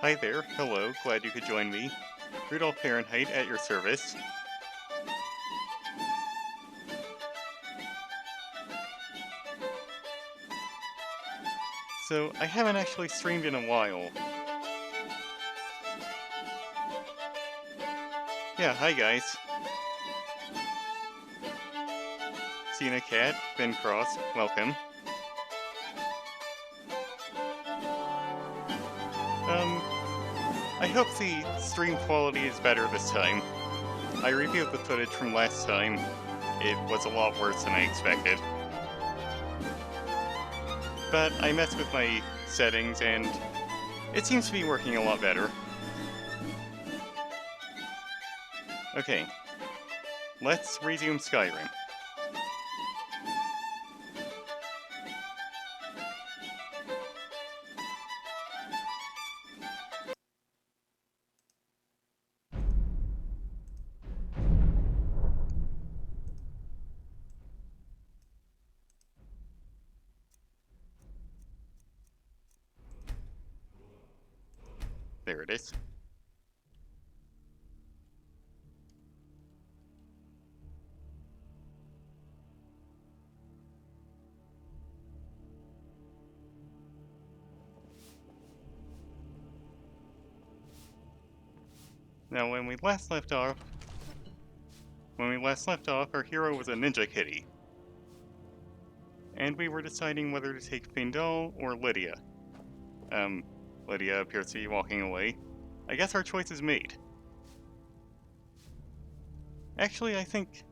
Hi there, hello, glad you could join me. Rudolph Fahrenheit at your service. So, I haven't actually streamed in a while. Yeah, hi guys. Cena Cat, Ben Cross, welcome. I hope the stream quality is better this time. I reviewed the footage from last time. It was a lot worse than I expected. But I messed with my settings and it seems to be working a lot better. Okay, let's resume Skyrim. There it is. Now, when we last left off, our hero was a ninja kitty. And we were deciding whether to take Findal or Lydia. Lydia appears to be walking away. I guess our choice is made. Actually, I think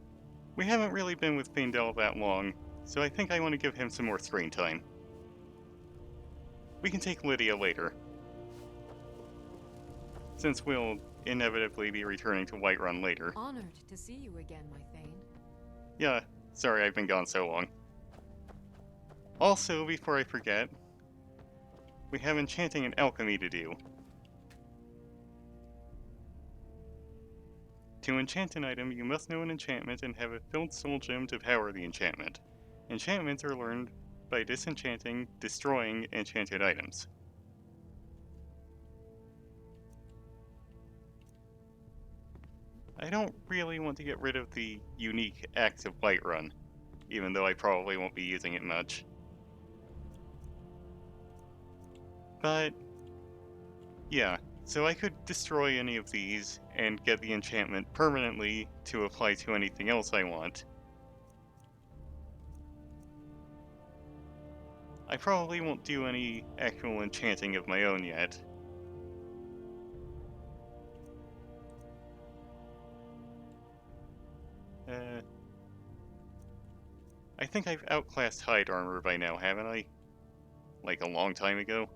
we haven't really been with Findal that long, so I think I want to give him some more screen time. We can take Lydia later, since we'll inevitably be returning to Whiterun later. Honored to see you again, my Thane. Yeah, sorry I've been gone so long. Also, before I forget, we have enchanting and alchemy to do. To enchant an item, you must know an enchantment and have a filled soul gem to power the enchantment. Enchantments are learned by disenchanting, destroying enchanted items. I don't really want to get rid of the unique Axe of Whiterun, even though I probably won't be using it much. But, yeah, so I could destroy any of these and get the enchantment permanently to apply to anything else I want. I probably won't do any actual enchanting of my own yet. I think I've outclassed hide armor by now, haven't I? Like a long time ago?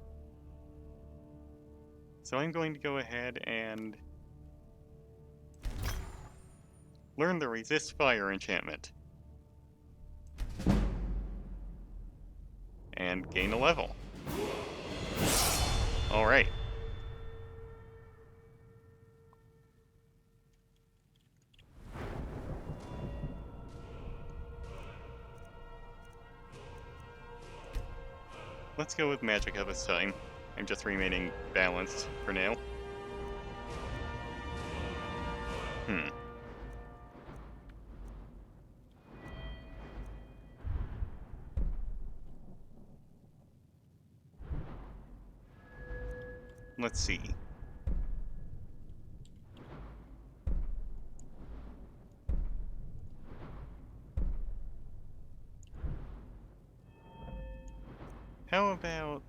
So I'm going to go ahead and learn the resist fire enchantment. And gain a level. Alright. Let's go with Magicka this time. I'm just remaining balanced for now. Let's see. How about...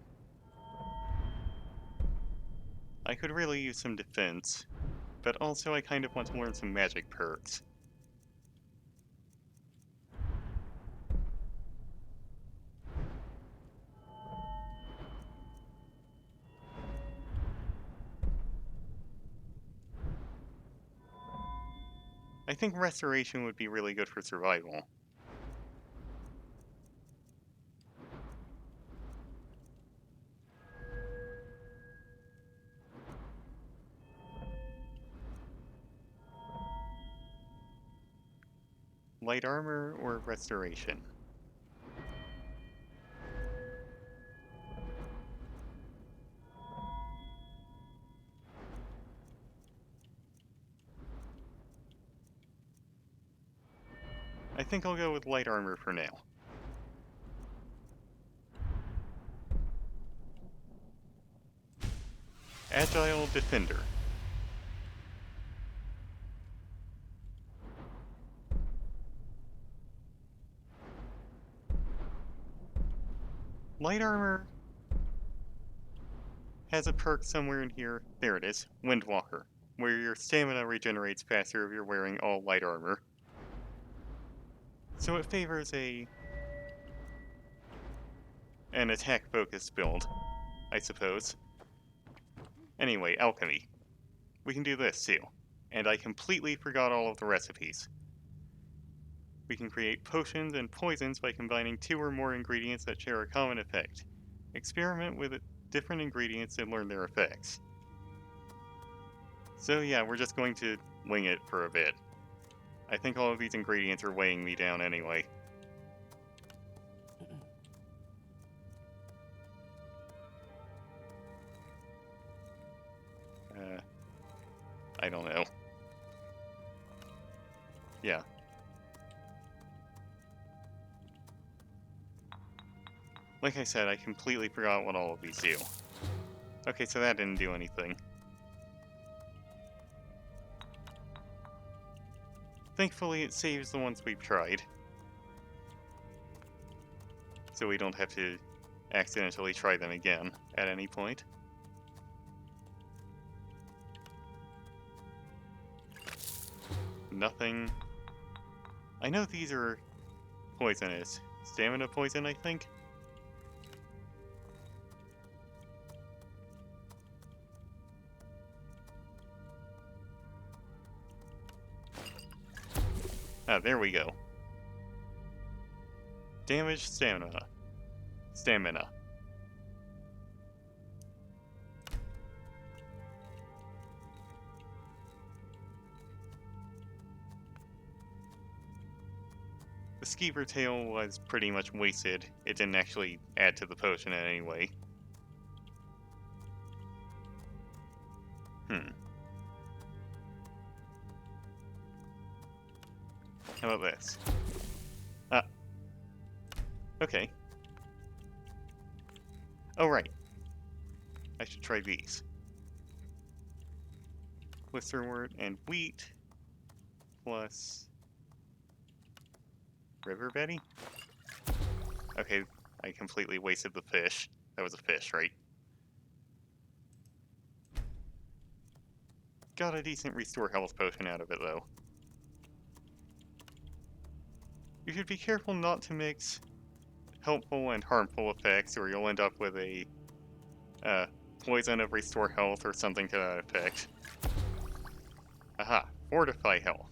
I could really use some defense, but also I kind of want to learn some magic perks. I think Restoration would be really good for survival. Light armor or Restoration? I think I'll go with light armor for now. Agile Defender. Light armor has a perk somewhere in here. There it is, Windwalker, where your stamina regenerates faster if you're wearing all light armor. So it favors an attack-focused build, I suppose. Anyway, alchemy. We can do this too. And I completely forgot all of the recipes. We can create potions and poisons by combining 2 or more ingredients that share a common effect. Experiment with different ingredients and learn their effects. So yeah, we're just going to wing it for a bit. I think all of these ingredients are weighing me down anyway. I don't know. Yeah. Like I said, I completely forgot what all of these do. Okay, so that didn't do anything. Thankfully, it saves the ones we've tried. So we don't have to accidentally try them again at any point. Nothing. I know these are poisonous. Stamina poison, I think? Ah, there we go. Damage stamina. Stamina. The skeever tail was pretty much wasted. It didn't actually add to the potion in any way. How about this? Ah. Okay. Oh, right. I should try these. Blisterwort and wheat plus River Betty? Okay, I completely wasted the fish. That was a fish, right? Got a decent restore health potion out of it, though. You should be careful not to mix helpful and harmful effects, or you'll end up with a poison of restore health or something to that effect. Aha, fortify health.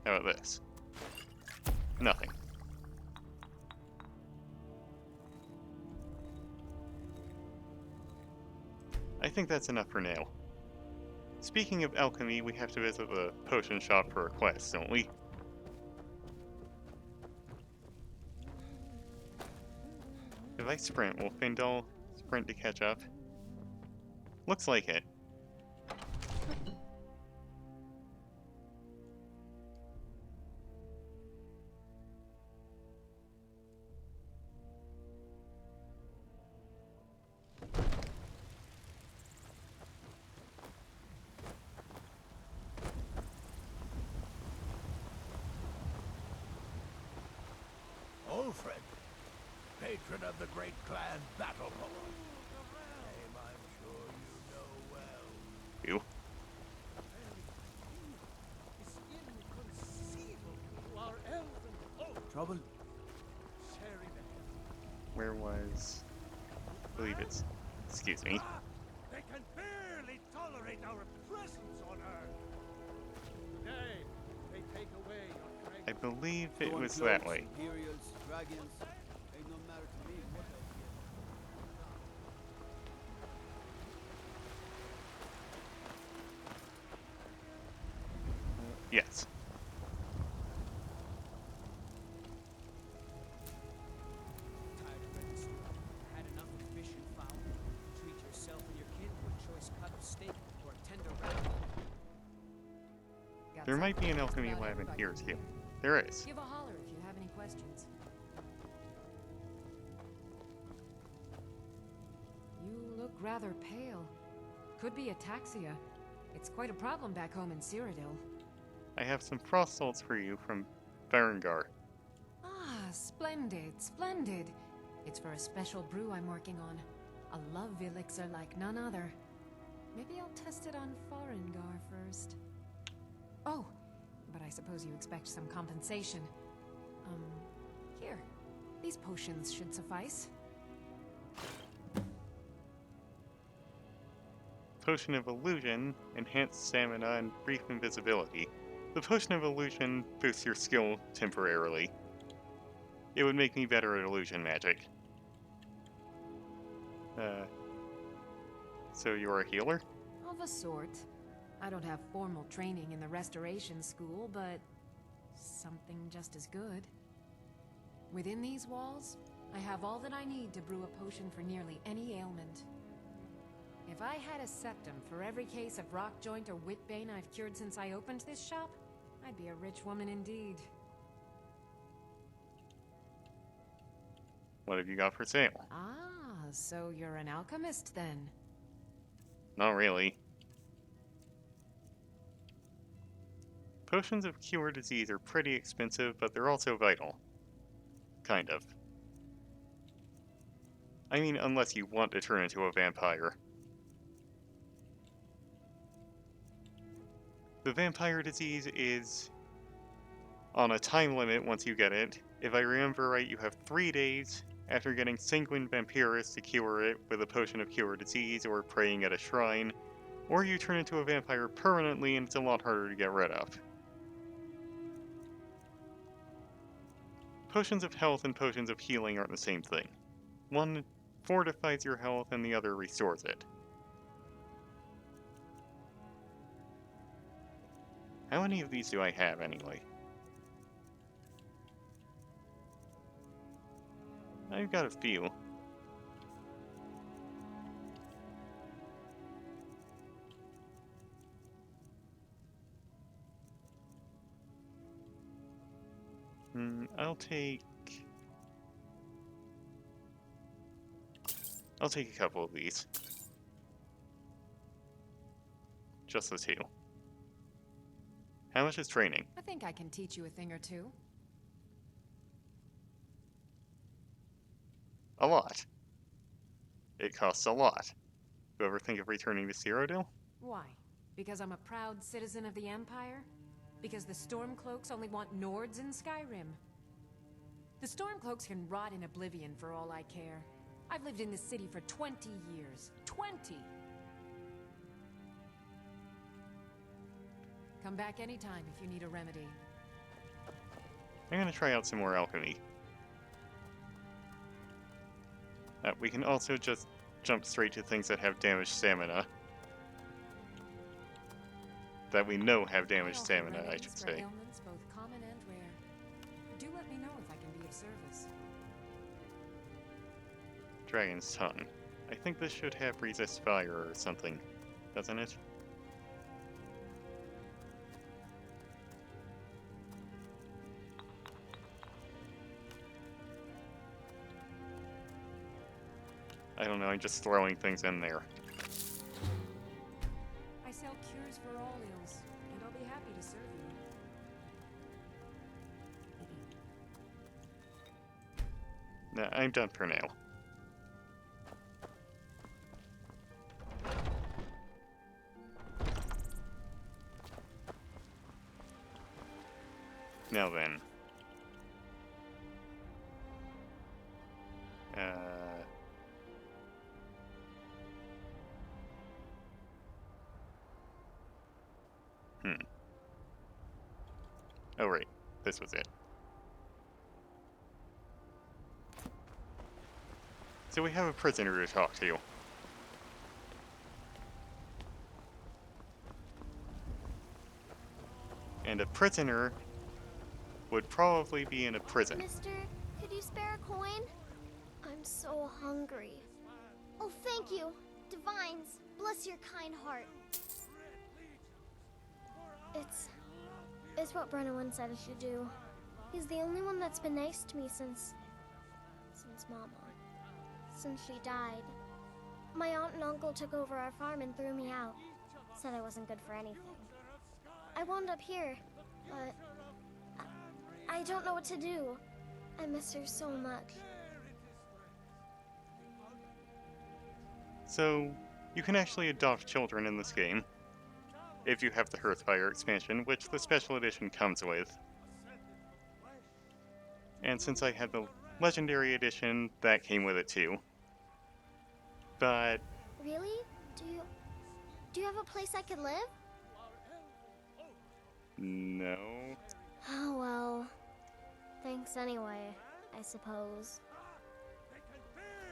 How about this? Nothing. I think that's enough for now. Speaking of alchemy, we have to visit the potion shop for a quest, don't we? If I sprint, will Findal sprint to catch up? Looks like it. Alfred, patron of the great clan Battle Poem. Name I'm sure you know well. You? It's inconceivable to our elven folk. Trouble? Sharing the Where was... I believe it's... Excuse me. They can barely tolerate our presence on Earth. Today, they take away our I great believe it Storm was cloaks, that way. Imperials, dragons, ain't no matter to me what else Yes. There might be an Just alchemy about lab in everybody here we too. meet. There is. Give a holler if you have any questions. You look rather pale. Could be ataxia. It's quite a problem back home in Cyrodiil. I have some frost salts for you from Berengar. Ah, splendid, splendid. It's for a special brew I'm working on. A love elixir like none other. Maybe I'll test it on Farengar first. Oh, but I suppose you expect some compensation. Here. These potions should suffice. Potion of Illusion, enhanced stamina, and brief invisibility. The Potion of Illusion boosts your skill temporarily. It would make me better at illusion magic. So you're a healer? Of a sort. I don't have formal training in the restoration school, but something just as good. Within these walls, I have all that I need to brew a potion for nearly any ailment. If I had a septum for every case of rock joint or whitbane I've cured since I opened this shop, I'd be a rich woman indeed. What have you got for sale? Ah, so you're an alchemist then? Not really. Potions of cure disease are pretty expensive, but they're also vital. Kind of. I mean, unless you want to turn into a vampire. The vampire disease is on a time limit once you get it. If I remember right, you have 3 days after getting Sanguine Vampirus to cure it with a potion of cure disease or praying at a shrine, or you turn into a vampire permanently and it's a lot harder to get rid of. Potions of health and potions of healing aren't the same thing. One fortifies your health and the other restores it. How many of these do I have anyway? I've got a few. I'll take a couple of these. Just the two. How much is training? I think I can teach you a thing or two. A lot. It costs a lot. Do you ever think of returning to Cyrodiil? Why? Because I'm a proud citizen of the Empire? Because the Stormcloaks only want Nords in Skyrim? The Stormcloaks can rot in oblivion for all I care. I've lived in this city for 20 years. 20! Come back anytime if you need a remedy. I'm gonna try out some more alchemy. We can also just jump straight to things that have damaged stamina. That we know have damaged I offer stamina, I remedies should for say. ailments both common and rare. Do let me know if I can be of service. Dragon's Tongue. I think this should have resist fire or something, doesn't it? I don't know, I'm just throwing things in there. I sell cures for all ills, and I'll be happy to serve you. Nah, I'm done for now. Now then. Oh right, this was it. So we have a prisoner to talk to. And a prisoner would probably be in a prison. Mister, could you spare a coin? I'm so hungry. Oh, thank you. Divines, bless your kind heart. is what Brennan said I should do. He's the only one that's been nice to me since Mama. Since she died. My aunt and uncle took over our farm and threw me out. Said I wasn't good for anything. I wound up here, but I don't know what to do. I miss her so much. So, you can actually adopt children in this game. If you have the Hearthfire expansion, which the special edition comes with. And since I had the Legendary Edition, that came with it too. But Really? Do you have a place I could live? no. Oh well. Thanks anyway, I suppose.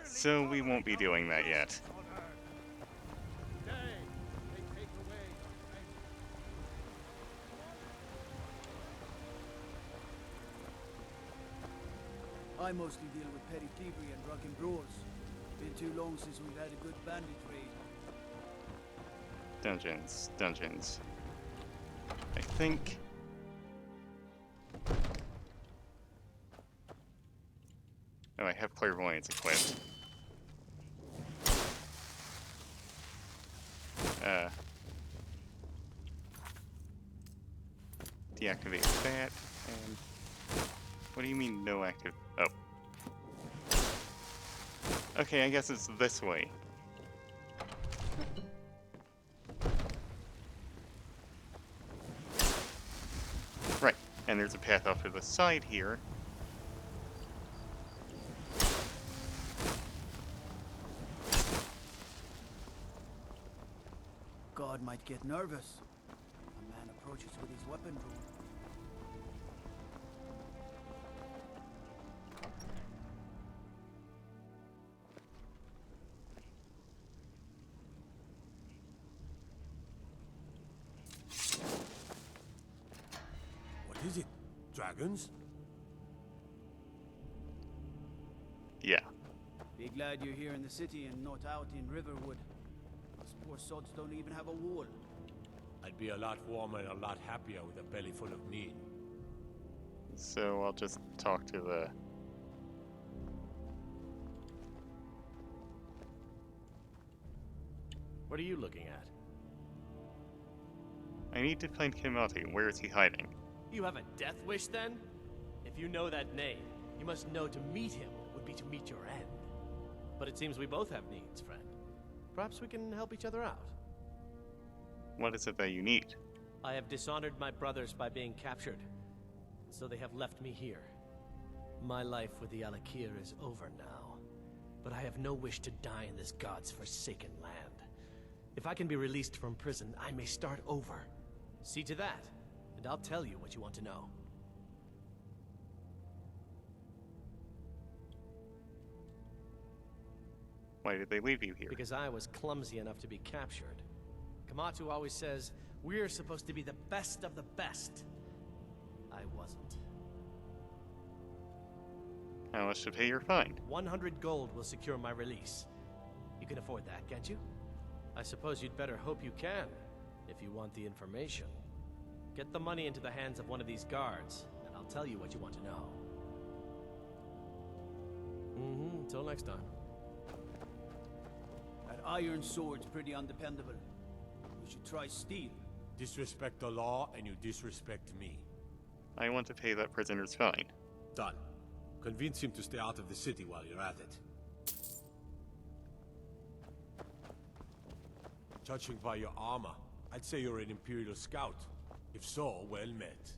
So we won't be doing that yet. I mostly deal with petty thievery and drunken brawls. Been too long since we've had a good bandit raid. Dungeons, dungeons. I think... Oh, I have Clairvoyance equipped. Deactivate that, and... What do you mean, no active... Oh. Okay, I guess it's this way. Right, and there's a path off to the side here. God might get nervous. A man approaches with his weapon drawn. What is it? Dragons? Yeah. Be glad you're here in the city and not out in Riverwood. Those poor sods don't even have a wall. I'd be a lot warmer and a lot happier with a belly full of meat. So I'll just talk to the... What are you looking at? I need to find Kimati. Where is he hiding? You have a death wish, then? If you know that name, you must know to meet him would be to meet your end. But it seems we both have needs, friend. Perhaps we can help each other out. What is it that you need? I have dishonored my brothers by being captured, so they have left me here. My life with the Alakir is over now, but I have no wish to die in this god's forsaken land. If I can be released from prison, I may start over. See to that, and I'll tell you what you want to know. Why did they leave you here? Because I was clumsy enough to be captured. Kamatu always says, we're supposed to be the best of the best. I wasn't. How much to pay your fine? 100 gold will secure my release. You can afford that, can't you? I suppose you'd better hope you can, if you want the information. Get the money into the hands of one of these guards, and I'll tell you what you want to know. Until next time. That iron sword's pretty undependable. We should try steel. Disrespect the law and you disrespect me. I want to pay that prisoner's fine. Done. Convince him to stay out of the city while you're at it. Judging by your armor, I'd say you're an Imperial scout. If so, well met.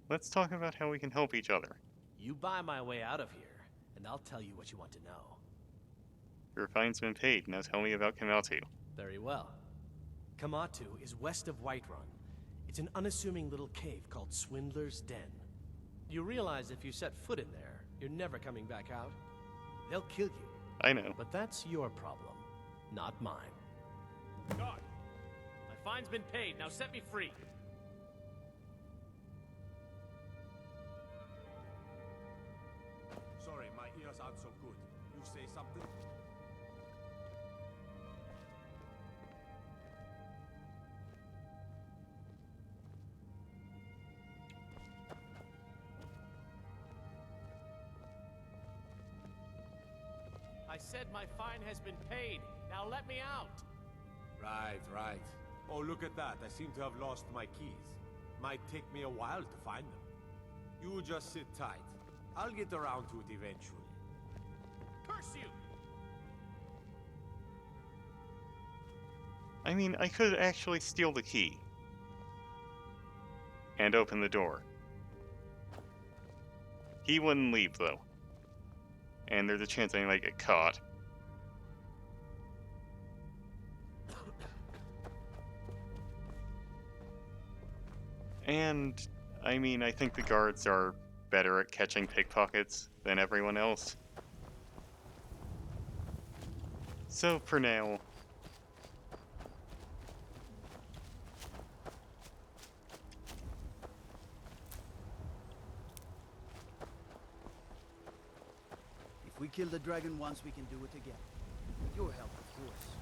Let's talk about how we can help each other. You buy my way out of here, and I'll tell you what you want to know. Your fine's been paid, now tell me about Kamatu. Very well. Kamatu is west of Whiterun. It's an unassuming little cave called Swindler's Den. You realize if you set foot in there, you're never coming back out? They'll kill you. I know. But that's your problem, not mine. Guard! My fine's been paid, now set me free! Sorry, my ears aren't not so good. You say something? I said my fine has been paid. Now let me out. Right, right. Oh, look at that. I seem to have lost my keys. Might take me a while to find them. You just sit tight. I'll get around to it eventually. Curse you! I mean, I could actually steal the key. And open the door. He wouldn't leave, though. And there's a chance I might get caught. And, I mean, I think the guards are better at catching pickpockets than everyone else. So, for now... If we kill the dragon once, we can do it again. With your help, of course.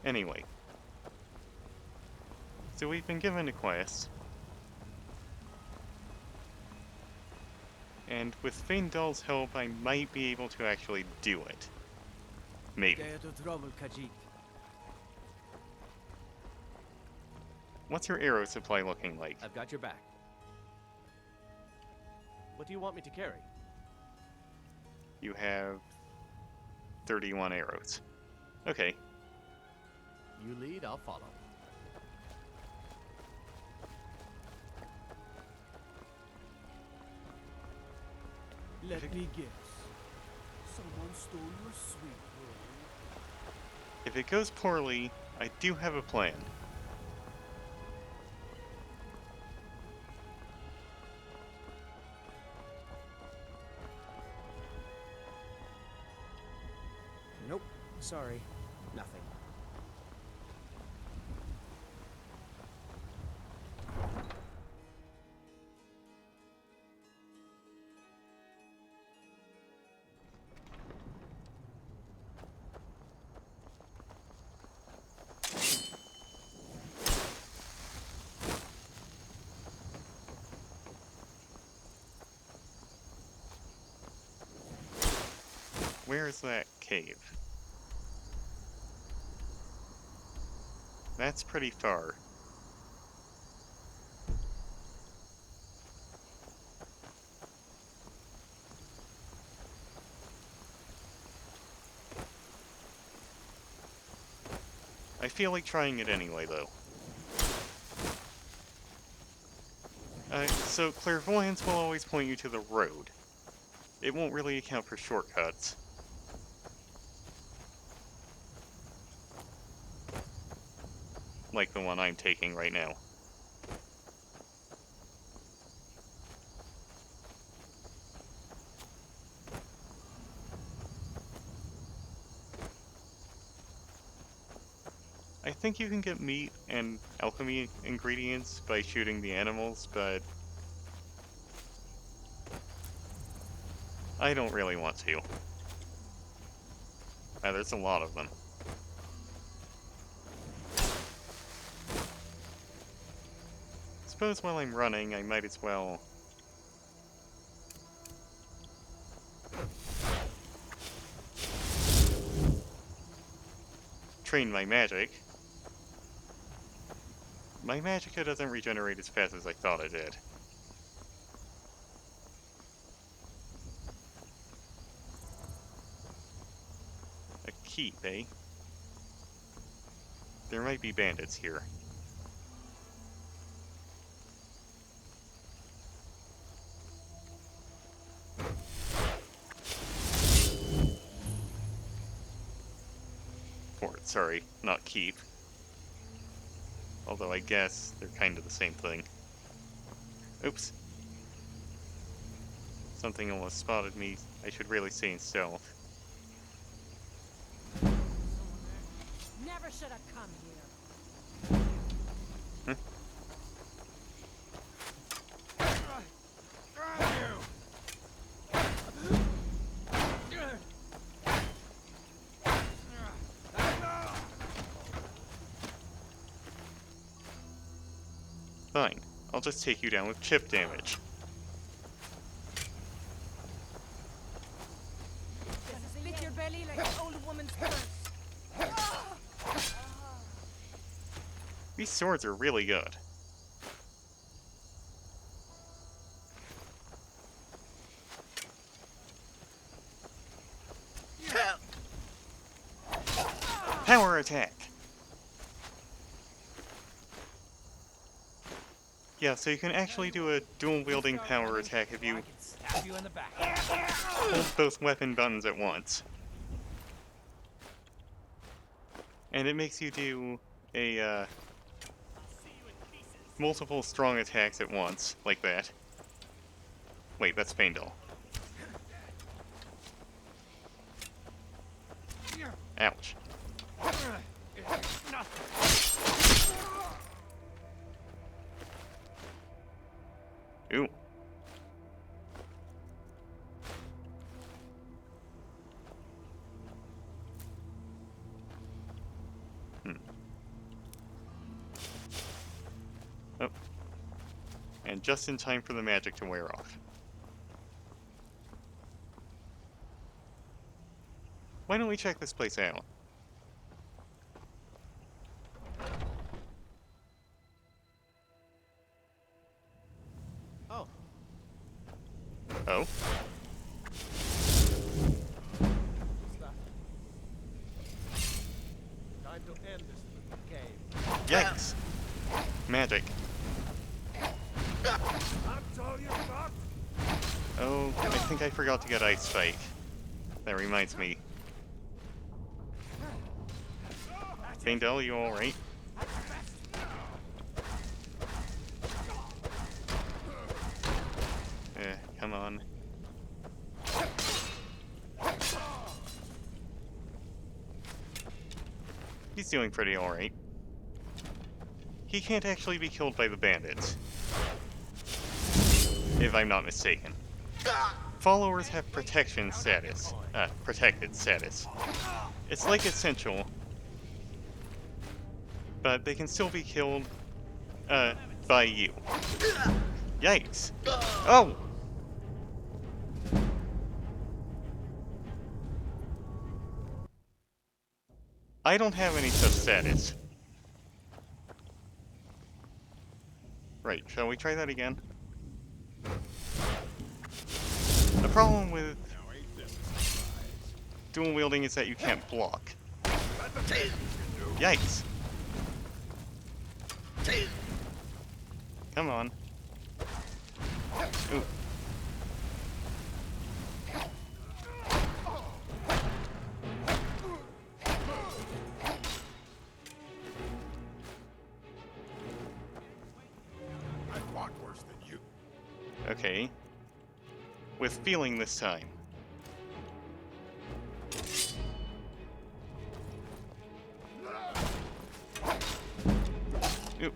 Anyway. So we've been given a quest. And with Feindal's help, I might be able to actually do it. Maybe. Stay out of trouble, Khajiit. What's your arrow supply looking like? I've got your back. What do you want me to carry? You have 31 arrows. Okay. You lead, I'll follow. Let me guess. Someone stole your sweet roll. If it goes poorly, I do have a plan. Nope. Sorry. Nothing. Where is that cave? That's pretty far. I feel like trying it anyway, though. So clairvoyance will always point you to the road. It won't really account for shortcuts. Like the one I'm taking right now. I think you can get meat and alchemy ingredients by shooting the animals, but I don't really want to. There's a lot of them. Suppose while I'm running, I might as well... train my magic. My magicka doesn't regenerate as fast as I thought it did. A keep, eh? There might be bandits here. Fort, sorry, not keep. Although I guess they're kind of the same thing. Oops. Something almost spotted me. I should really stay in stealth. Never should have come here. Fine. I'll just take you down with chip damage. Split your belly like an old woman's purse. These swords are really good. Power attack! Yeah, so you can actually do a dual-wielding power attack if you Stab you in the back. hold both weapon buttons at once. And it makes you do a, multiple strong attacks at once, like that. Wait, that's Faendal. Ouch. Ooh. Oh. And just in time for the magic to wear off. Why don't we check this place out? Oh, Oh? what's that? Time to end this little game. Yikes! Magic. That's all you got? Oh, I think I forgot to get Ice Spike. That reminds me. Faendal, you alright? Come on. He's doing pretty alright. He can't actually be killed by the bandits. If I'm not mistaken. Followers have protection status. Protected status. It's like essential. But they can still be killed, by you. Yikes. Oh! I don't have any such status. Right, shall we try that again? The problem with dual wielding is that you can't block. Yikes! Come on. Ooh. I fought worse than you. Okay. With feeling this time. Ooh.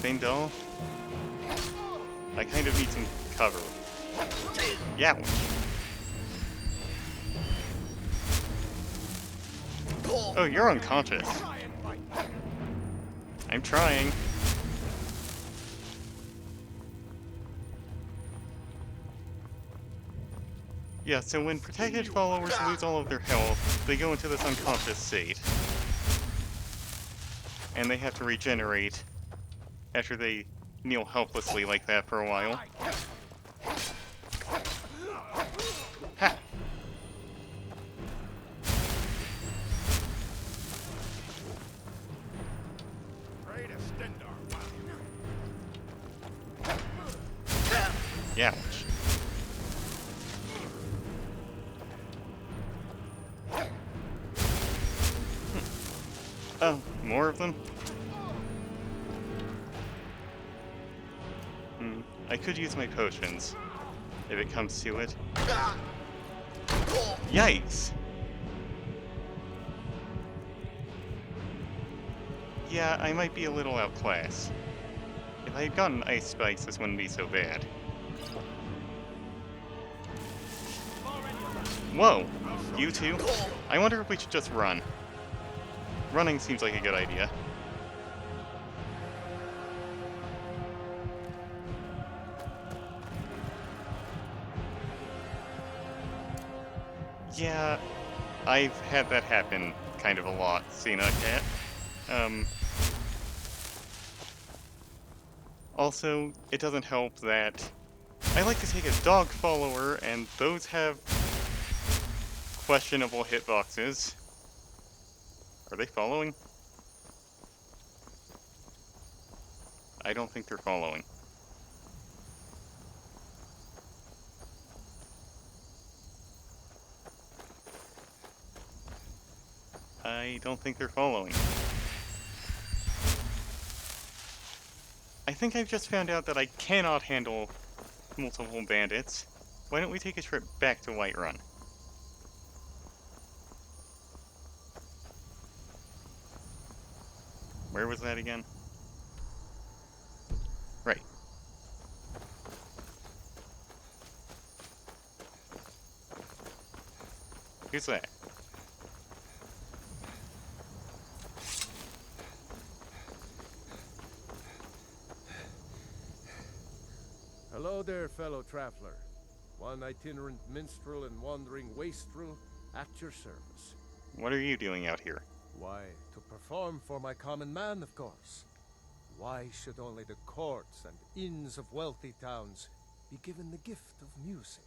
Faendal? I kind of need some cover. Yeah. Oh, you're unconscious. I'm trying. Yeah, so when protected followers lose all of their health, they go into this unconscious state. And they have to regenerate after they kneel helplessly like that for a while. Ha! Ouch. Oh, more of them? I could use my potions, if it comes to it. Yikes! Yeah, I might be a little outclassed. If I had gotten ice spikes, this wouldn't be so bad. Whoa! You two? I wonder if we should just run. Running seems like a good idea. Yeah, I've had that happen kind of a lot, Cena Cat. Also, it doesn't help that I like to take a dog follower, and those have questionable hitboxes. Are they following? I don't think they're following. I don't think they're following. I think I've just found out that I cannot handle multiple bandits. Why don't we take a trip back to Whiterun? Where was that again? Right. Who's that? Hello there, fellow traveler. One itinerant minstrel and wandering wastrel at your service. What are you doing out here? Why, to perform for my common man, of course. Why should only the courts and inns of wealthy towns be given the gift of music?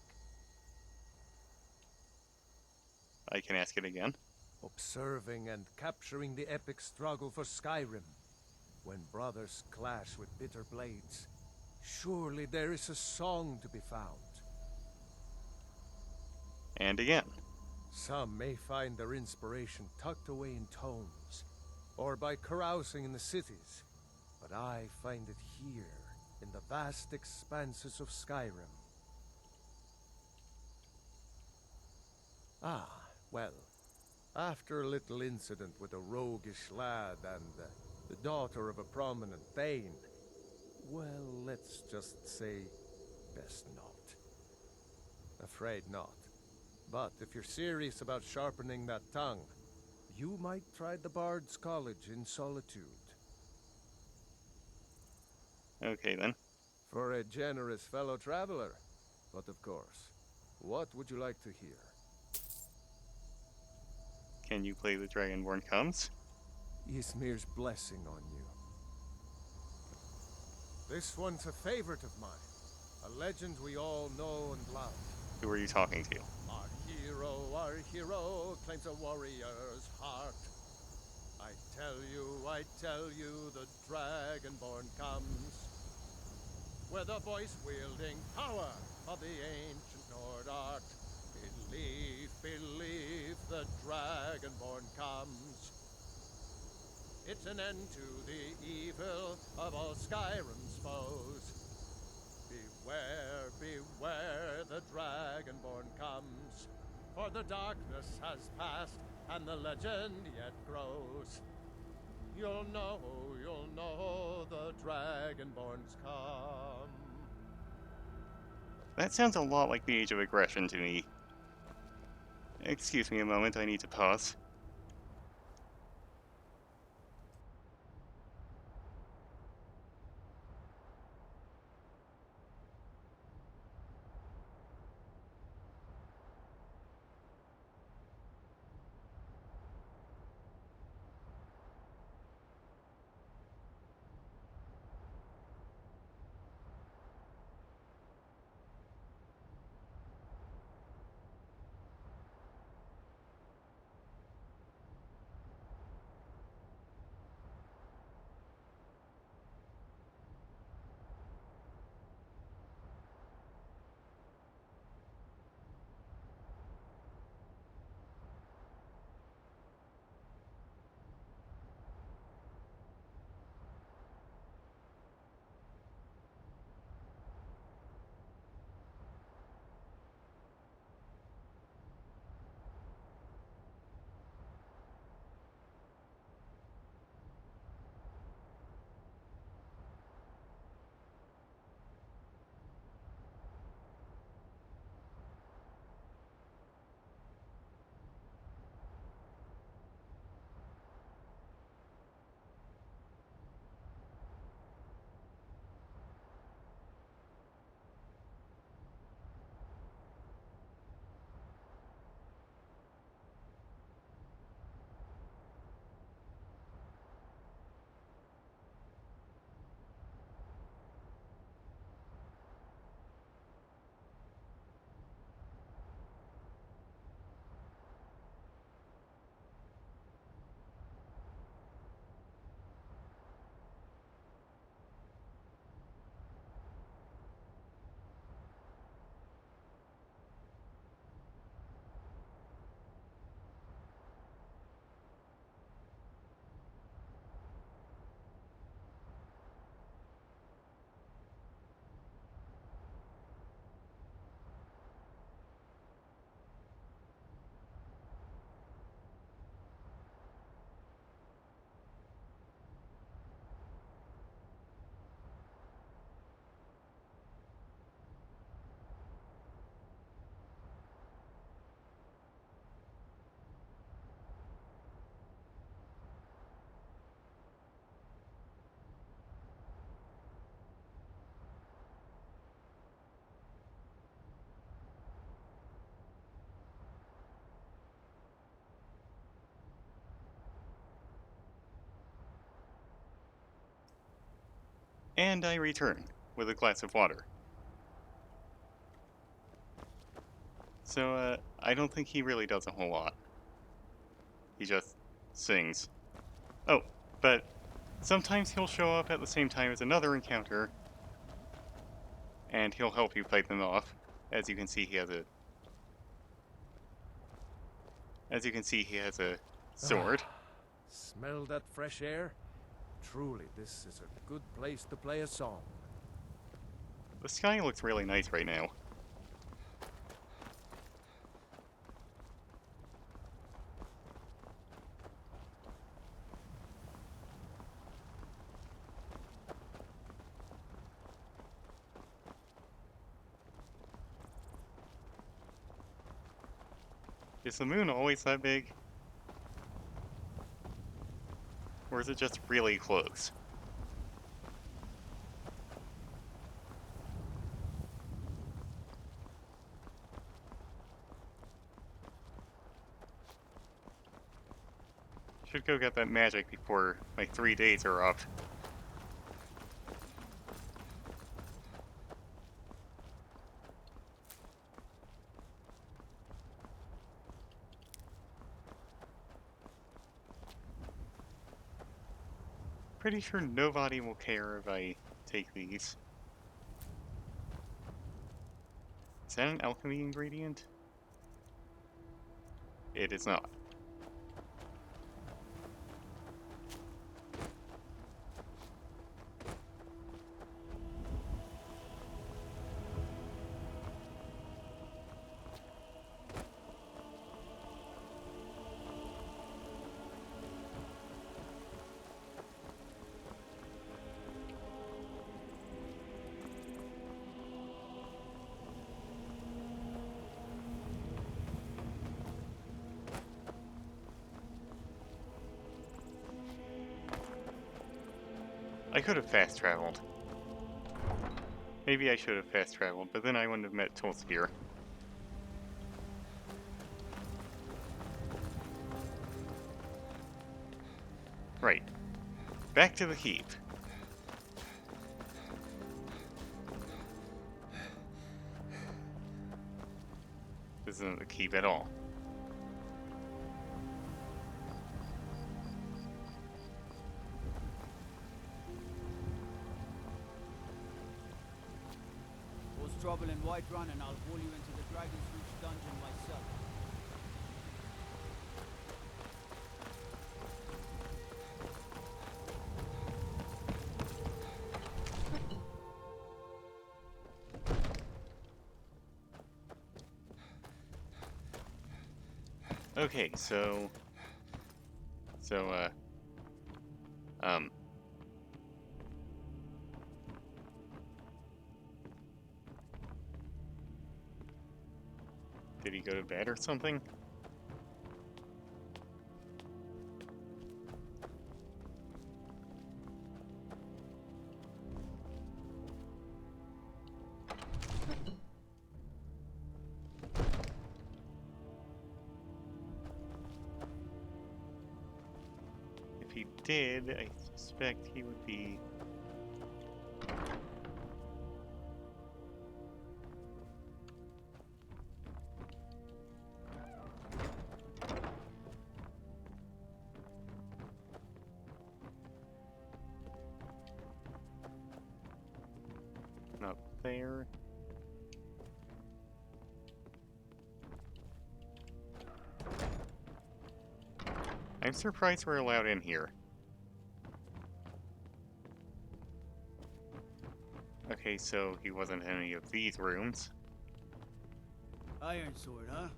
I can ask it again. Observing and capturing the epic struggle for Skyrim. When brothers clash with bitter blades, surely there is a song to be found. And again. Some may find their inspiration tucked away in tomes, or by carousing in the cities, but I find it here, in the vast expanses of Skyrim. Ah, well, after a little incident with a roguish lad and the daughter of a prominent thane, well, let's just say, best not. Afraid not. But if you're serious about sharpening that tongue, you might try the Bard's College in Solitude. Okay then. For a generous fellow traveler. But of course, what would you like to hear? Can you play the Dragonborn Comes? Ysmir's blessing on you. This one's a favorite of mine. A legend we all know and love. Who are you talking to? Our hero claims a warrior's heart. I tell you, the Dragonborn comes. With the voice-wielding power of the ancient Nord art. Believe, the Dragonborn comes. It's an end to the evil of all Skyrim's foes. Beware, the Dragonborn comes. For the darkness has passed, and the legend yet grows. You'll know the Dragonborns come. That sounds a lot like the Age of Aggression to me. Excuse me a moment, I need to pause. And I return with a glass of water. So, I don't think he really does a whole lot. He just sings. Oh, but sometimes he'll show up at the same time as another encounter, and he'll help you fight them off. As you can see, he has a... As you can see, he has a sword. Smell that fresh air? Truly, this is a good place to play a song. The sky looks really nice right now. Is the moon always that big? Or is it just really close? Should go get that magic before my 3 days are up. Pretty sure nobody will care if I take these. Is that an alchemy ingredient? It is not. I could have fast traveled. Maybe I should have fast traveled, but then I wouldn't have met Tolsphere. Right. Back to the keep. This isn't the keep at all. Cause trouble in Whiterun and I'll haul you into the Dragon's Reach dungeon myself. Okay, did he go to bed or something? If he did, I suspect he would be... not there. I'm surprised we're allowed in here. Okay, so he wasn't in any of these rooms. Iron sword, huh?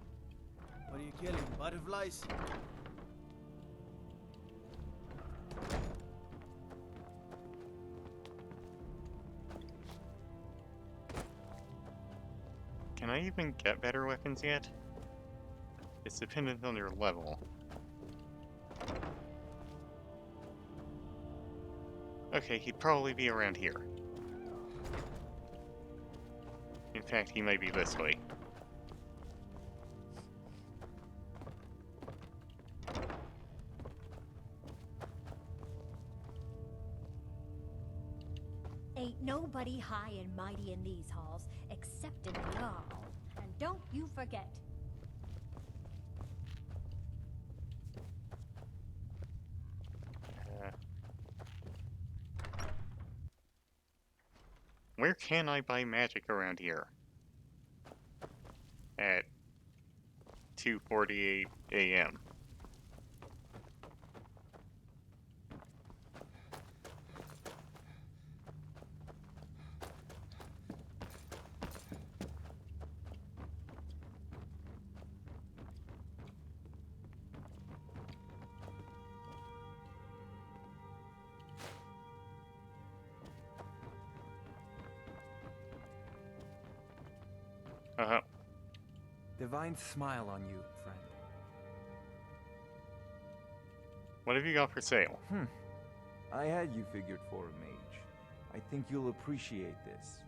What are you killing? Butterflies? Can I even get better weapons yet? It's dependent on your level. Okay, he'd probably be around here. In fact, he might be this way. Ain't nobody high and mighty in these halls, except in the Jarl. And don't you forget. Where can I buy magic around here? At 2:48 a.m. Uh-huh. Divine smile on you, friend. What have you got for sale? I had you figured for a mage. I think you'll appreciate this.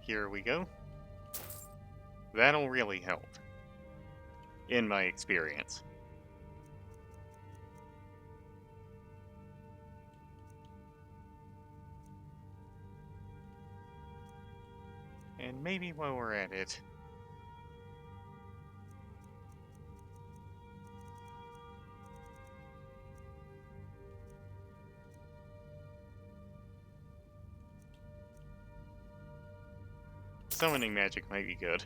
Here we go. That'll really help. In my experience. And maybe while we're at it... summoning magic might be good.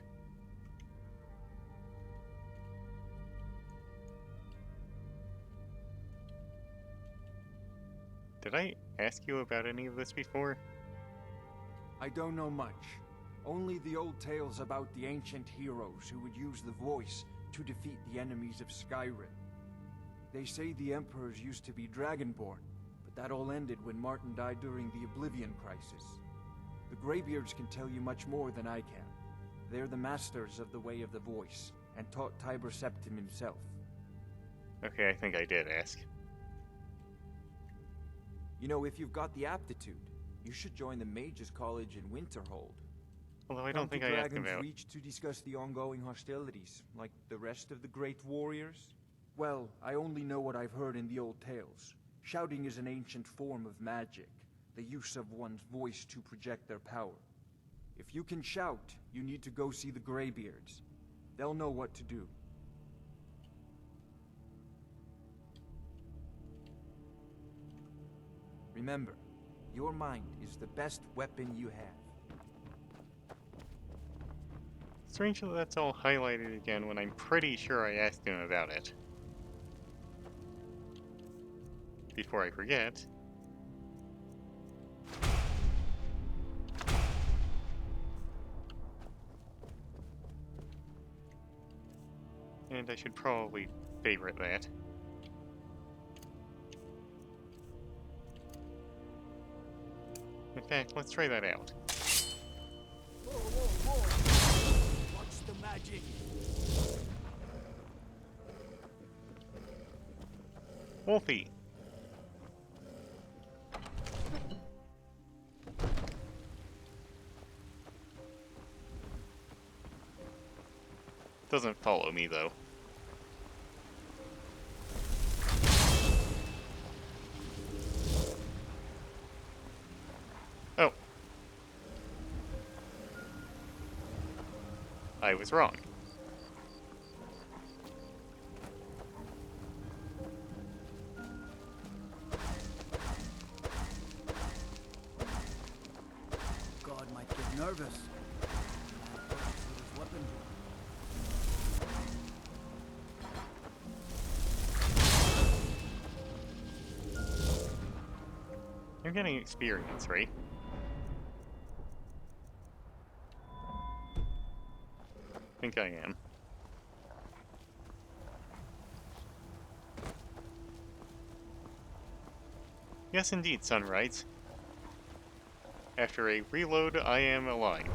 Did I ask you about any of this before? I don't know much. Only the old tales about the ancient heroes who would use the voice to defeat the enemies of Skyrim. They say the emperors used to be dragonborn, but that all ended when Martin died during the Oblivion Crisis. The Greybeards can tell you much more than I can. They're the masters of the Way of the Voice, and taught Tiber Septim himself. Okay, I think I did ask. You know, if you've got the aptitude, you should join the Mages College in Winterhold. Although I don't think I asked Dragon's about... Reach to discuss the ongoing hostilities, like the rest of the great warriors? Well, I only know what I've heard in the old tales. Shouting is an ancient form of magic, the use of one's voice to project their power. If you can shout, you need to go see the Greybeards. They'll know what to do. Remember, your mind is the best weapon you have. Strange that that's all highlighted again when I'm pretty sure I asked him about it. Before I forget... and I should probably favorite that. In fact, let's try that out. Whoa, whoa, whoa! Watch the magic! Wolfie! Doesn't follow me, though. Oh. I was wrong. God might get nervous. His weapon. You're getting experience, right? I think I am. Yes, indeed, Sunrise. After a reload, I am alive.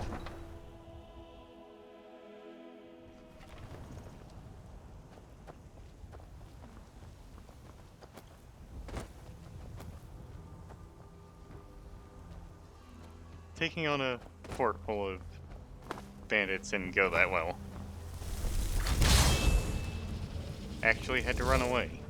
Taking on a fort full of bandits didn't go that well. actually had to run away.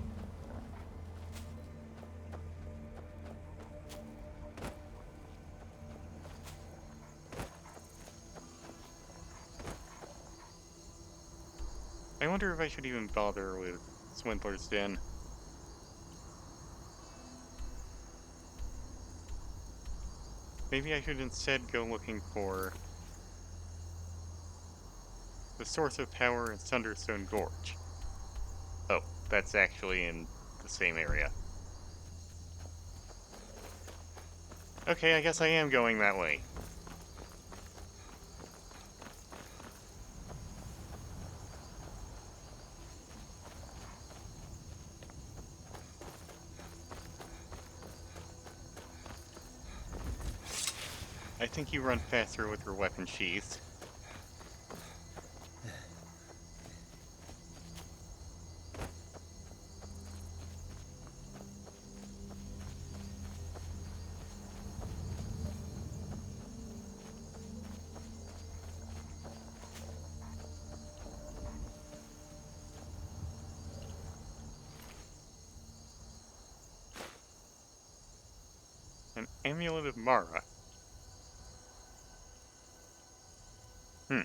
I wonder if I should even bother with Swindler's Den. Maybe I should instead go looking for the source of power in Thunderstone Gorge. Oh, that's actually in the same area. Okay, I guess I am going that way. I think you run faster with your weapon sheathed. An Amulet of Mara. Hmm.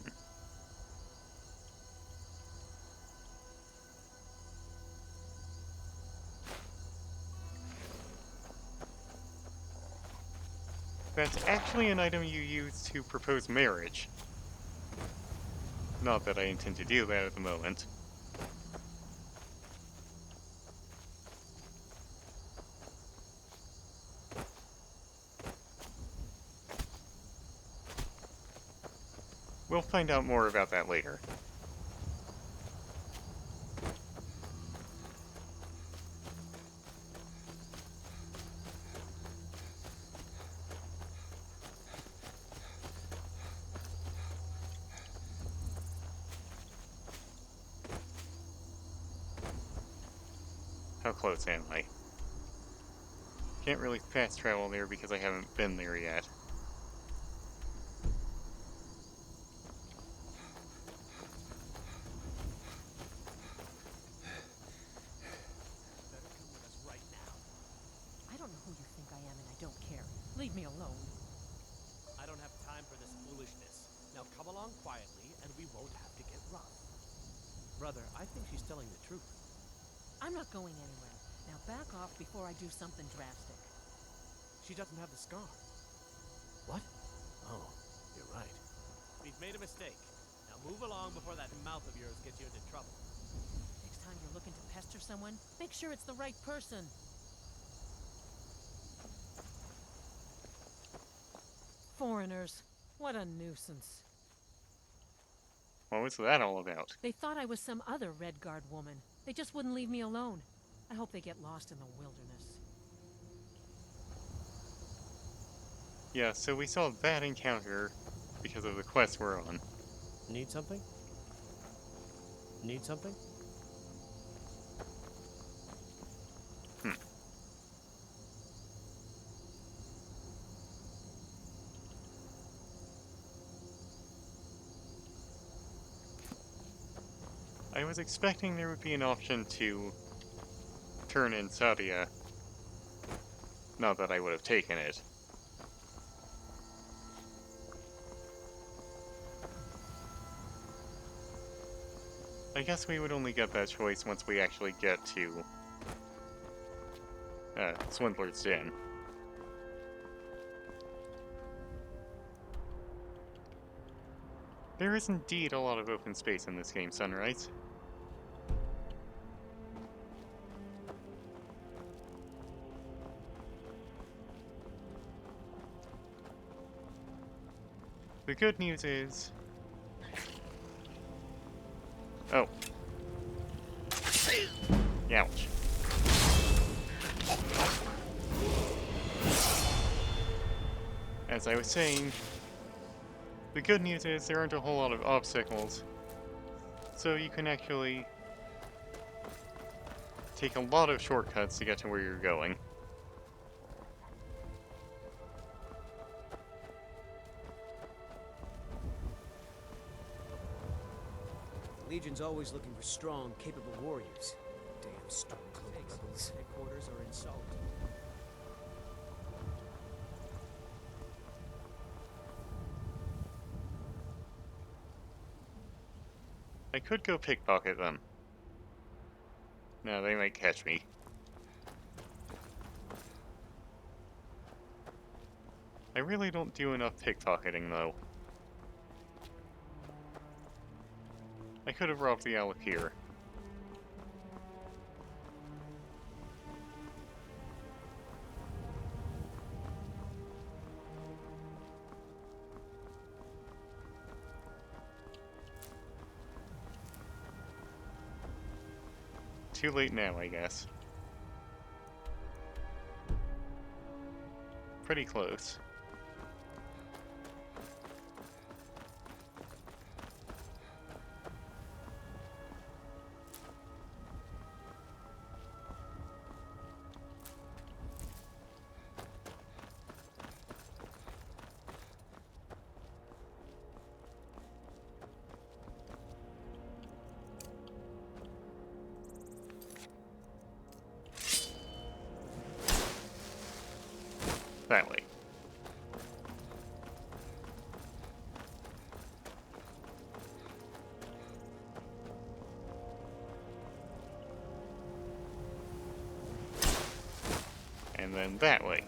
That's actually an item you use to propose marriage. Not that I intend to do that at the moment. We'll find out more about that later. How close am I? Can't really fast travel there because I haven't been there yet. I don't know who you think I am, and I don't care. Leave me alone. I don't have time for this foolishness. Now come along quietly, and we won't have to get rough. Brother, I think she's telling the truth. I'm not going anywhere. Now back off before I do something drastic. She doesn't have the scar. What? Oh, you're right. We've made a mistake. Now move along before that mouth of yours gets you into trouble. Next time you're looking to pester someone, make sure it's the right person. Foreigners. What a nuisance. What was that all about? They thought I was some other Red Guard woman. They just wouldn't leave me alone. I hope they get lost in the wilderness. Yeah, so we saw that encounter because of the quest we're on. Need something? Need something? I was expecting there would be an option to turn in Sadia. Not that I would have taken it. I guess we would only get that choice once we actually get to Swindler's Den. There is indeed a lot of open space in this game, Sunrise. The good news is... Oh. Ouch. As I was saying, the good news is there aren't a whole lot of obstacles, so you can actually take a lot of shortcuts to get to where you're going. Legion's always looking for strong, capable warriors. Damn Stormcloak rebels. Headquarters are in Salt. I could go pickpocket them. No, they might catch me. I really don't do enough pickpocketing, though. I could have robbed the Alakir. Too late now, I guess. Pretty close. That way. And then that way.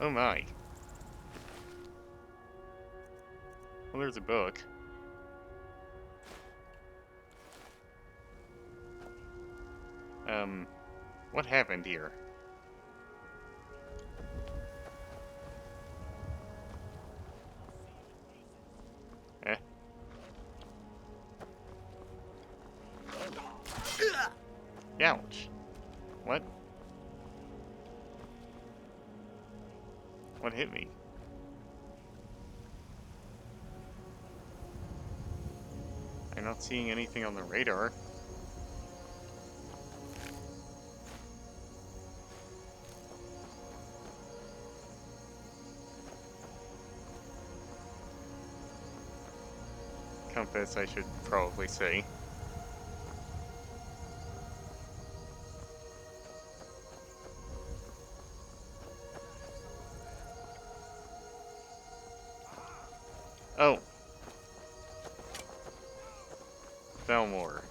Oh my. Well, there's a book. What happened here? Eh? Ouch. What? What hit me? I'm not seeing anything on the radar. Compass, I should probably say. Oh. Belmore.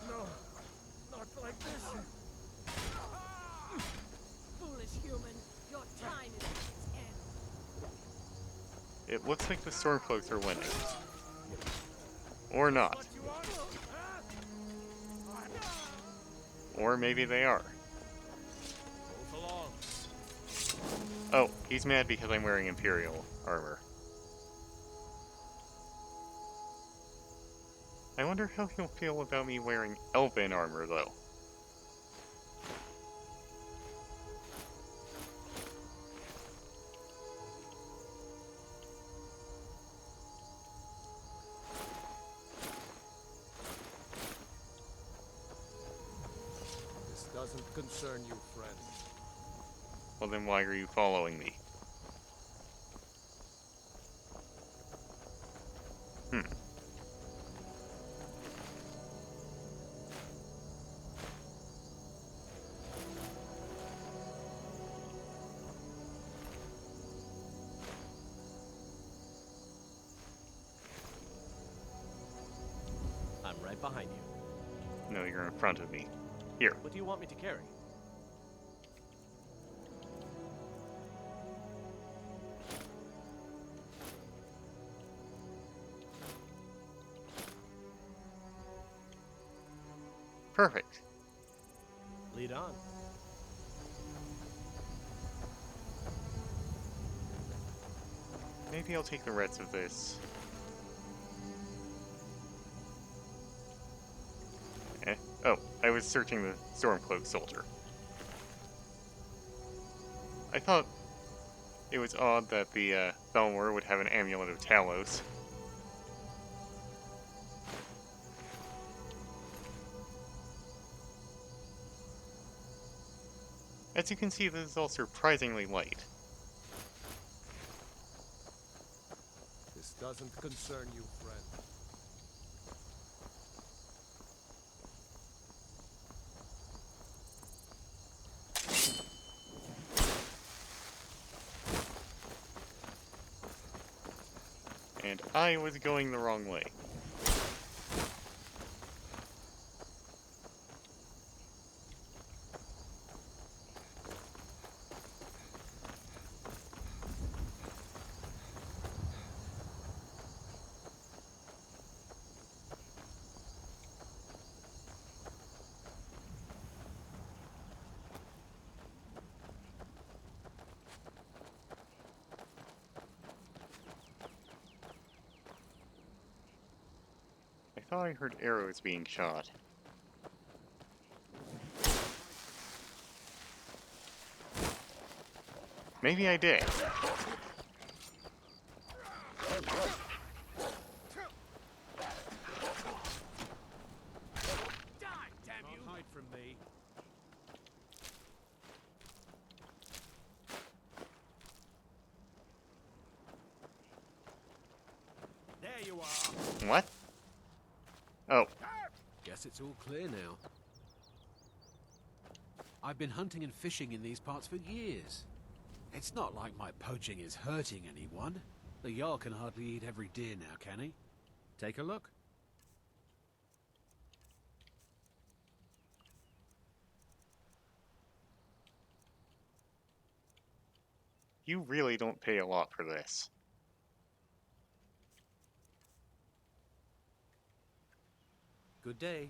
No, not like this. Foolish human, your time is at its end. It looks like the Stormcloaks are winning. Or not. Or maybe they are. Oh, he's mad because I'm wearing Imperial armor. I wonder how he'll feel about me wearing Elven armor, though. This doesn't concern you, friend. Well, then why are you following me? Hmm. I'm right behind you. No, you're in front of me. Here. What do you want me to carry? Perfect. Lead on. Maybe I'll take the rest of this. I was searching the Stormcloak soldier. I thought it was odd that the Thalmor would have an amulet of Talos. As you can see, this is all surprisingly light. This doesn't concern you, friend. And I was going the wrong way. I thought I heard arrows being shot. Maybe I did. Can't hide from me. There you are. What? Oh. Guess it's all clear now. I've been hunting and fishing in these parts for years. It's not like my poaching is hurting anyone. The Jarl can hardly eat every deer now, can he? Take a look. You really don't pay a lot for this. Good day.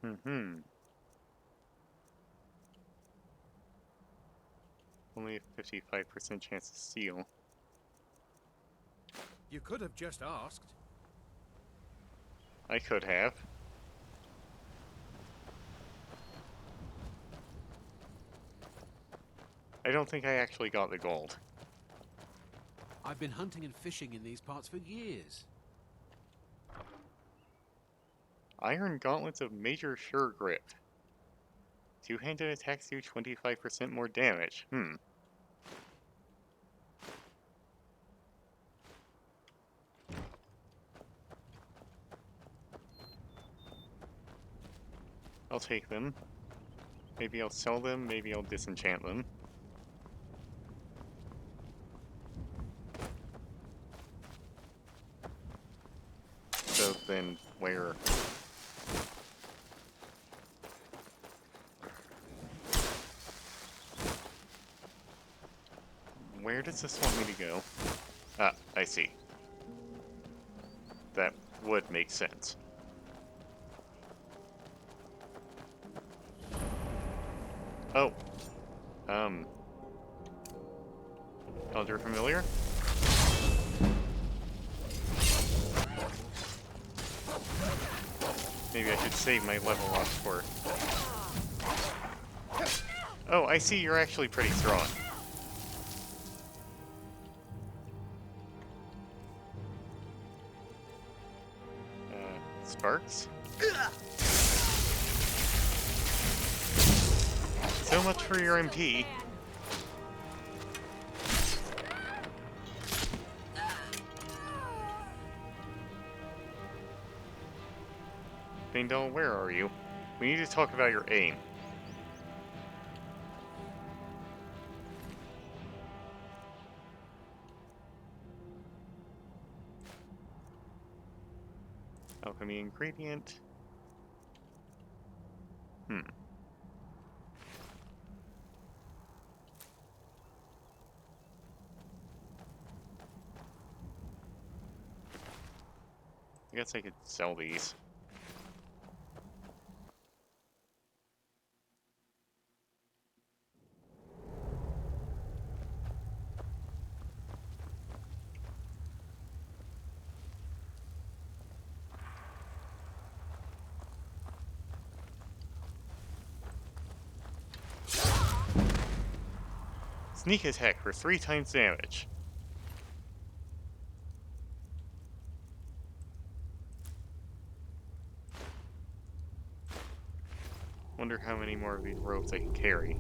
Mm-hmm. Only a 55% chance to steal. You could have just asked. I could have. I don't think I actually got the gold. I've been hunting and fishing in these parts for years. Iron gauntlets of major sure grip. Two-handed attacks do 25% more damage. I'll take them. Maybe I'll sell them, maybe I'll disenchant them. So then, where? Where does this want me to go? Ah, I see. That would make sense. Oh. Elder Familiar? Maybe I should save my level up for... Oh, I see you're actually pretty strong. Sparks? So much for your MP. Faendal, where are you? We need to talk about your aim. Alchemy ingredient. I guess I could sell these. Sneak attack for 3 times damage. Wonder how many more of these ropes I can carry.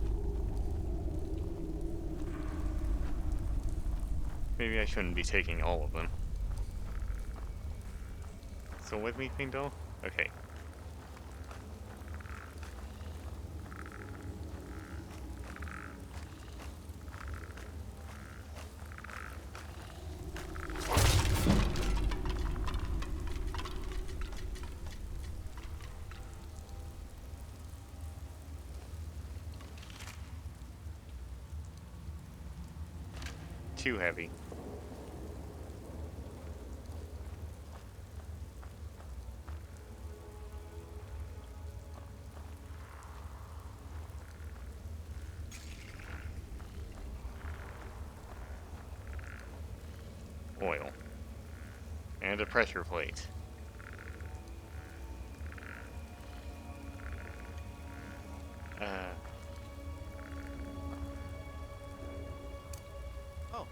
Maybe I shouldn't be taking all of them. Still with me, Fiendal? Okay. Too heavy. Oil. And a pressure plate. Oh.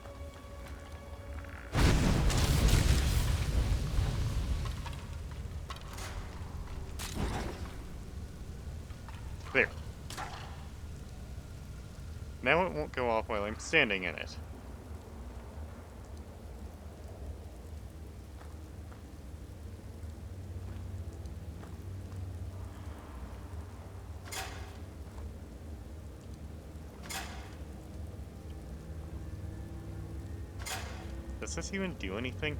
There. Now it won't go off while I'm standing in it. Does this even do anything?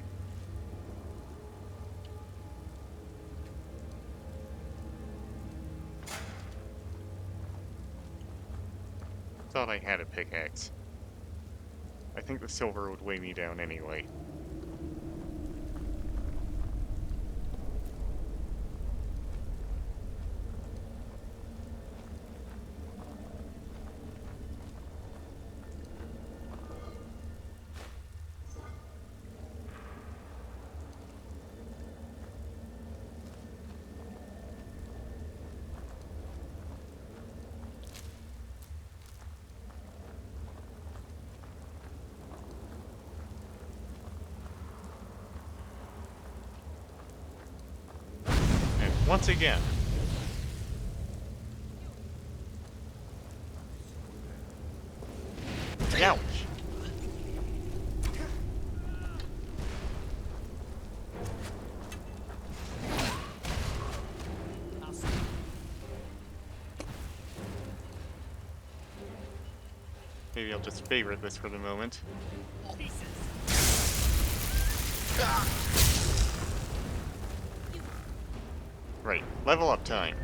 Thought I had a pickaxe. I think the silver would weigh me down anyway. Once again. Ouch! Maybe I'll just favorite this for the moment. Right, level up time.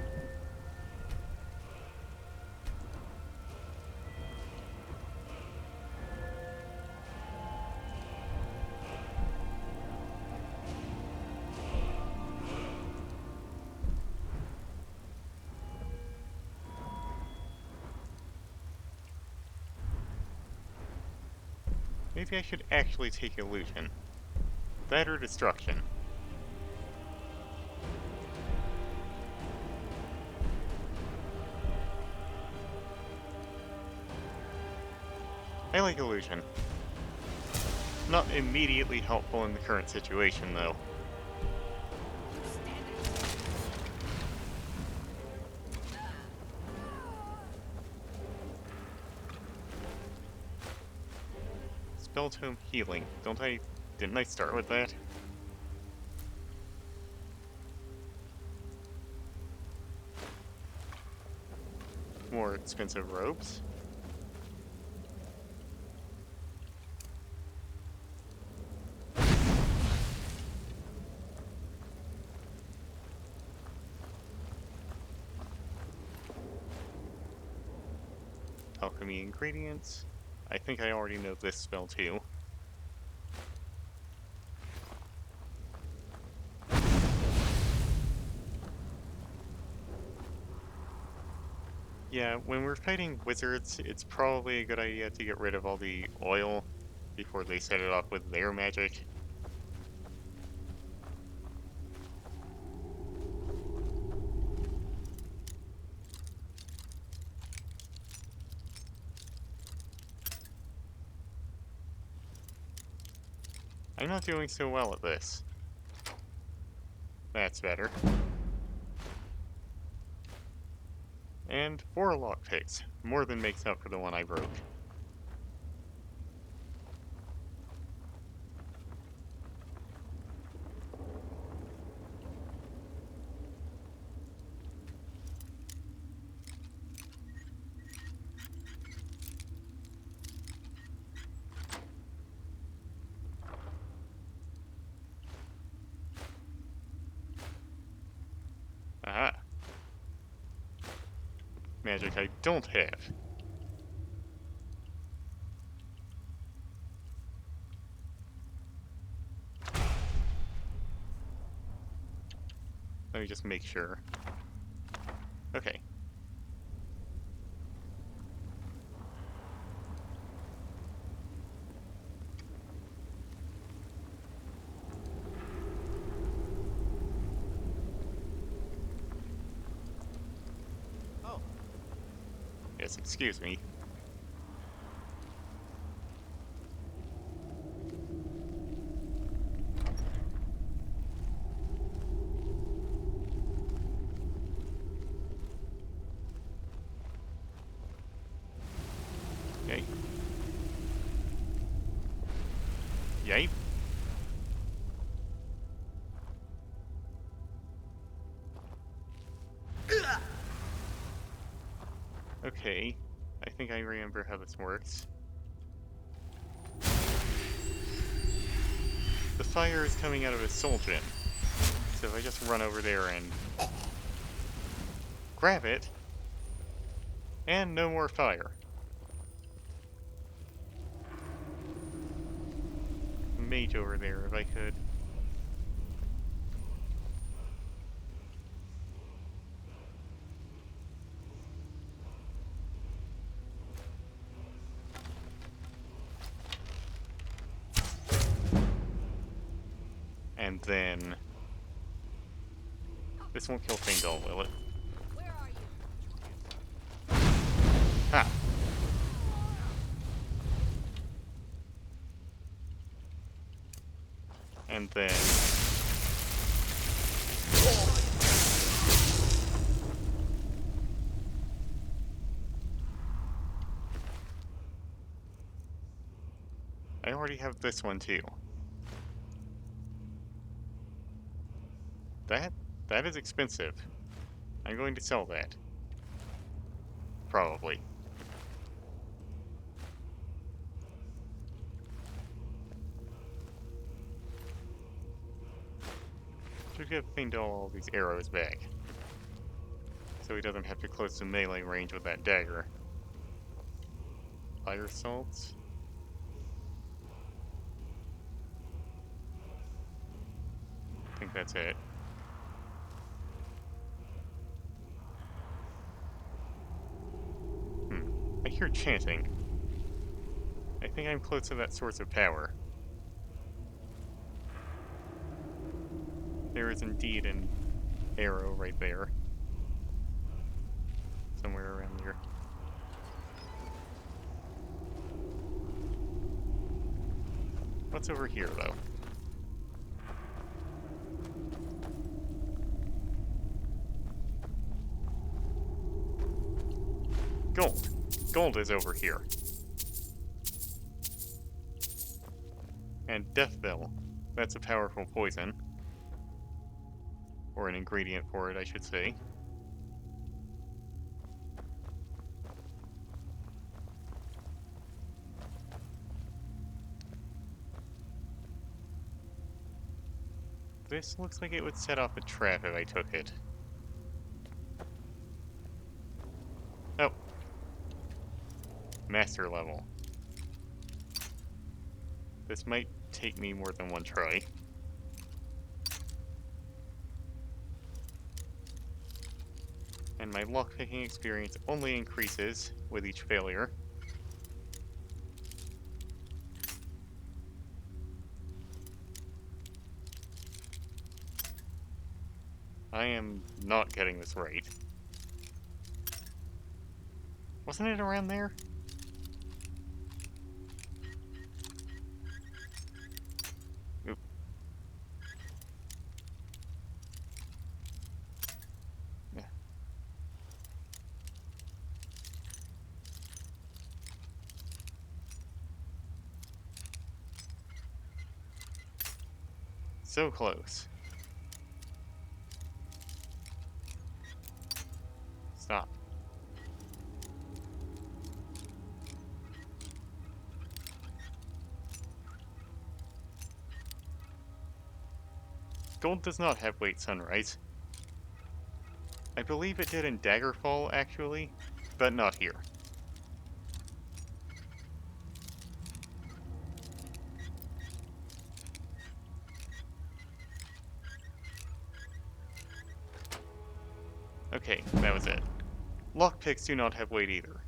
Maybe I should actually take illusion. That or destruction. I like illusion. Not immediately helpful in the current situation, though. Spell Tome Healing. Didn't I start with that? More expensive robes? Alchemy ingredients. I think I already know this spell too. Yeah, when we're fighting wizards, it's probably a good idea to get rid of all the oil before they set it off with their magic. I'm not doing so well at this. That's better. And 4 lockpicks. More than makes up for the one I broke. Aha. Magic I don't have. Let me just make sure. Okay. Oh. Yes, excuse me. Okay. Yipe. Okay. I think I remember how this works. The fire is coming out of his soul gem. So if I just run over there and grab it, and no more fire. Mage over there if I could. And then this won't kill Fingol, will it? Where are you? Ha! And then I already have this one too. That is expensive. I'm going to sell that. Probably. Should give Fingol all these arrows back. So he doesn't have to close to melee range with that dagger. Fire salts? I think that's it. I hear chanting. I think I'm close to that source of power. There is indeed an arrow right there. Somewhere around here. What's over here, though? Gold. Gold is over here. And Deathbell. That's a powerful poison. Or an ingredient for it, I should say. This looks like it would set off a trap if I took it. Oh. Master level. This might take me more than one try. And my lockpicking experience only increases with each failure. I am not getting this right. Wasn't it around there? So close. Stop. Gold does not have late sunrise. I believe it did in Daggerfall, actually, but not here. Okay, that was it. Lockpicks do not have weight either.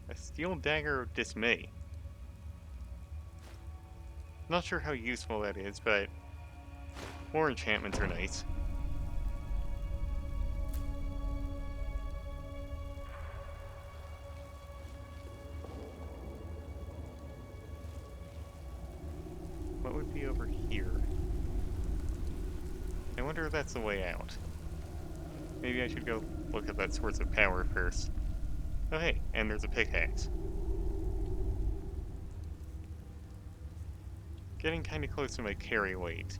A steel dagger of dismay. Not sure how useful that is, but more enchantments are nice. What would be over here? I wonder if that's the way out. Maybe I should go look at that source of power first. Oh hey, and there's a pickaxe. Getting kinda close to my carry weight.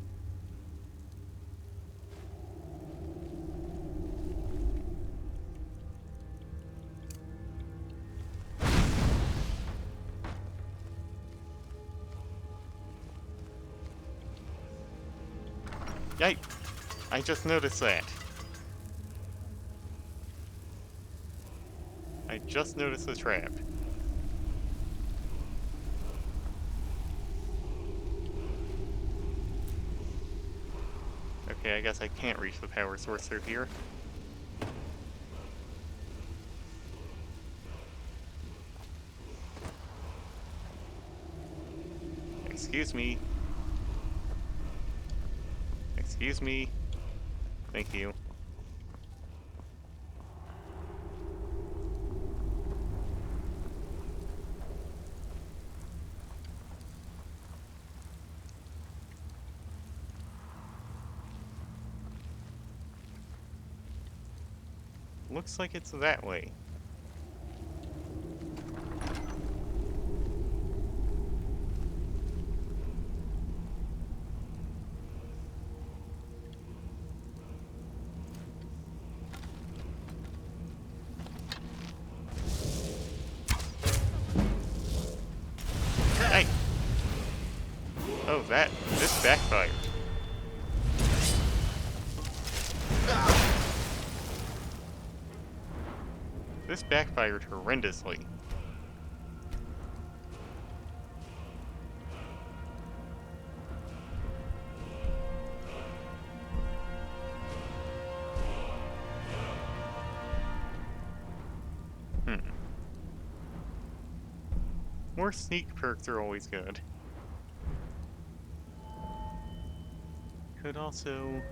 Yike! I just noticed that. I just noticed the trap. Okay, I guess I can't reach the power source through here. Excuse me. Excuse me. Thank you. Looks like it's that way. Hey! Oh, this backfired. This backfired horrendously. More sneak perks are always good. Could also...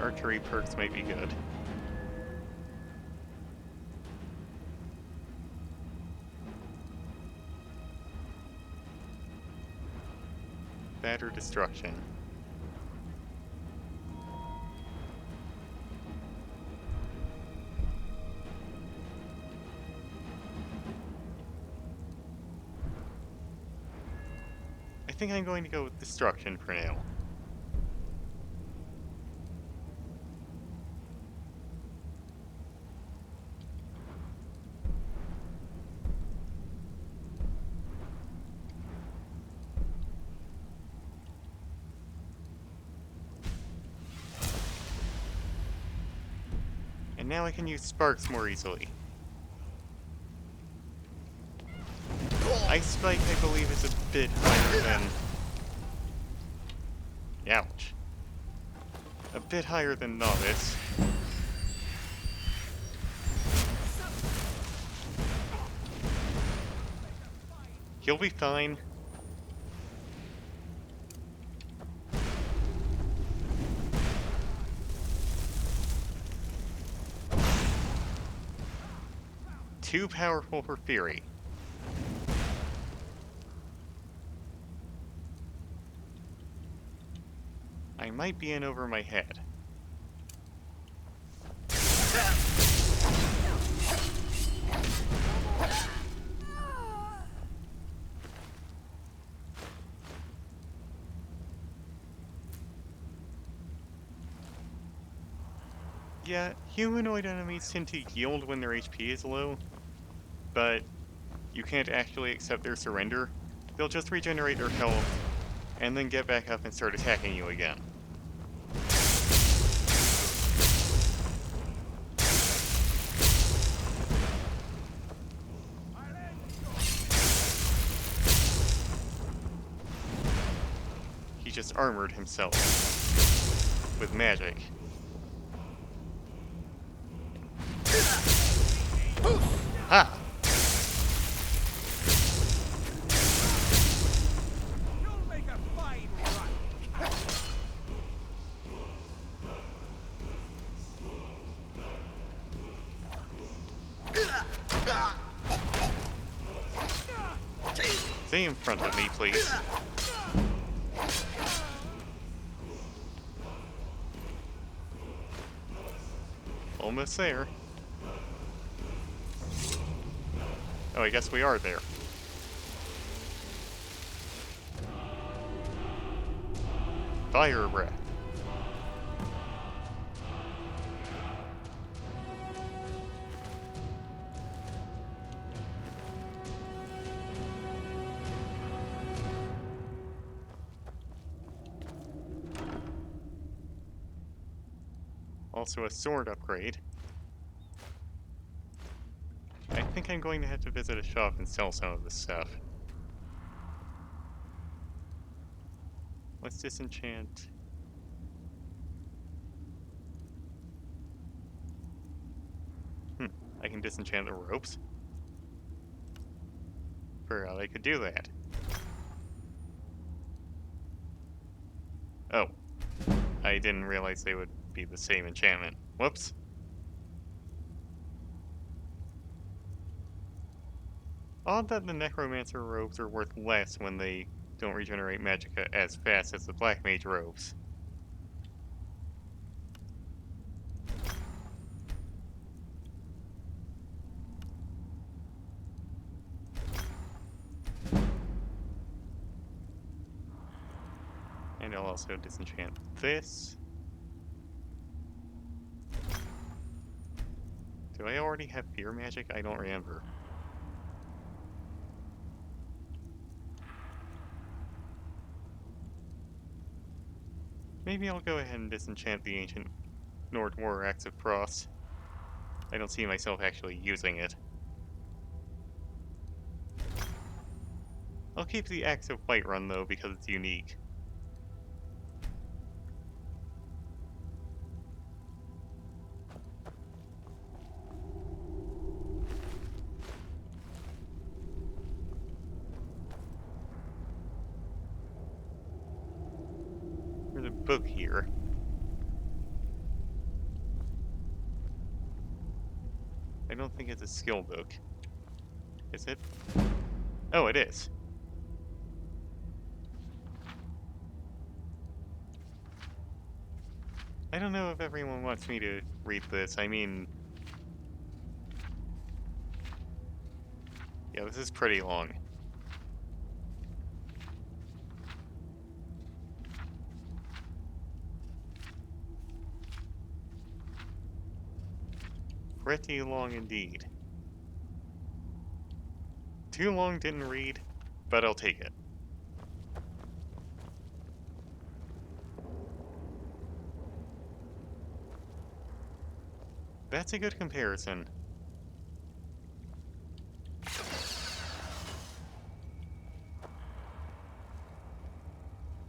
Archery perks might be good. That or destruction. I think I'm going to go with destruction for now. And now I can use sparks more easily. Ice Spike, I believe, is a bit higher than... Ouch. A bit higher than Novice. He'll be fine. too powerful for theory. I might be in over my head. Yeah, humanoid enemies tend to yield when their HP is low, but you can't actually accept their surrender. They'll just regenerate their health, and then get back up and start attacking you again. He just armored himself with magic. Ha! Stay in front of me, please. Almost there. Oh, I guess we are there. Fire breath. Also a sword upgrade. I think I'm going to have to visit a shop and sell some of this stuff. Let's disenchant. I can disenchant the ropes. Forgot I could do that. Oh. I didn't realize they would be the same enchantment. Whoops. Odd that the Necromancer robes are worth less when they don't regenerate magicka as fast as the Black Mage robes. And I'll also disenchant this. Do I already have fear magic? I don't remember. Maybe I'll go ahead and disenchant the ancient Nord War Axe of Frost. I don't see myself actually using it. I'll keep the Axe of Whiterun though because it's unique. There's a book here. I don't think it's a skill book. Is it? Oh, it is. I don't know if everyone wants me to read this. I mean... yeah, this is pretty long. Pretty long indeed. Too long didn't read, but I'll take it. That's a good comparison.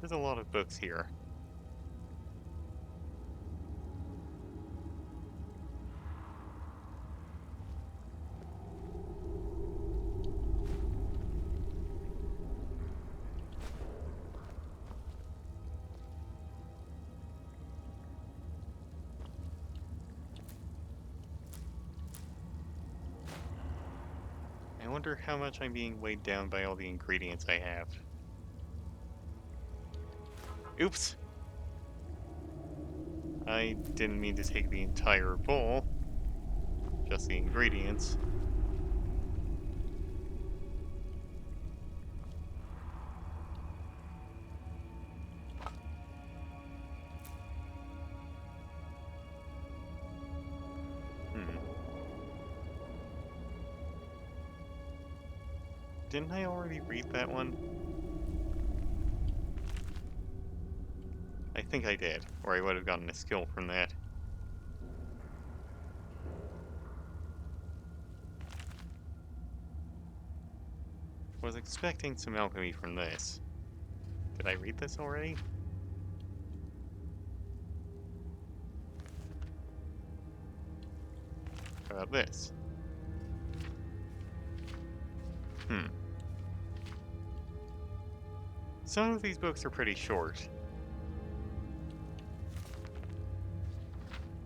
There's a lot of books here. wonder how much I'm being weighed down by all the ingredients I have. Oops! I didn't mean to take the entire bowl, just the ingredients. Didn't I already read that one? I think I did, or I would have gotten a skill from that. Was expecting some alchemy from this. Did I read this already? How about this? Some of these books are pretty short.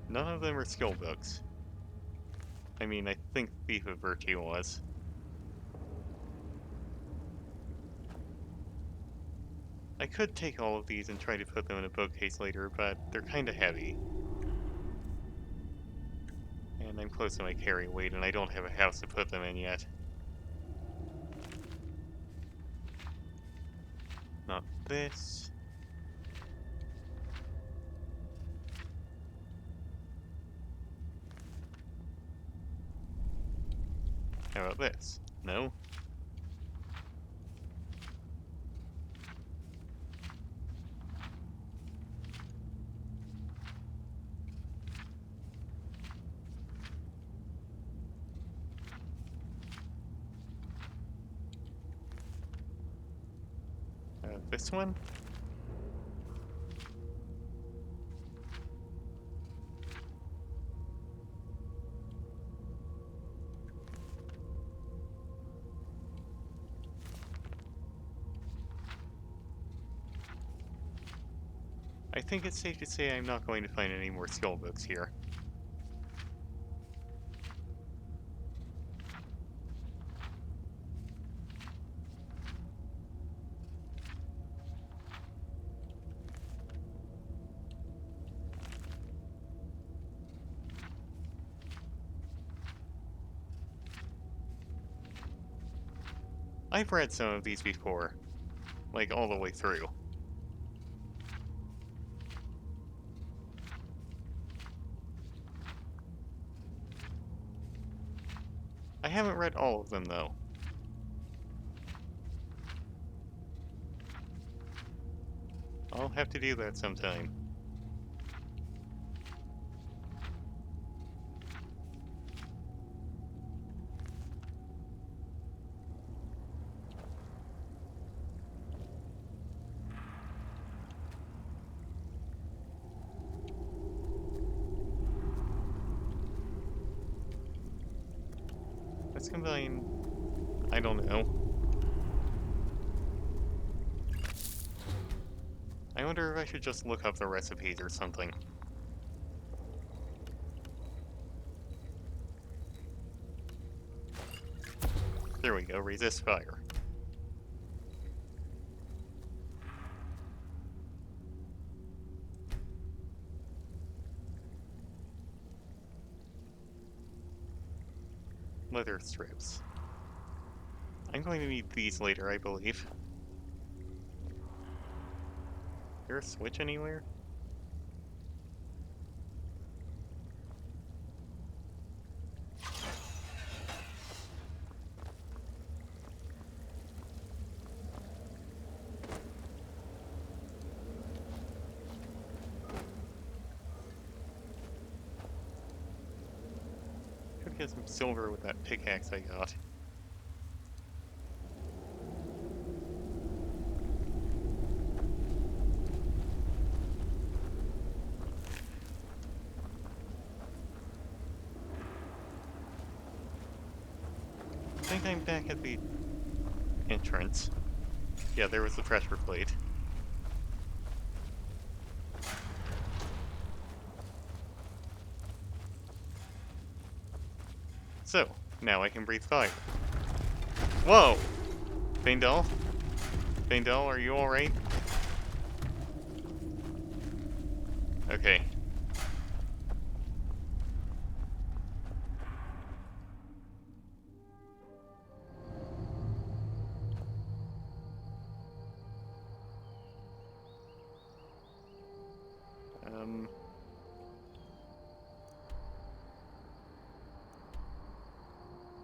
None of them are skill books. I mean, I think Thief of Virtue was. I could take all of these and try to put them in a bookcase later, but they're kinda heavy. And I'm close to my carry weight, and I don't have a house to put them in yet. Not this. How about this? No? This one? I think it's safe to say I'm not going to find any more skill books here. I've read some of these before, like all the way through. I haven't read all of them, though. I'll have to do that sometime. Let's combine... I don't know. I wonder if I should just look up the recipes or something. There we go, resist fire. Leather strips. I'm going to need these later, I believe. Is there a switch anywhere? Could get some silver with that pickaxe I got. I think I'm back at the entrance. Yeah, there was the pressure plate. So, now I can breathe fire. Whoa! Faendal? Faendal, are you alright? Okay.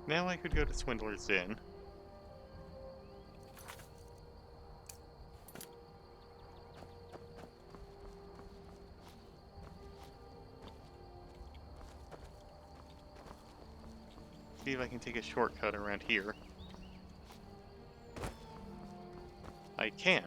Now I could go to Swindler's Den. See if I can take a shortcut around here. I can.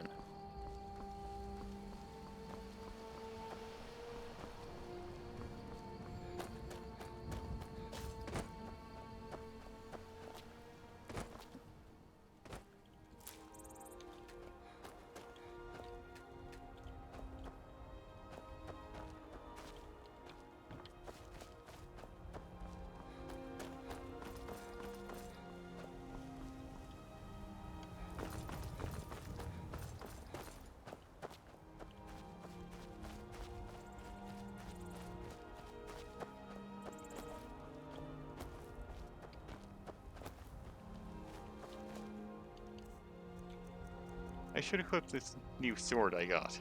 I should equip this new sword I got.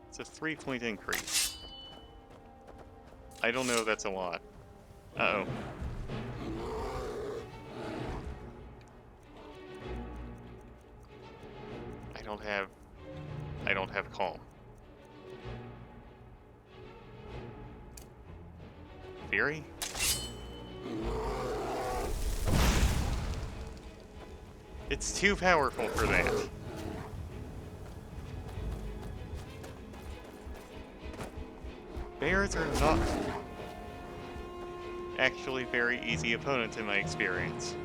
It's a 3-point increase. I don't know if that's a lot. Uh-oh. I don't have calm. Fury? It's too powerful for that. Bears are not actually very easy opponents in my experience.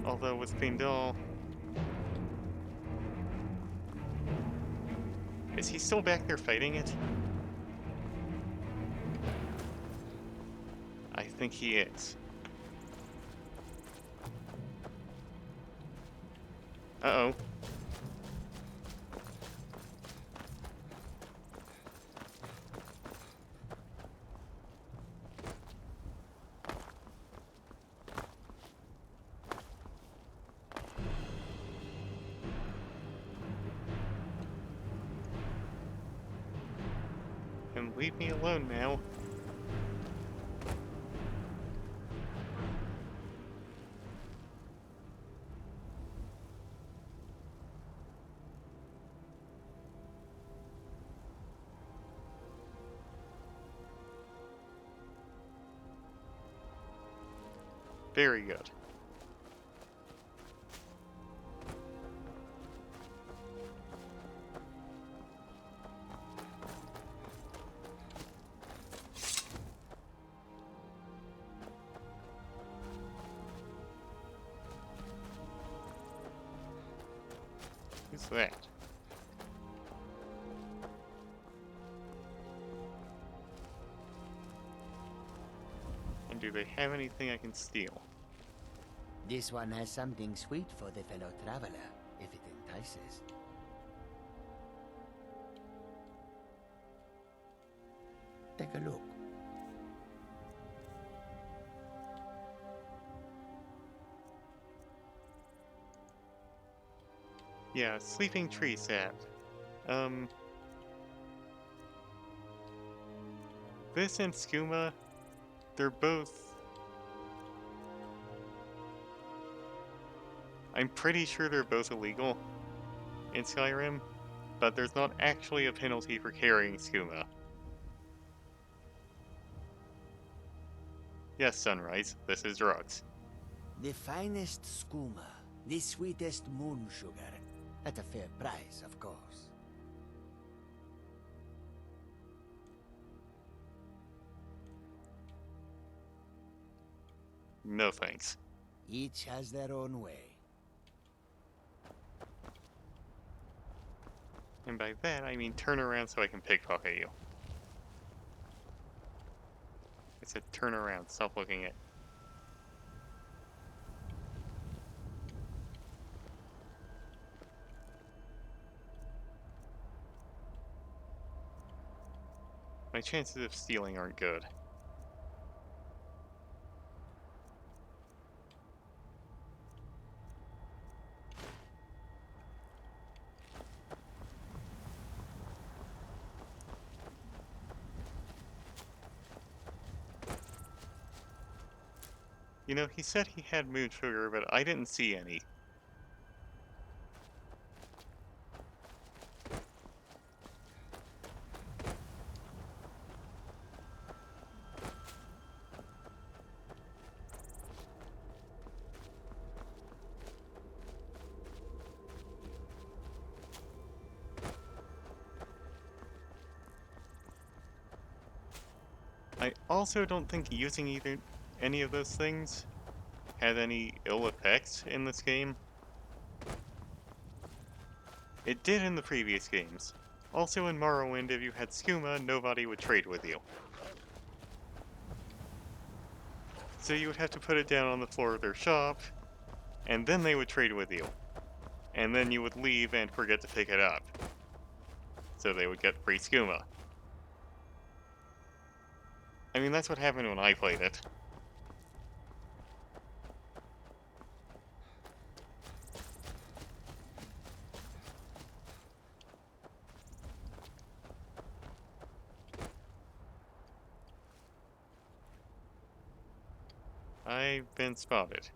Although with Faendal... Is he still back there fighting it? I think he is. Uh-oh. And leave me alone now. Very good. Who's that? And do they have anything I can steal? This one has something sweet for the fellow traveler, if it entices. Take a look. Yeah, sleeping tree sap. This and skooma, they're both... I'm pretty sure they're both illegal in Skyrim, but there's not actually a penalty for carrying skooma. Yes, Sunrise, this is drugs. The finest skooma, the sweetest moon sugar, at a fair price, of course. No thanks. Each has their own way. And by that, I mean turn around so I can pickpocket you. I said turn around, stop looking at... My chances of stealing aren't good. You know, he said he had moon sugar, but I didn't see any. I also don't think using any of those things had any ill effects in this game. It did in the previous games. Also in Morrowind, if you had skooma, nobody would trade with you. So you would have to put it down on the floor of their shop, and then they would trade with you. And then you would leave and forget to pick it up. So they would get free skooma. I mean, that's what happened when I played it. I've been spotted.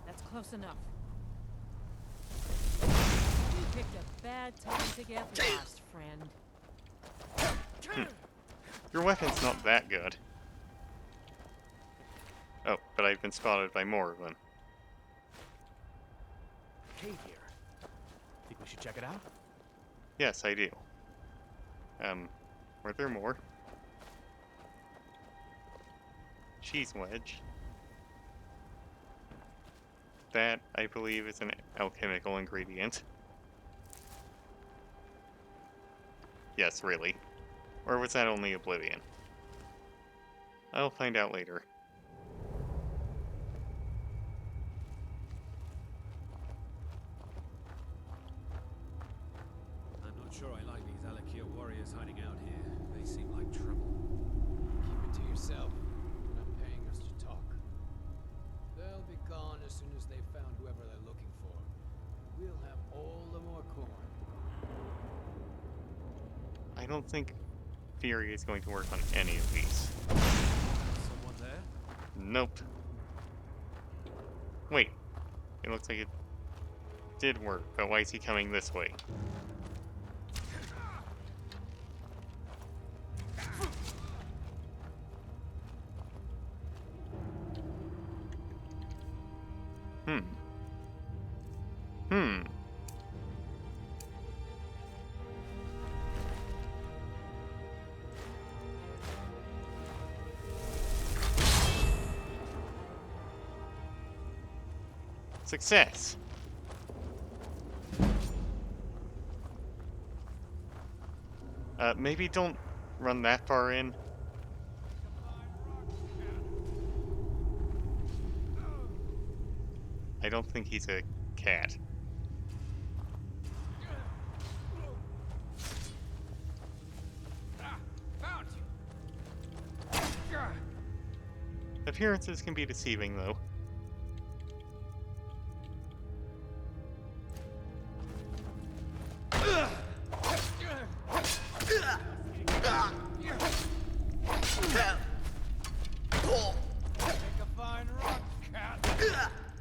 That's close enough. You picked a bad time to get lost, friend. Your weapon's not that good. Oh, but I've been spotted by more of them. Cave here. Think we should check it out? Yes, I do. Were there more? Cheese wedge. That, I believe, is an alchemical ingredient. Yes, really. Or was that only oblivion? I'll find out later. I'm not sure I like these Alakir warriors hiding out here. They seem like trouble. Keep it to yourself. They're not paying us to talk. They'll be gone as soon as they've found whoever they're looking for. We'll have all the more corn. I don't think Fury is going to work on any of these. Someone there? Nope. Wait. It looks like it did work, but why is he coming this way? Success! Maybe don't run that far in. I don't think he's a cat. Found you. Appearances can be deceiving, though.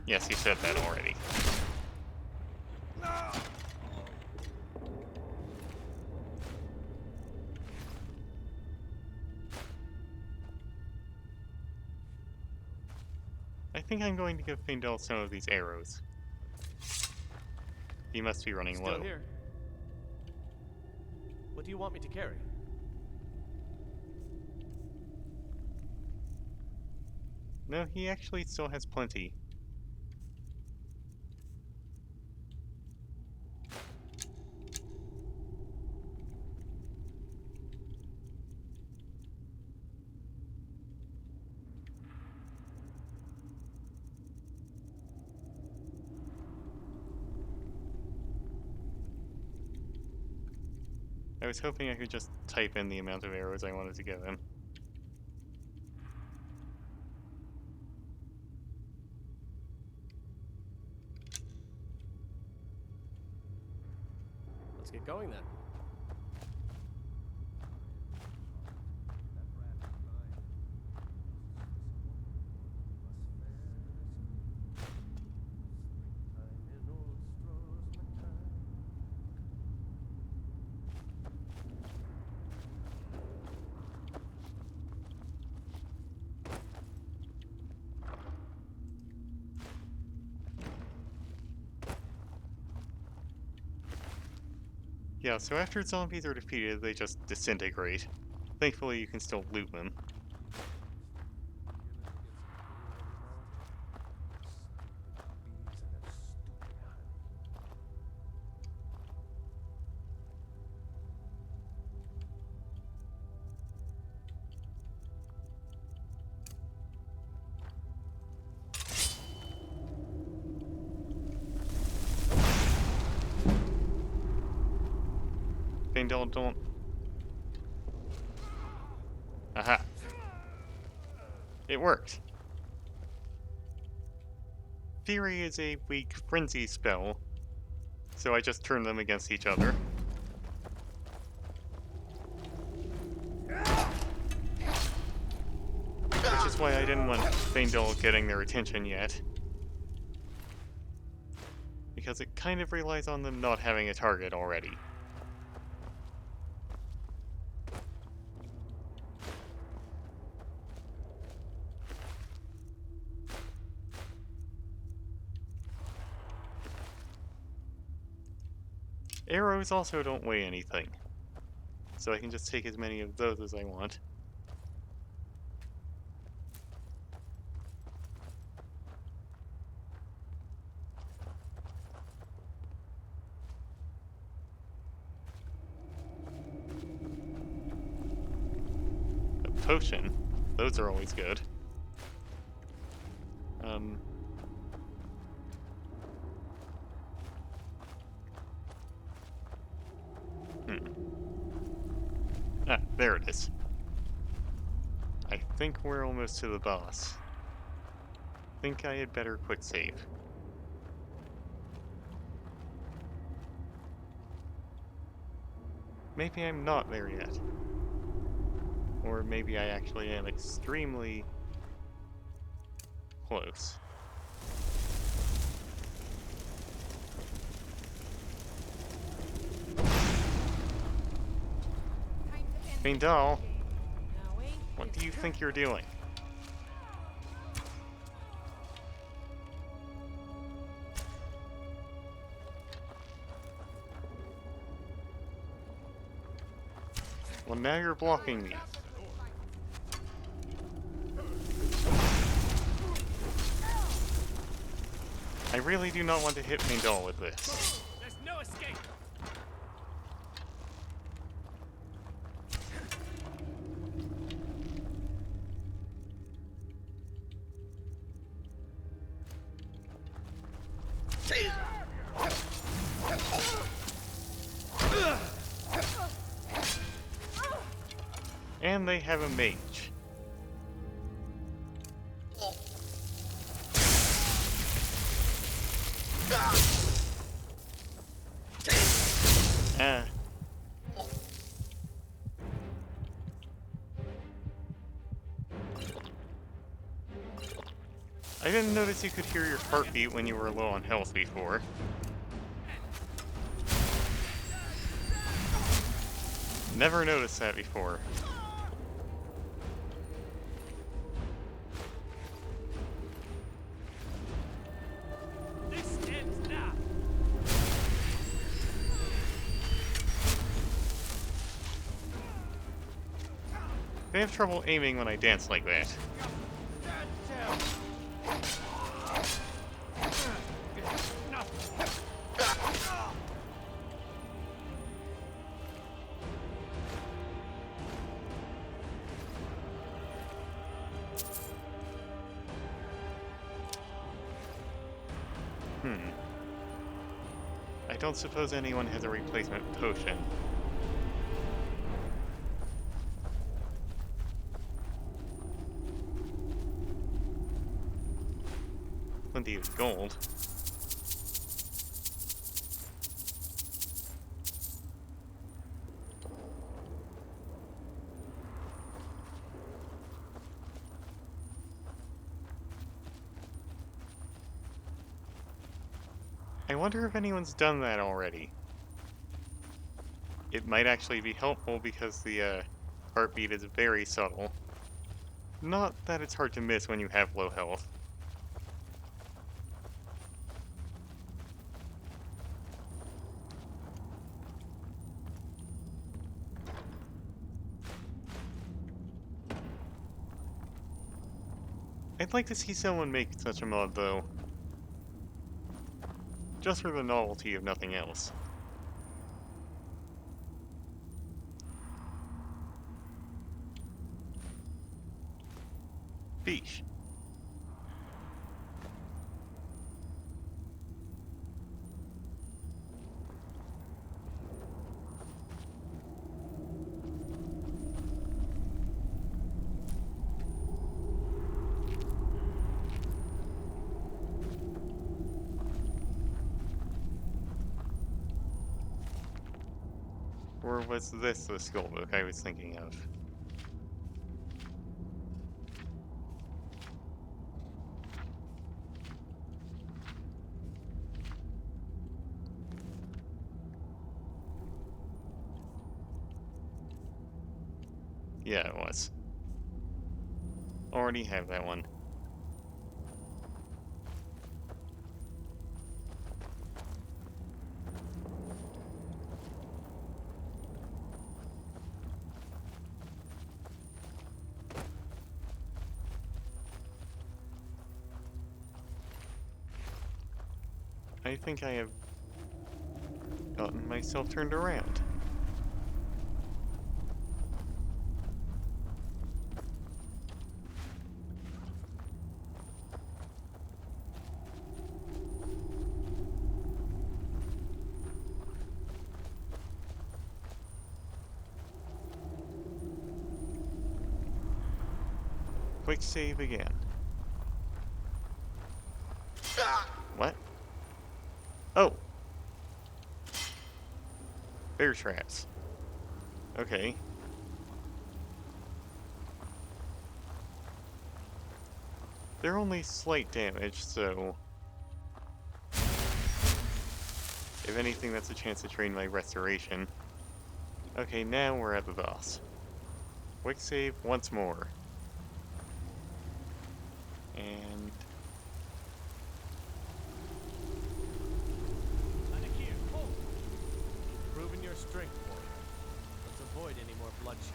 Yes, he said that already. I think I'm going to give Findel some of these arrows. He must be running low. Still here. What do you want me to carry? No, he actually still has plenty. I was hoping I could just type in the amount of arrows I wanted to give him. Let's get going then. Yeah, so after zombies are defeated, they just disintegrate. Thankfully, you can still loot them. Don't. Aha. It worked. Fury is a weak frenzy spell, so I just turn them against each other. Which is why I didn't want Faendal getting their attention yet. Because it kind of relies on them not having a target already. Arrows also don't weigh anything, so I can just take as many of those as I want. A potion, those are always good. Ah, there it is. I think we're almost to the boss. Think I had better quick save. Maybe I'm not there yet. Or maybe I actually am extremely close. Faendal, what do you think you're doing? Well, now you're blocking me. I really do not want to hit Faendal with this. There's no escape. And they have a mage. I didn't notice you could hear your heartbeat when you were low on health before. Never noticed that before. This ends now. They have trouble aiming when I dance like that. I don't suppose anyone has a replacement potion. Plenty of gold. I wonder if anyone's done that already. It might actually be helpful because the heartbeat is very subtle. Not that it's hard to miss when you have low health. I'd like to see someone make such a mod, though. Just for the novelty of nothing else. Beesh. Or was this the skill book I was thinking of? Yeah, it was. Already have that one. I think I have gotten myself turned around. Quick save again. What? Oh! Bear traps. Okay. They're only slight damage, so... if anything, that's a chance to train my restoration. Okay, now we're at the boss. Quick save once more. And... Proving your strength, warrior. Let's avoid any more bloodshed.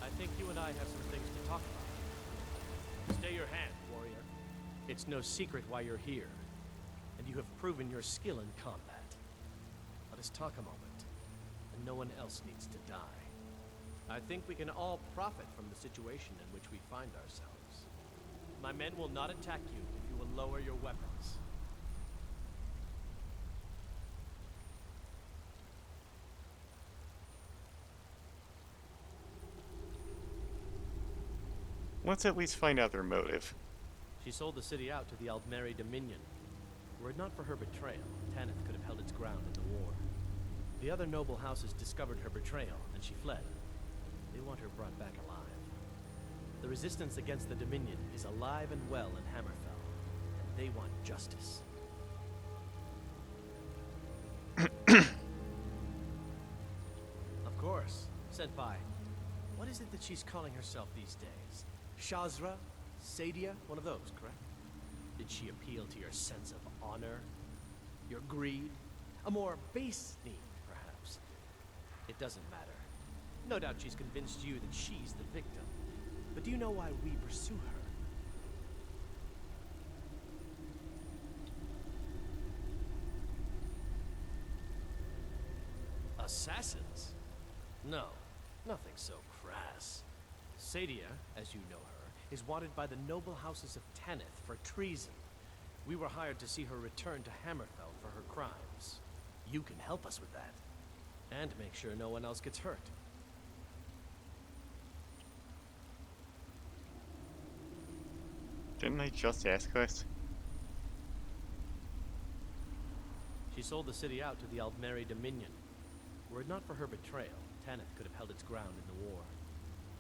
I think you and I have some things to talk about. Stay your hand, warrior. It's no secret why you're here, and you have proven your skill in combat. Let us talk a moment, and no one else needs to die. I think we can all profit from the situation in which we find ourselves. My men will not attack you if you will lower your weapons. let's at least find out their motive. She sold the city out to the Aldmeri Dominion. Were it not for her betrayal, Tanith could have held its ground in the war. The other noble houses discovered her betrayal, and she fled. They want her brought back alive. The resistance against the Dominion is alive and well in Hammerfell, and they want justice. Of course. Senpai, what is it that she's calling herself these days? Shazra? Sadia? One of those, correct? Did she appeal to your sense of honor? Your greed? A more base need, perhaps? It doesn't matter. No doubt she's convinced you that she's the victim. But do you know why we pursue her? Assassins? No, nothing so crass. Sadia, as you know her, is wanted by the noble houses of Tanith for treason. We were hired to see her return to Hammerfell for her crimes. You can help us with that. And make sure no one else gets hurt. Didn't I just ask this? She sold the city out to the Aldmeri Dominion. Were it not for her betrayal, Tanith could have held its ground in the war.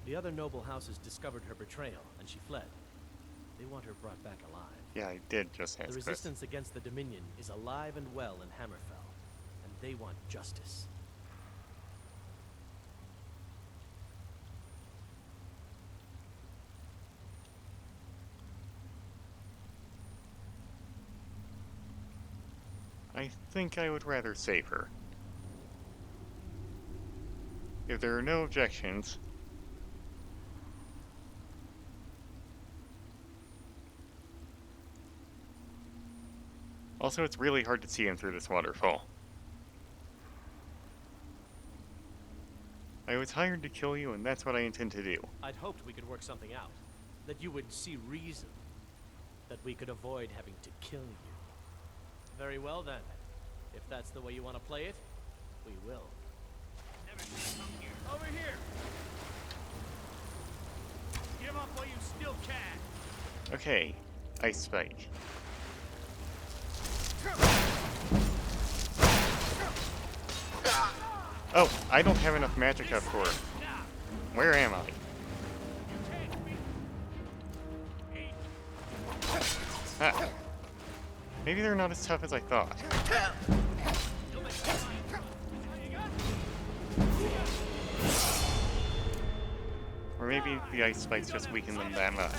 The other noble houses discovered her betrayal, and she fled. They want her brought back alive. Yeah, I did just ask The this. resistance against the Dominion is alive and well in Hammerfell, and they want justice. I think I would rather save her. If there are no objections... Also, it's really hard to see him through this waterfall. I was hired to kill you, and that's what I intend to do. I'd hoped we could work something out. That you would see reason. That we could avoid having to kill you. Very well then. If that's the way you want to play it, we will. Over here! Give up while you still can! Okay, Ice Spike. Oh, I don't have enough magicka for it. Where am I? Ah. Maybe they're not as tough as I thought. Or maybe the ice spikes just weaken them that much.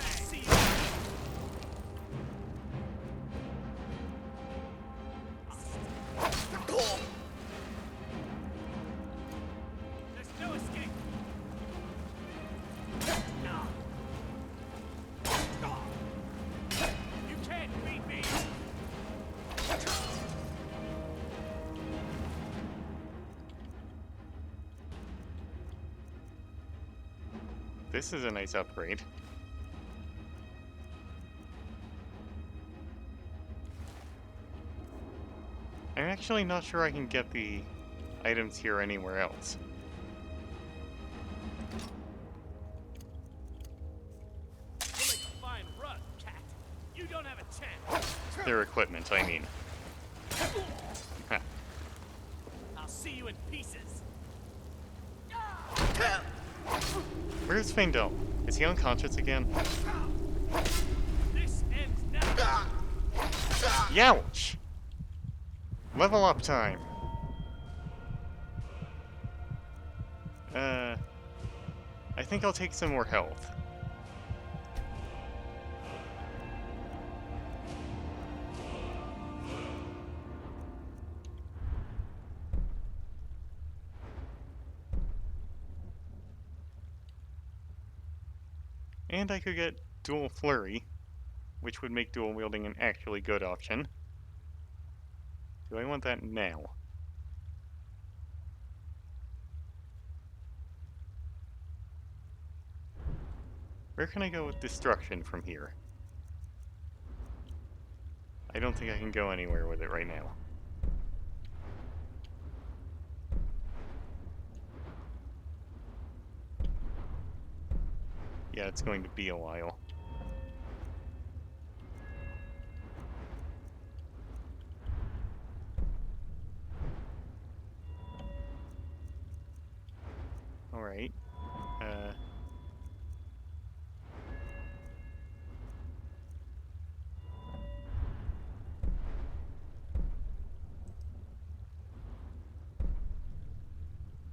This is a nice upgrade. I'm actually not sure I can get the items here anywhere else. You'll make a fine rug, cat. You don't have a chance. Their equipment, I mean. Ha. I'll see you in pieces. Where's Fangdel? Is he unconscious again? This ends now. Youch! Level up time. I think I'll take some more health. And I could get dual flurry, which would make dual wielding an actually good option. Do I want that now? Where can I go with destruction from here? I don't think I can go anywhere with it right now. Yeah, it's going to be a while. Alright.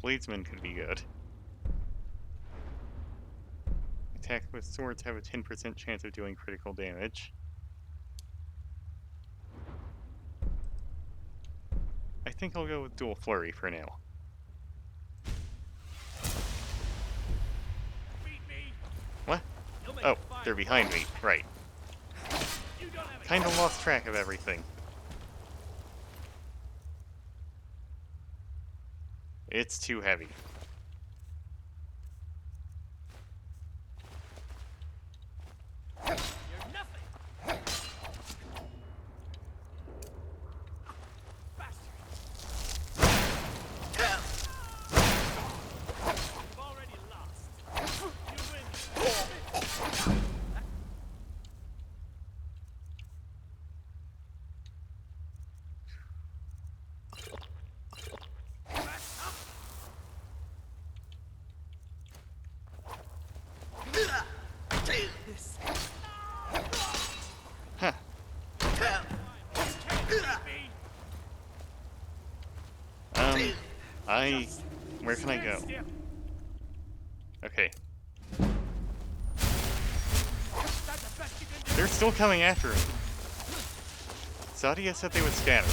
Bladesman could be good. Attack with swords have a 10% chance of doing critical damage. I think I'll go with dual flurry for now. What? Oh, they're behind me. Right. Kinda lost track of everything. It's too heavy. Where can I go? Okay. They're still coming after me. Sadia said they would scatter.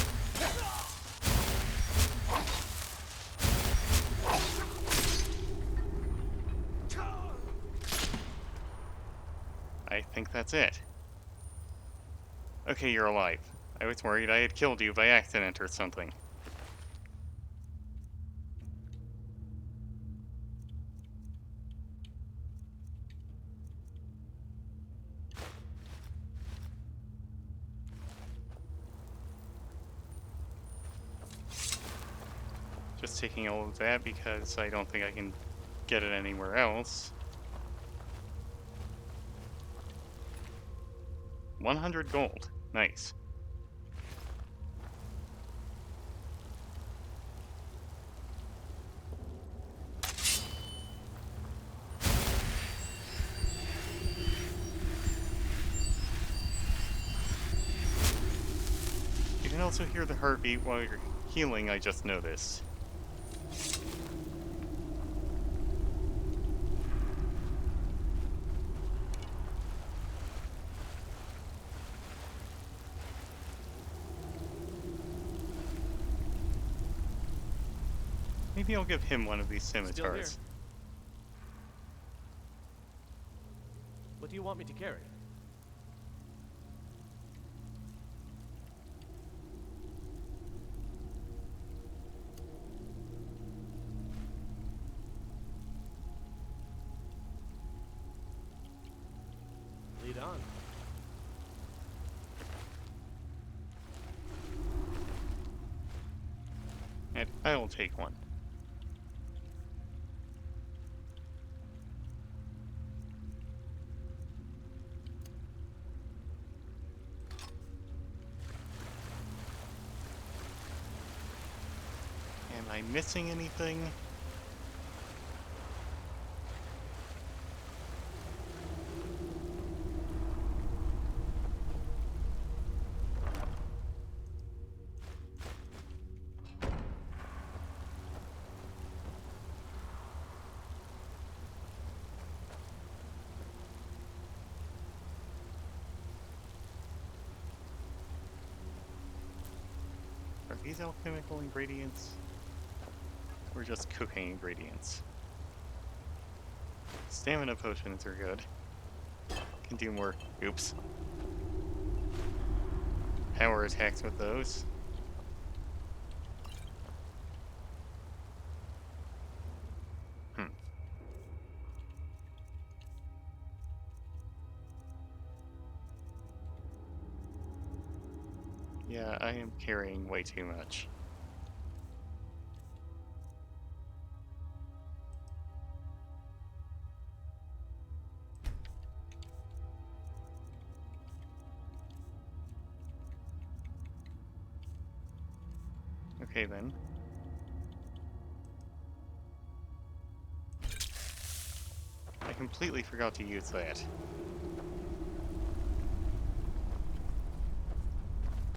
I think that's it. Okay, you're alive. I was worried I had killed you by accident or something. Just taking all of that because I don't think I can get it anywhere else. 100 gold. Nice. You can also hear the heartbeat while you're healing, I just noticed. Maybe I'll give him one of these Still here. scimitars. What do you want me to carry? Lead on. And I'll take one. Am I missing anything? Are these alchemical ingredients? Or just cooking ingredients? Stamina potions are good. Can do more. Oops. Power attacks with those. Yeah, I am carrying way too much. Okay then. I completely forgot to use that.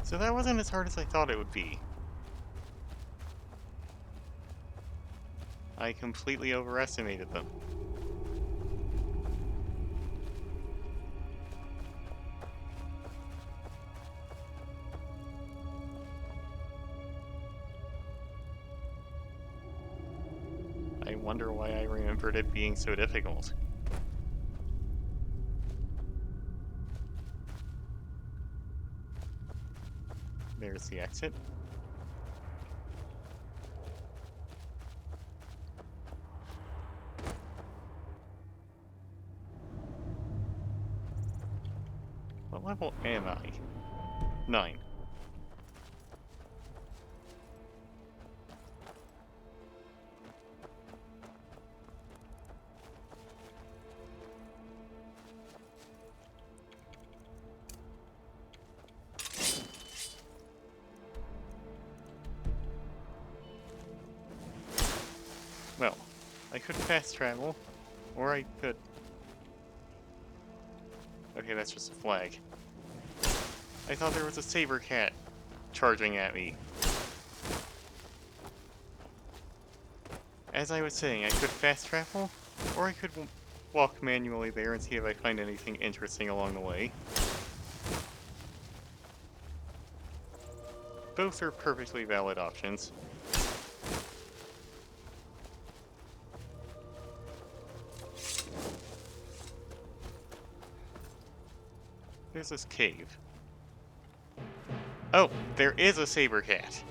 So that wasn't as hard as I thought it would be. I completely overestimated them. I wonder why I remembered it being so difficult. There's the exit. What level am I? 9. Well, I could fast travel, or I could... Okay, that's just a flag. I thought there was a saber cat charging at me. As I was saying, I could fast travel, or I could walk manually there and see if I find anything interesting along the way. Both are perfectly valid options. There's this cave. Oh, there is a saber cat.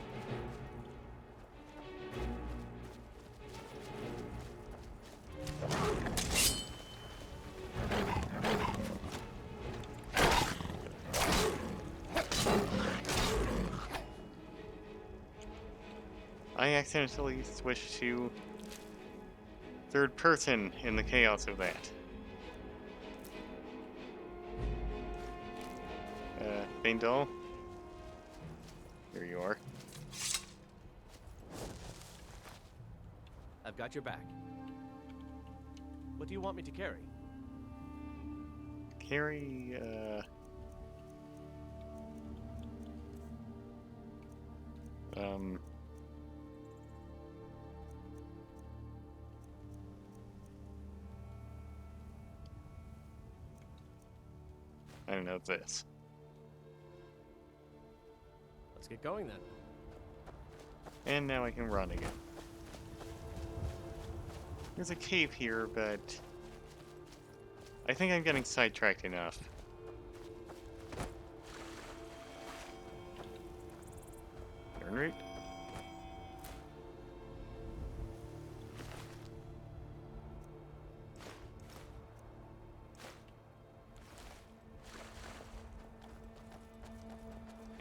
I accidentally switched to third person in the chaos of that. Feindal? Here you are. I've got your back. What do you want me to carry? Carry, I don't know, this. Let's get going then. And now I can run again. There's a cave here, but I think I'm getting sidetracked enough. Turn route.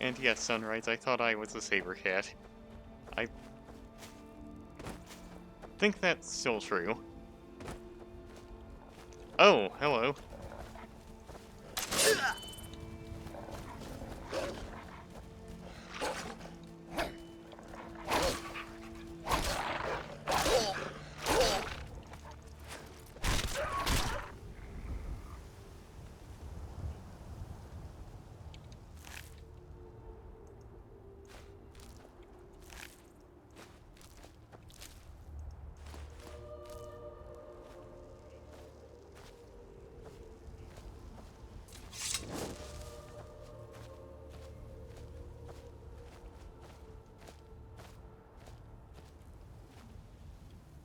And yes, Sunrise, I thought I was a saber cat. I think that's still true. Oh, hello.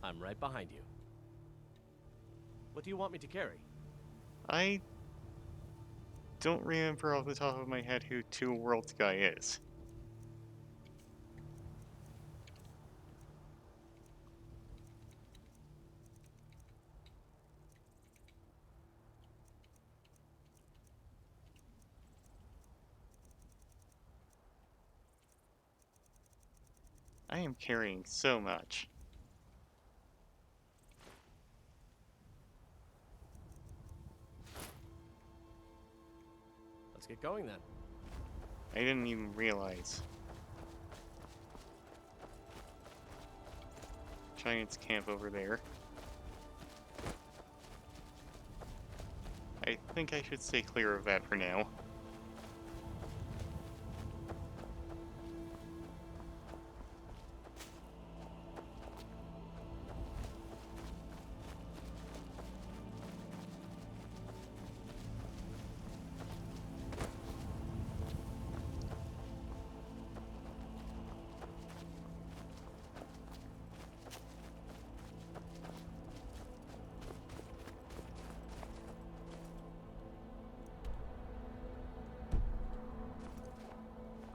I'm right behind you. What do you want me to carry? I don't remember off the top of my head who Two Worlds Guy is. I am carrying so much. Let's get going then. I didn't even realize. Giant's camp over there. I think I should stay clear of that for now.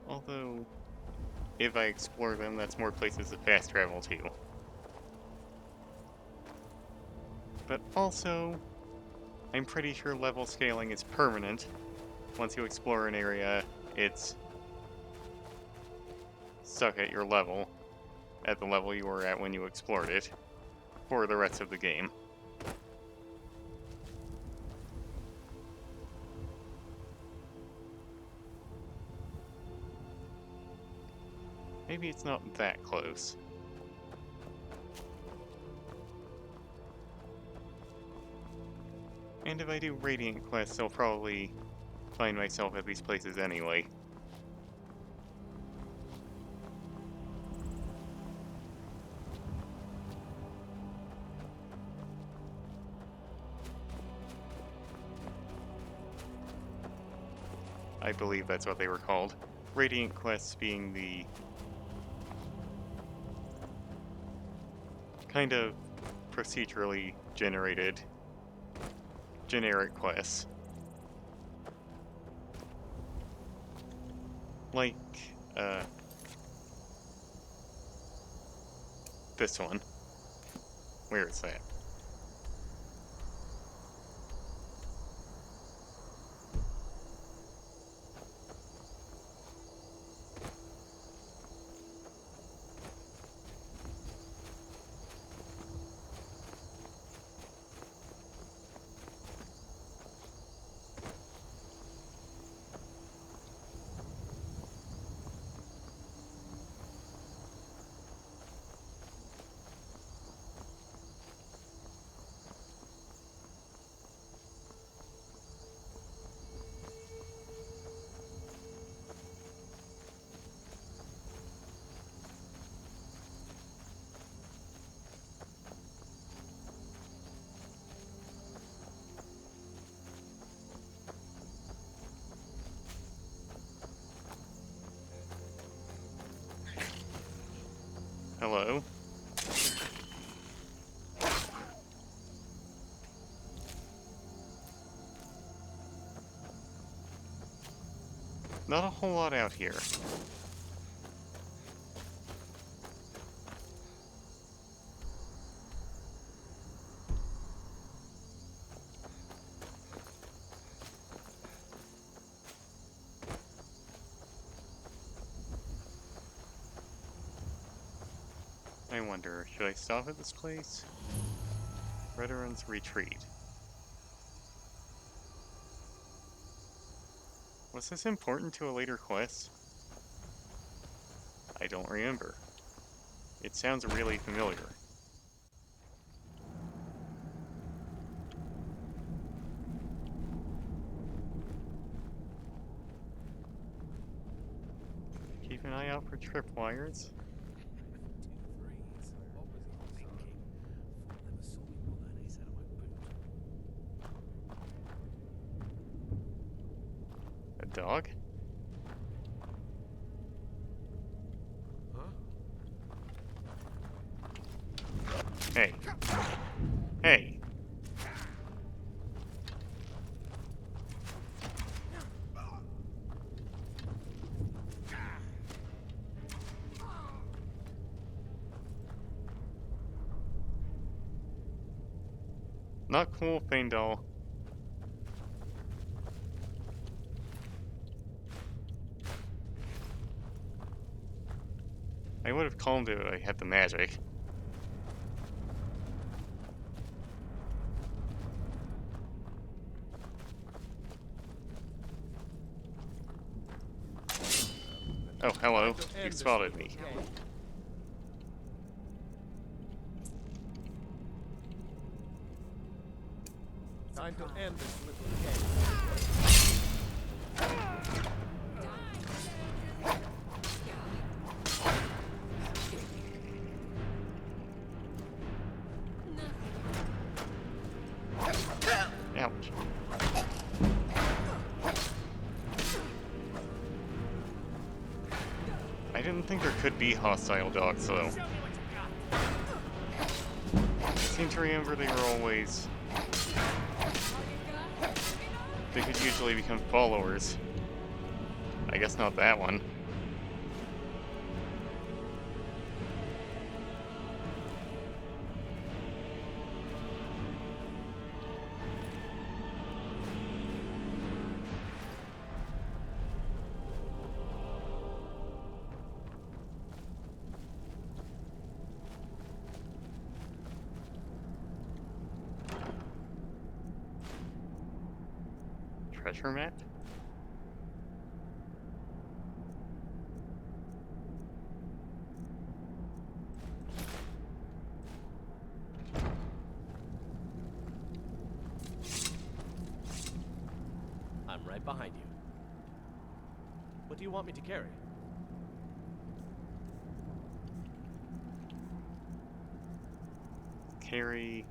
Although, if I explore them, that's more places to fast travel to. But also, I'm pretty sure level scaling is permanent. Once you explore an area, it's stuck at your level, at the level you were at when you explored it, for the rest of the game. Maybe it's not that close. And if I do Radiant quests, I'll probably find myself at these places anyway. I believe that's what they were called. Radiant quests being the kind of procedurally generated generic quests. Like, this one. Where is that? Hello? Not a whole lot out here. I wonder, should I stop at this place? Veterans Retreat. Was this important to a later quest? I don't remember. It sounds really familiar. Keep an eye out for tripwires. A dog? Hey. Hey! Not cool, Faendal. I would have calmed it if I had the magic. Oh, hello. You spotted me. Time to end this little game. Ouch. I didn't think there could be hostile dogs, though. I seem to remember they were always... They could usually become followers. I guess not that one. Treasure map? I'm right behind you. What do you want me to carry? Carry...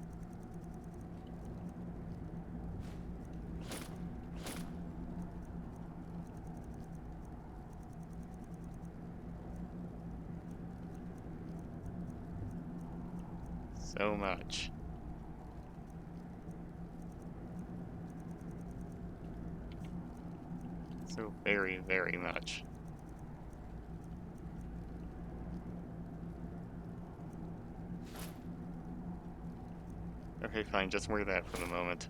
so much. So very, very much. Okay, fine, just wear that for the moment.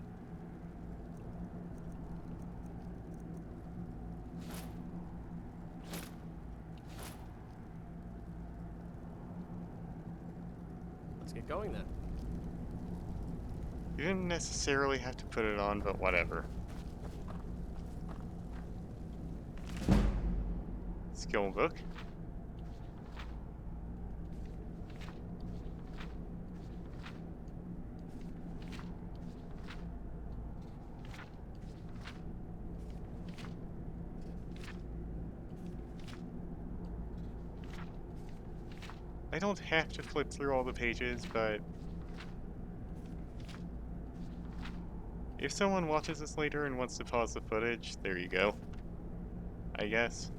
Let's get going then. You didn't necessarily have to put it on, but whatever. Skill book. I don't have to flip through all the pages, but if someone watches this later and wants to pause the footage, there you go. I guess.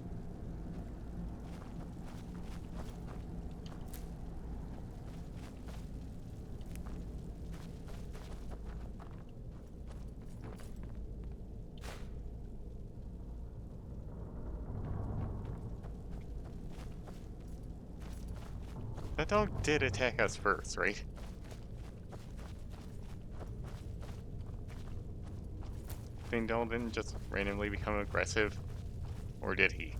That dog did attack us first, right? Fingdal didn't just randomly become aggressive, or did he?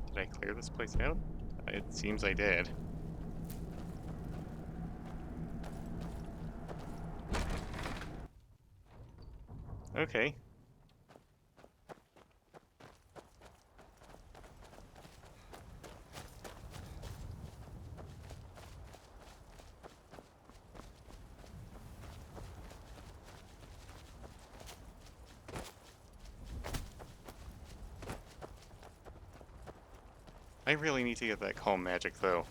Did I clear this place out? It seems I did. Okay. I really need to get that calm magic, though.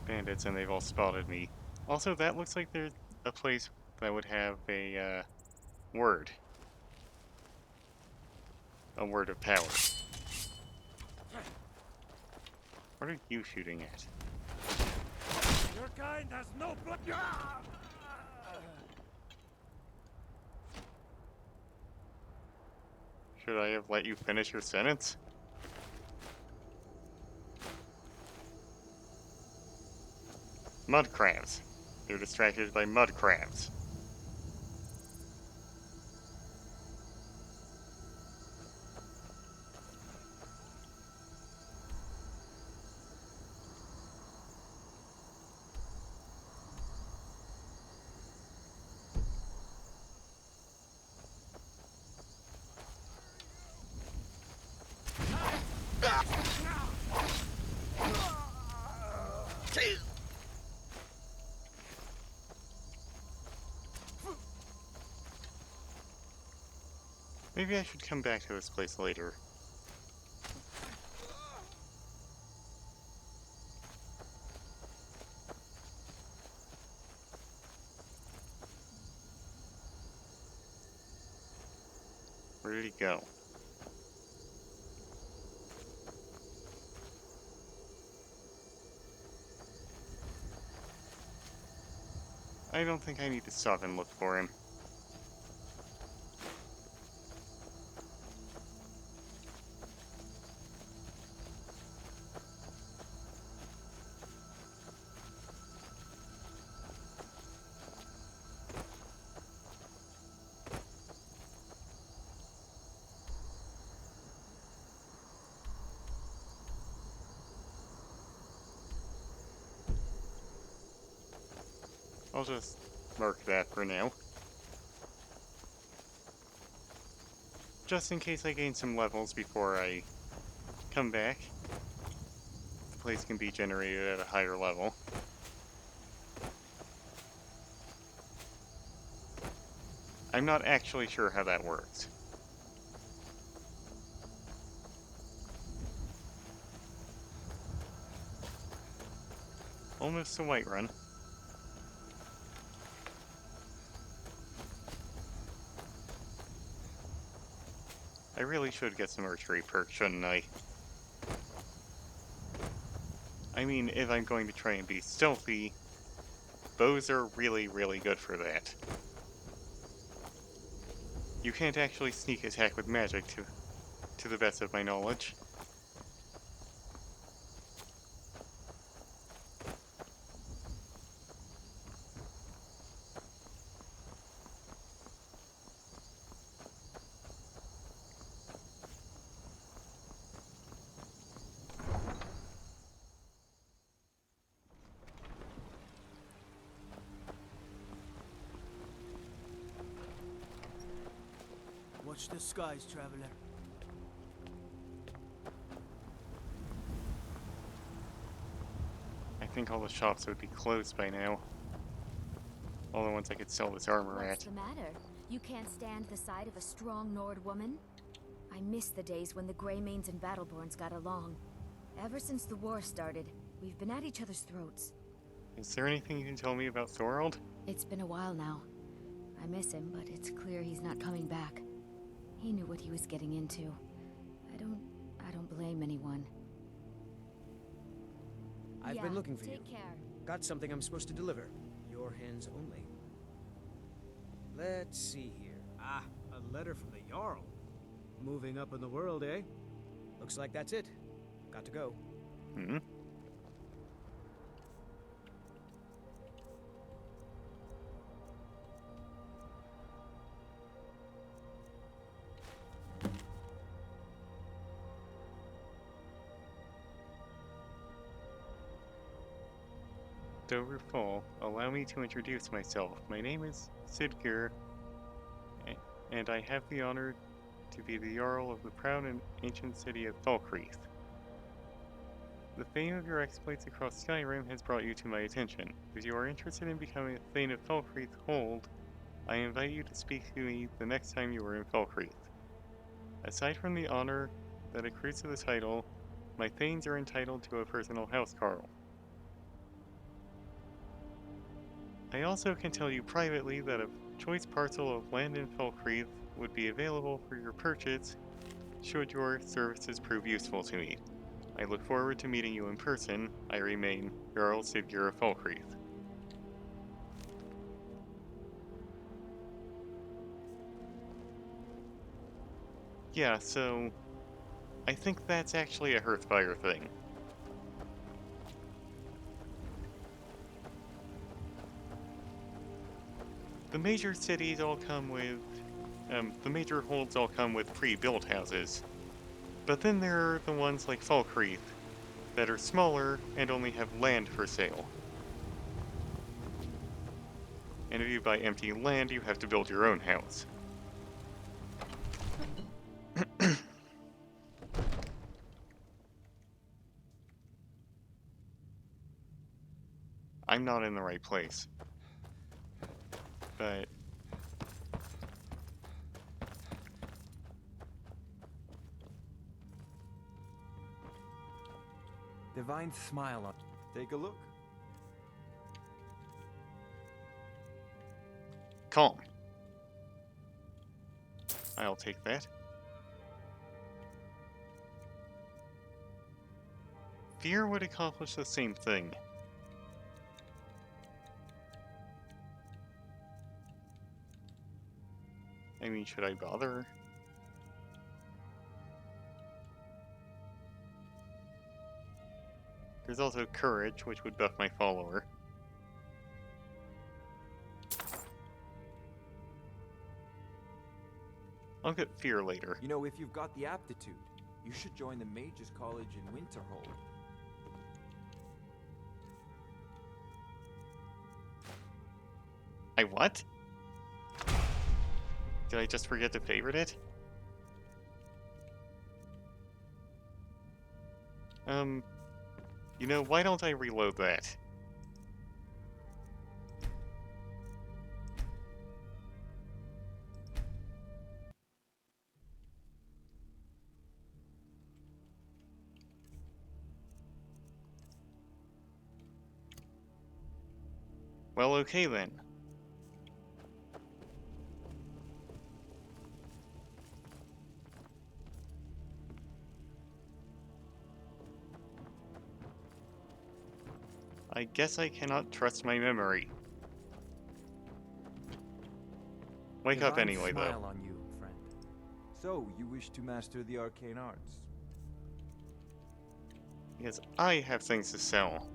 Bandits, and they've all spotted me. Also, that looks like there's a place that would have a, word. A word of power. What are you shooting at? Your kind has no blood. Should I have let you finish your sentence? Mud crabs. They're distracted by mud crabs. Maybe I should come back to this place later. Where did he go? I don't think I need to stop and look for him. I'll just mark that for now. just in case I gain some levels before I come back, the place can be generated at a higher level. I'm not actually sure how that works. Almost a Whiterun. I really should get some archery perks, shouldn't I? I mean, if I'm going to try and be stealthy, bows are really, really good for that. You can't actually sneak attack with magic, to the best of my knowledge. Watch the skies, traveler. I think all the shops would be closed by now. All the ones I could sell this armor What's at. the matter? You can't stand the sight of a strong Nord woman? I miss the days when the Greymanes and Battleborns got along. Ever since the war started, we've been at each other's throats. Is there anything you can tell me about Thorold? It's been a while now. I miss him, but it's clear he's not coming back. He knew what he was getting into. I don't blame anyone. I've been looking for you. Take care. Got something I'm supposed to deliver. Your hands only. Let's see here. Ah, a letter from the Jarl. Moving up in the world, eh? Looks like that's it. Got to go. Hmm? Dover Fall, allow me to introduce myself. My name is Sidgir, and I have the honor to be the Jarl of the proud and ancient city of Falkreath. The fame of your exploits across Skyrim has brought you to my attention. If you are interested in becoming a Thane of Falkreath Hold, I invite you to speak to me the next time you are in Falkreath. Aside from the honor that accrues to the title, my Thanes are entitled to a personal housecarl. I also can tell you privately that a choice parcel of land in Falkreath would be available for your purchase should your services prove useful to me. I look forward to meeting you in person. I remain Jarl Sidgir of Falkreath. Yeah, so I think that's actually a Hearthfire thing. The major cities all come with, the major holds all come with pre-built houses. But then there are the ones like Falkreath that are smaller and only have land for sale. And if you buy empty land, you have to build your own house. I'm not in the right place. But Divine smile on. Take a look. calm. I'll take that. Fear would accomplish the same thing. I mean, should I bother? There's also courage, which would buff my follower. I'll get fear later. You know, if you've got the aptitude, you should join the Mages College in Winterhold. I what? Did I just forget to favorite it? You know, why don't I reload that? Well, okay then. I guess I cannot trust my memory. Wake up Divine anyway, smile though. on you, friend. So, you wish to master the arcane arts? Because I have things to sell.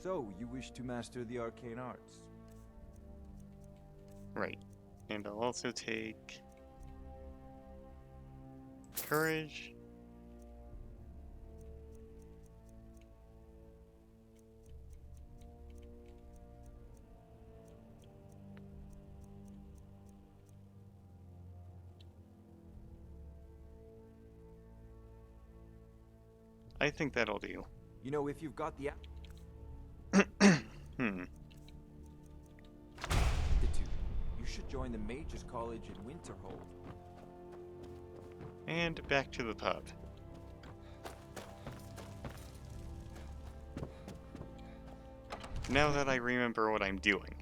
So, you wish to master the arcane arts? Right. And I'll also take... courage. I think that'll do. You know, if you've got the Hmm. aptitude, you should join the Mages College in Winterhold. And back to the pub. Now that I remember what I'm doing.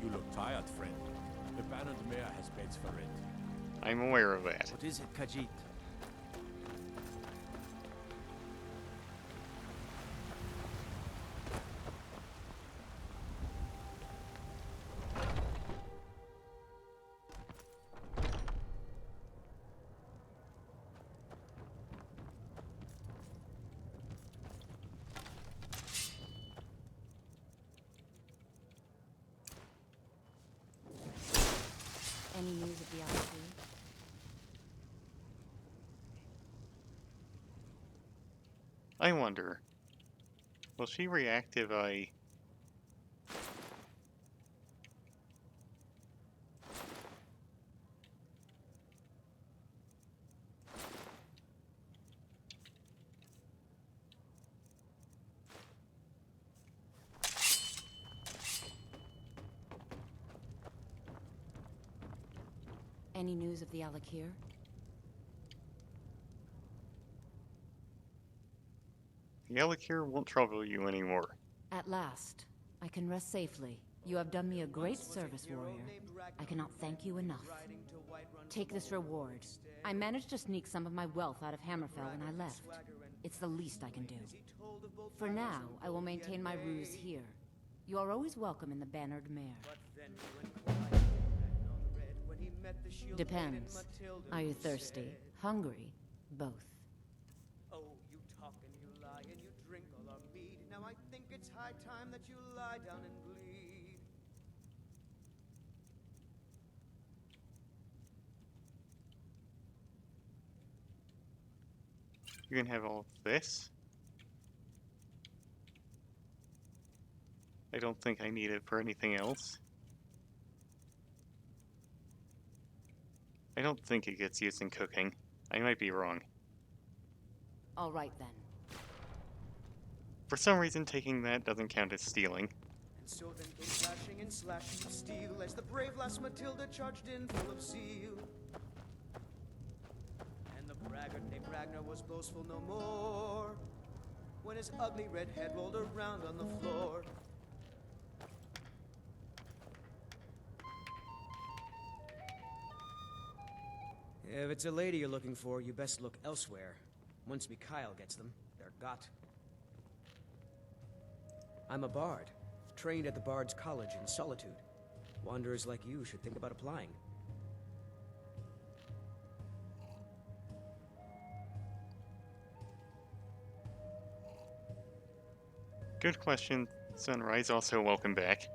You look tired, friend. The bannered mare has beds for rent. I'm aware of that. What is it, Khajiit? Any news of the LP? I wonder, will she react if I... Any news of the Alakir? The Alakir won't trouble you anymore. At last, I can rest safely. You have done me a great service, warrior. I cannot thank you enough. Take this reward. I managed to sneak some of my wealth out of Hammerfell and I left. It's the least I can do. For now, I will maintain my ruse here. You are always welcome in the Bannered Mare. Depends. Are you thirsty? Hungry? Both. Oh, you talk and you lie and you drink all our mead. Now I think it's high time that you lie down and bleed. You can have all of this. I don't think I need it for anything else. I don't think it gets used in cooking. I might be wrong. All right then. For some reason, taking that doesn't count as stealing. And so then came slashing and slashing of steel as the brave lass Matilda charged in full of zeal. And the braggart named Ragnar was boastful no more when his ugly red head rolled around on the floor. If it's a lady you're looking for, you best look elsewhere. Once Mikhail gets them, they're got. I'm a bard, trained at the Bard's College in Solitude. Wanderers like you should think about applying. Good question, Sunrise. Also, welcome back.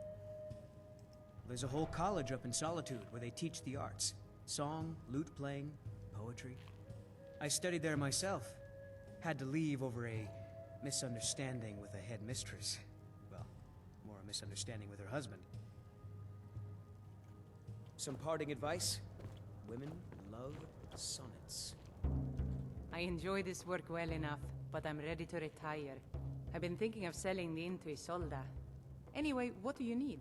There's a whole college up in Solitude where they teach the arts. Song, lute playing, poetry. I studied there myself. Had to leave over a misunderstanding with a headmistress. Well, more a misunderstanding with her husband. Some parting advice? Women love sonnets. I enjoy this work well enough, but I'm ready to retire. I've been thinking of selling the inn to Isolda. Anyway, what do you need?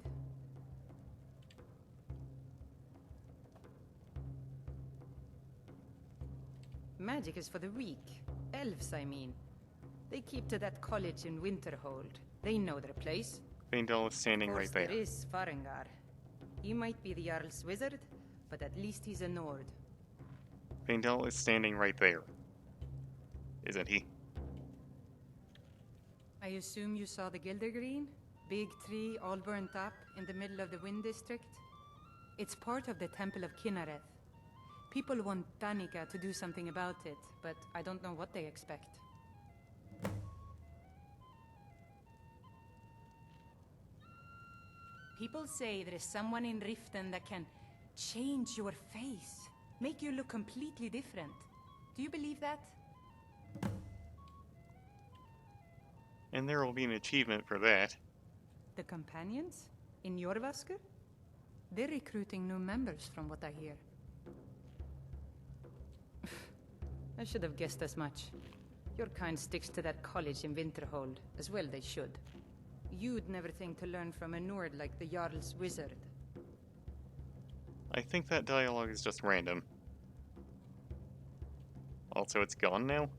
Magic is for the weak. Elves, I mean. They keep to that college in Winterhold. They know their place. Faendal is standing Of right course, there. there is Farengar. He might be the Jarl's wizard, but at least he's a Nord. Faendal is standing right there. Isn't he? I assume you saw the Gildergreen? Big tree all burnt up in the middle of the Wind District? It's part of the Temple of Kinnareth. People want Danica to do something about it, but I don't know what they expect. People say there is someone in Riften that can change your face, make you look completely different. Do you believe that? And there will be an achievement for that. The companions? In Jorvaskr? They're recruiting new members from what I hear. I should have guessed as much. Your kind sticks to that college in Winterhold, as well they should. You'd never think to learn from a Nord like the Jarl's wizard. I think that dialogue is just random. Also, it's gone now?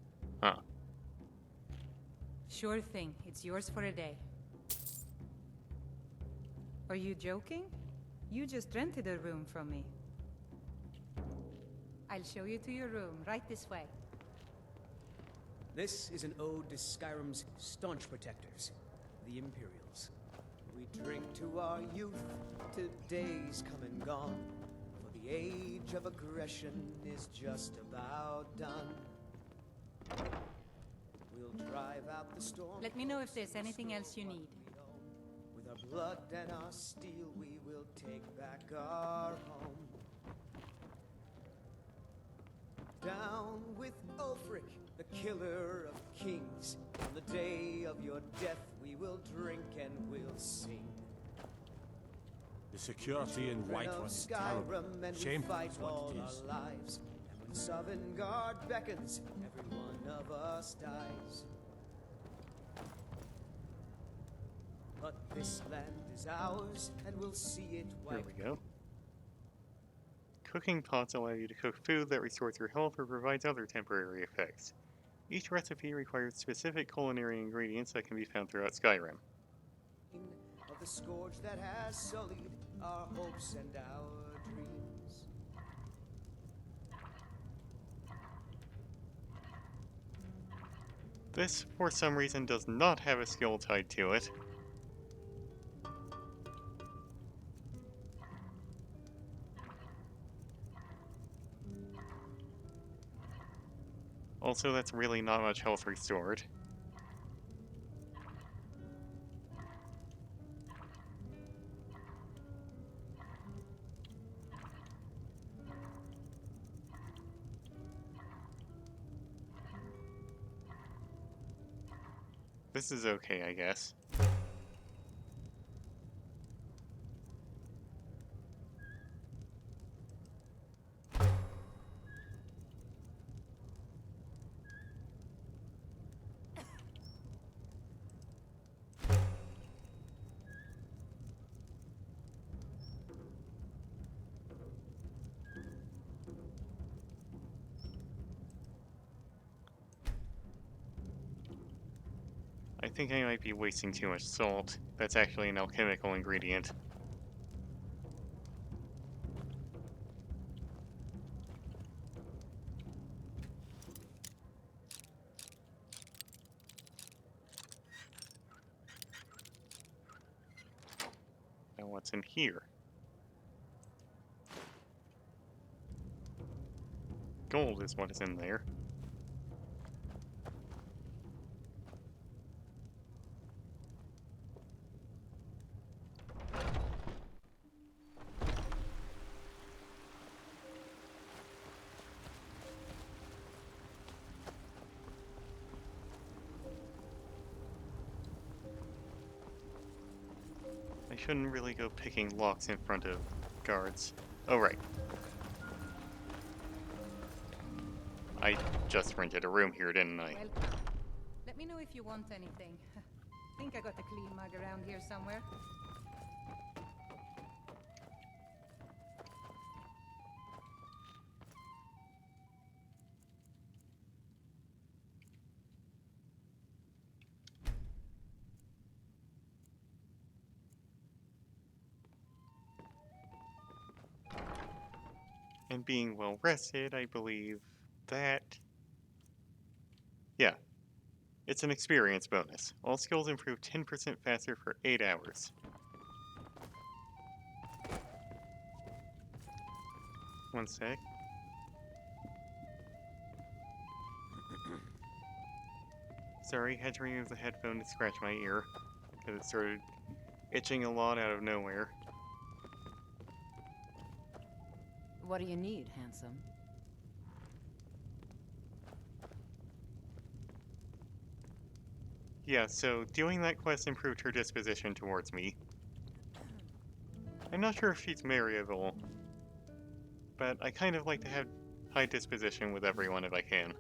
Huh. Sure thing, it's yours for a day. Are you joking? You just rented a room from me. I'll show you to your room, right this way. This is an ode to Skyrim's staunch protectors, the Imperials. We drink to our youth, to days come and gone. For the age of aggression is just about done. We'll drive out the storm. Let me know if there's anything else you need. With our blood and our steel, we will take back our home. Down with Ulfric, the killer of kings. On the day of your death, we will drink and we'll sing. The security in Whiterun is terrible. Shameful is what it is. Our lives. And when Sovngarde beckons, every one of us dies. But this land is ours, and we'll see it Here wiped. we go. Cooking pots allow you to cook food that restores your health or provides other temporary effects. Each recipe requires specific culinary ingredients that can be found throughout Skyrim. Of the scourge that has sullied our hopes and our dreams. This, for some reason, does not have a skill tied to it. Also, that's really not much health restored. This is okay, I guess. I think I might be wasting too much salt. That's actually an alchemical ingredient. Now what's in here? Gold is what is in there. shouldn't really go picking locks in front of guards. Oh, right. I just rented a room here, didn't I? Welcome. Let me know if you want anything. Think I got a clean mug around here somewhere. And being well rested, I believe that... Yeah. It's an experience bonus. All skills improve 10% faster for 8 hours. One sec. Sorry, had to remove the headphone to scratch my ear, because it started itching a lot out of nowhere. What do you need, handsome? Yeah, so doing that quest improved her disposition towards me. I'm not sure if she's marryable, but I kind of like to have high disposition with everyone if I can.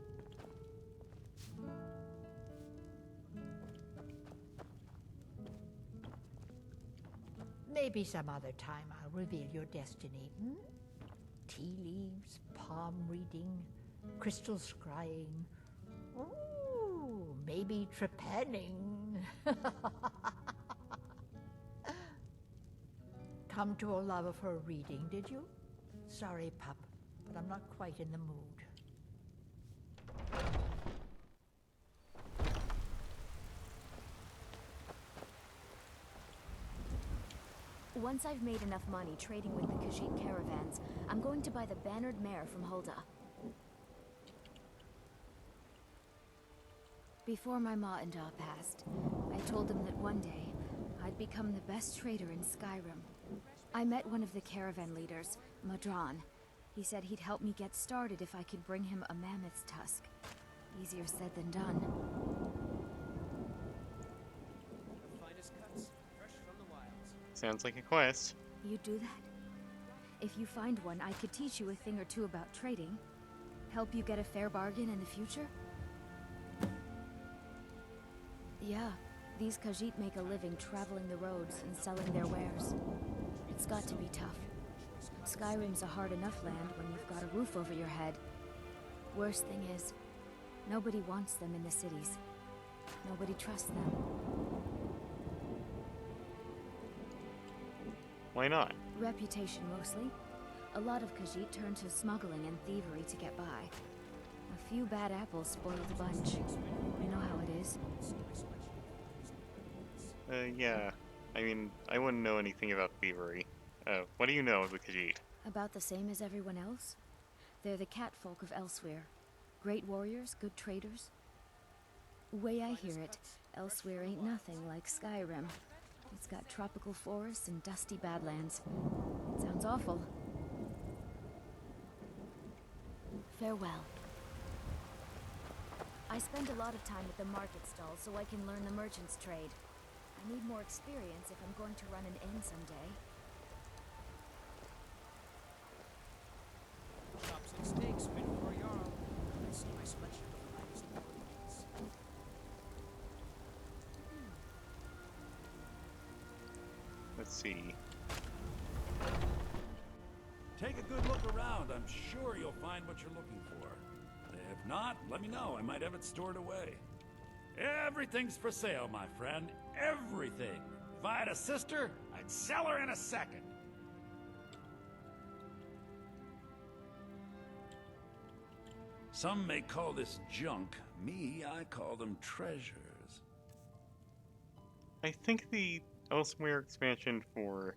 Maybe some other time I'll reveal your destiny. Hmm? Tea leaves, palm reading, crystal scrying. Ooh, maybe trepanning. Come to a love of her reading, did you? Sorry, pup, but I'm not quite in the mood. Once I've made enough money trading with the Khajiit caravans, I'm going to buy the bannered mare from Hulda. Before my ma and Da passed, I told them that one day, I'd become the best trader in Skyrim. I met one of the caravan leaders, Madran. He said he'd help me get started if I could bring him a mammoth's tusk. Easier said than done. Finest cuts, fresh from the wilds. Sounds like a quest. You do that? If you find one, I could teach you a thing or two about trading. Help you get a fair bargain in the future? Yeah, these Khajiit make a living traveling the roads and selling their wares. It's got to be tough. Skyrim's a hard enough land when you've got a roof over your head. Worst thing is, nobody wants them in the cities. Nobody trusts them. Why not? Reputation, mostly. A lot of Khajiit turn to smuggling and thievery to get by. A few bad apples spoil the bunch. You know how it is. Yeah. I mean, I wouldn't know anything about thievery. What do you know of the Khajiit? About the same as everyone else. They're the catfolk of Elsewhere. Great warriors, good traders. Way I hear it, Elsewhere ain't nothing like Skyrim. It's got tropical forests and dusty badlands. It sounds awful. Farewell. I spend a lot of time at the market stalls so I can learn the merchant's trade. I need more experience if I'm going to run an inn someday. Chops and steaks fit for a Jarl. I see my selection of the finest ingredients. Let's see. Take a good look around. I'm sure you'll find what you're looking for. If not, let me know. I might have it stored away. Everything's for sale, my friend. Everything. If I had a sister, I'd sell her in a second. Some may call this junk. Me, I call them treasures. I think the Elsewhere expansion for...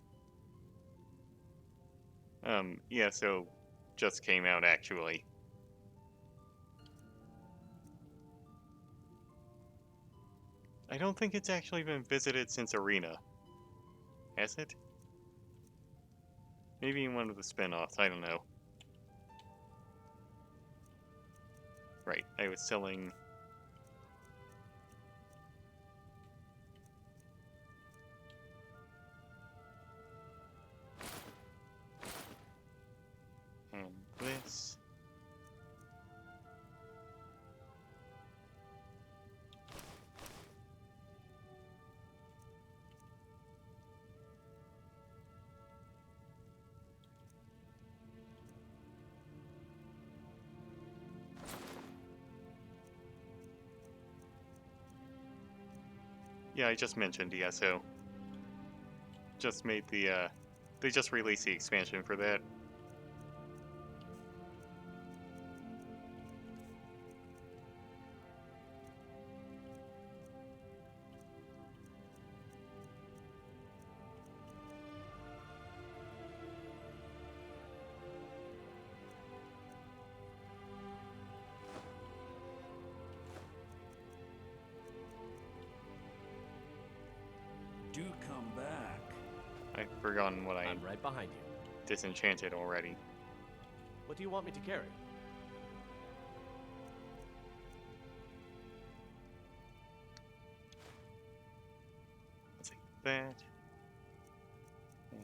yeah, so just came out, actually. I don't think it's actually been visited since Arena. Has it? Maybe in one of the spin-offs, I don't know. Right, I was selling... Yeah, I just mentioned ESO. Just made the, they just released the expansion for that. Do come back. I've forgotten what I'm right behind you. disenchanted already. What do you want me to carry? Let's take that. And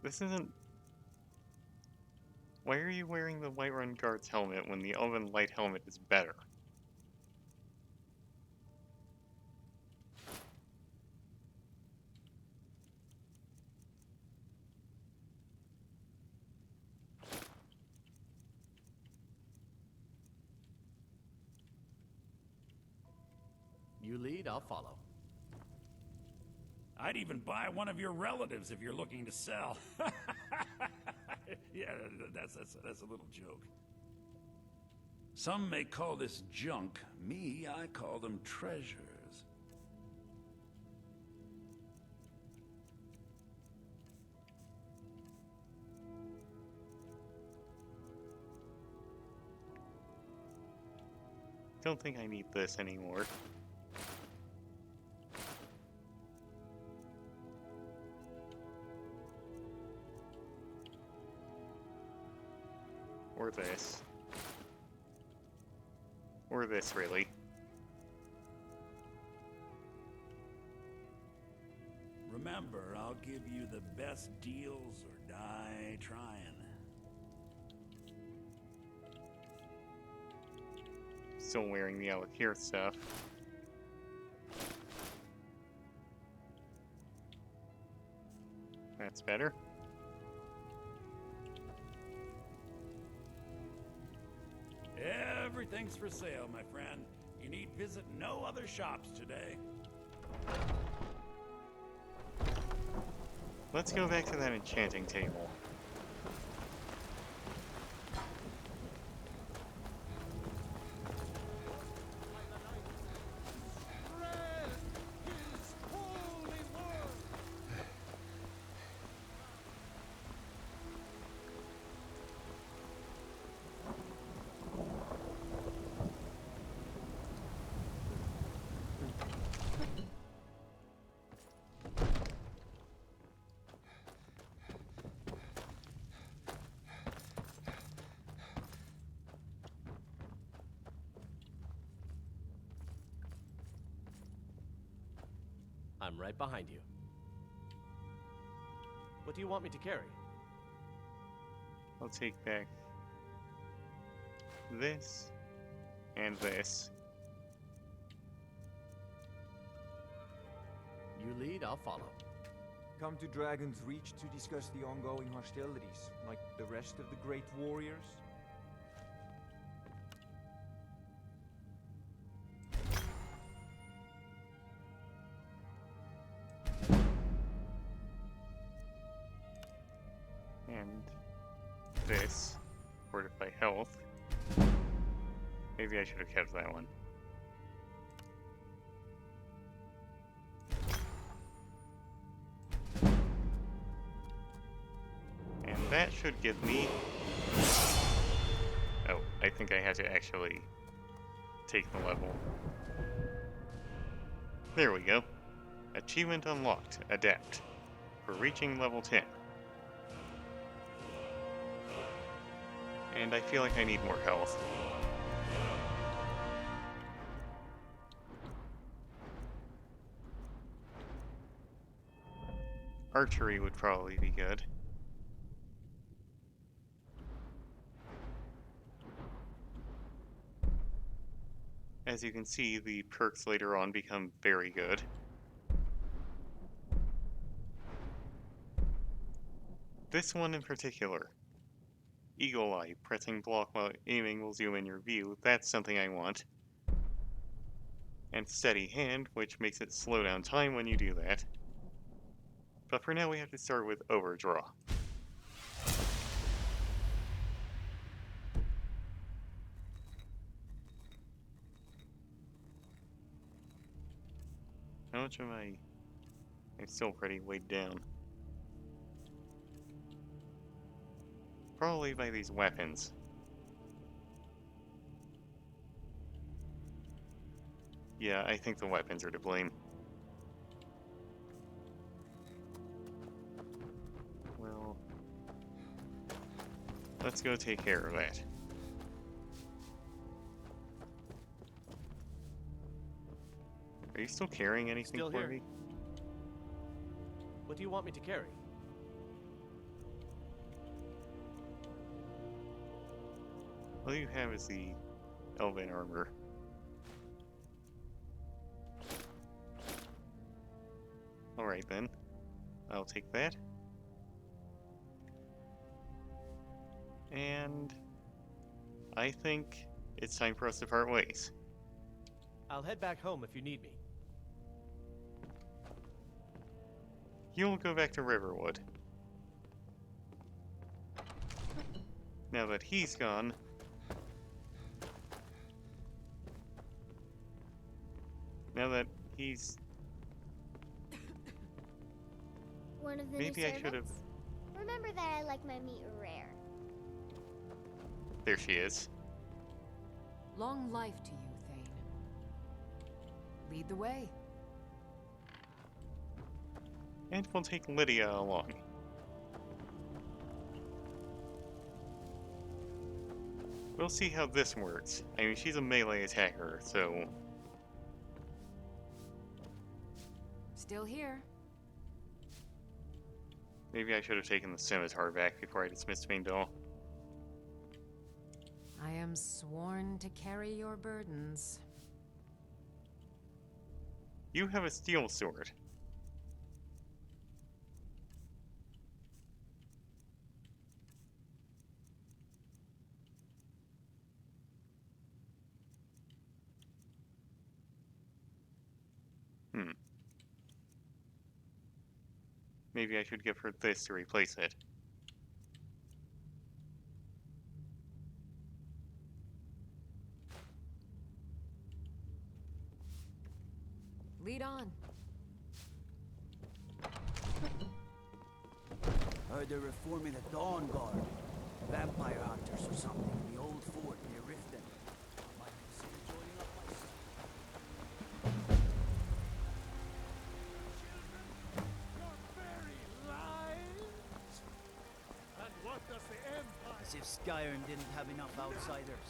this isn't... Why are you wearing the Whiterun Guard's helmet when the Elven Light helmet is better? You lead, I'll follow. I'd even buy one of your relatives if you're looking to sell. Yeah, that's a little joke. Some may call this junk. Me, I call them treasures. Don't think I need this anymore. Or this. Or this, really. Remember, I'll give you the best deals or die trying. Still wearing the Alakir stuff. That's better. Everything's for sale, my friend. You need visit no other shops today. Let's go back to that enchanting table. I'm right behind you. What do you want me to carry? I'll take back this and this. You lead, I'll follow. Come to Dragon's Reach to discuss the ongoing hostilities, like the rest of the great warriors? And this. Fortify health. Maybe I should have kept that one. And that should give me... Oh, I think I had to actually take the level. There we go. Achievement unlocked. Adept. For reaching level 10. And I feel like I need more health. Archery would probably be good. As you can see, the perks later on become very good. This one in particular. Eagle Eye, pressing block while aiming will zoom in your view. That's something I want. And Steady Hand, which makes it slow down time when you do that. But for now we have to start with Overdraw. How much am I? I'm still pretty weighed down. Probably by these weapons. Yeah, I think the weapons are to blame. Well, let's go take care of that. Are you still carrying anything Still for here. me? What do you want me to carry? All you have is the elven armor. Alright then. I'll take that. And I think it's time for us to part ways. I'll head back home if you need me. You'll go back to Riverwood. Now that he's gone, now that he's... One of the Maybe new I should have... servants? Remember that I like my meat rare. There she is. Long life to you, Thane. Lead the way. And we'll take Lydia along. We'll see how this works. I mean, she's a melee attacker, so... Still here. Maybe I should have taken the scimitar back before I dismissed Faendal. I am sworn to carry your burdens. You have a steel sword. Maybe I should give her this to replace it. Lead on. Heard they're reforming the Dawn Guard. Vampire hunters or something in the old fort near Riften. Might consider joining up myself. And what does the Empire... As if Skyrim didn't have enough outsiders.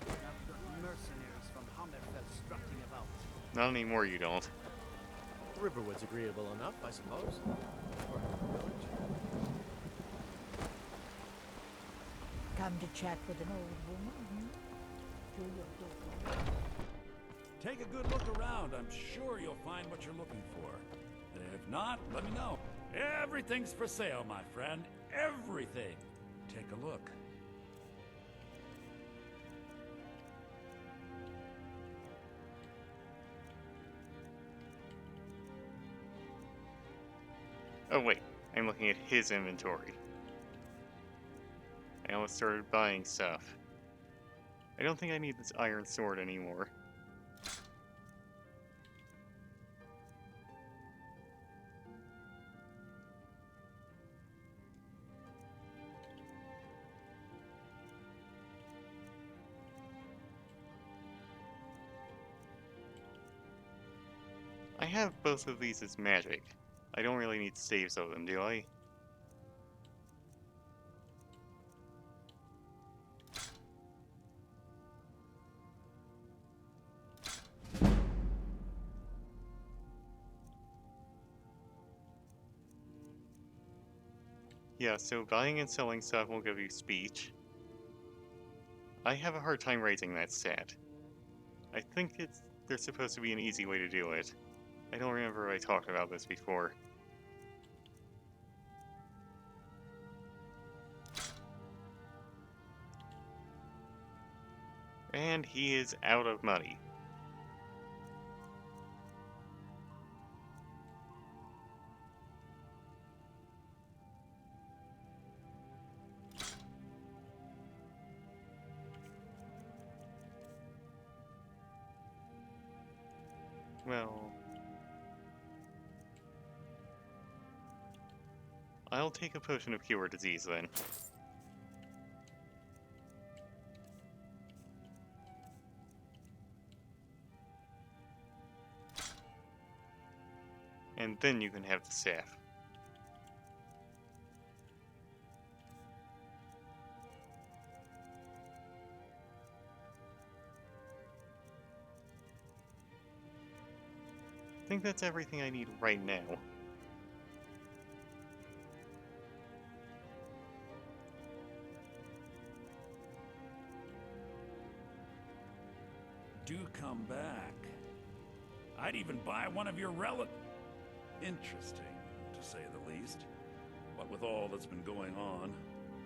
Now we've got mercenaries from Hammerfell strutting about. Not anymore, you don't. Riverwood's agreeable enough, I suppose. For a village. Come to chat with an old woman, hmm? Do your duty. Take a good look around. I'm sure you'll find what you're looking for. If not, let me know. Everything's for sale, my friend. Everything. Take a look. Oh wait, I'm looking at his inventory. I almost started buying stuff. I don't think I need this iron sword anymore. I have both of these as magic. I don't really need saves of them, do I? Yeah, so buying and selling stuff will give you speech. I have a hard time raising that stat. I think there's supposed to be an easy way to do it. I don't remember if I talked about this before. And he is out of money. Well, I'll take a potion of cure disease then. And then you can have the staff. I think that's everything I need right now. Do come back. I'd even buy one of your Interesting, to say the least. What with all that's been going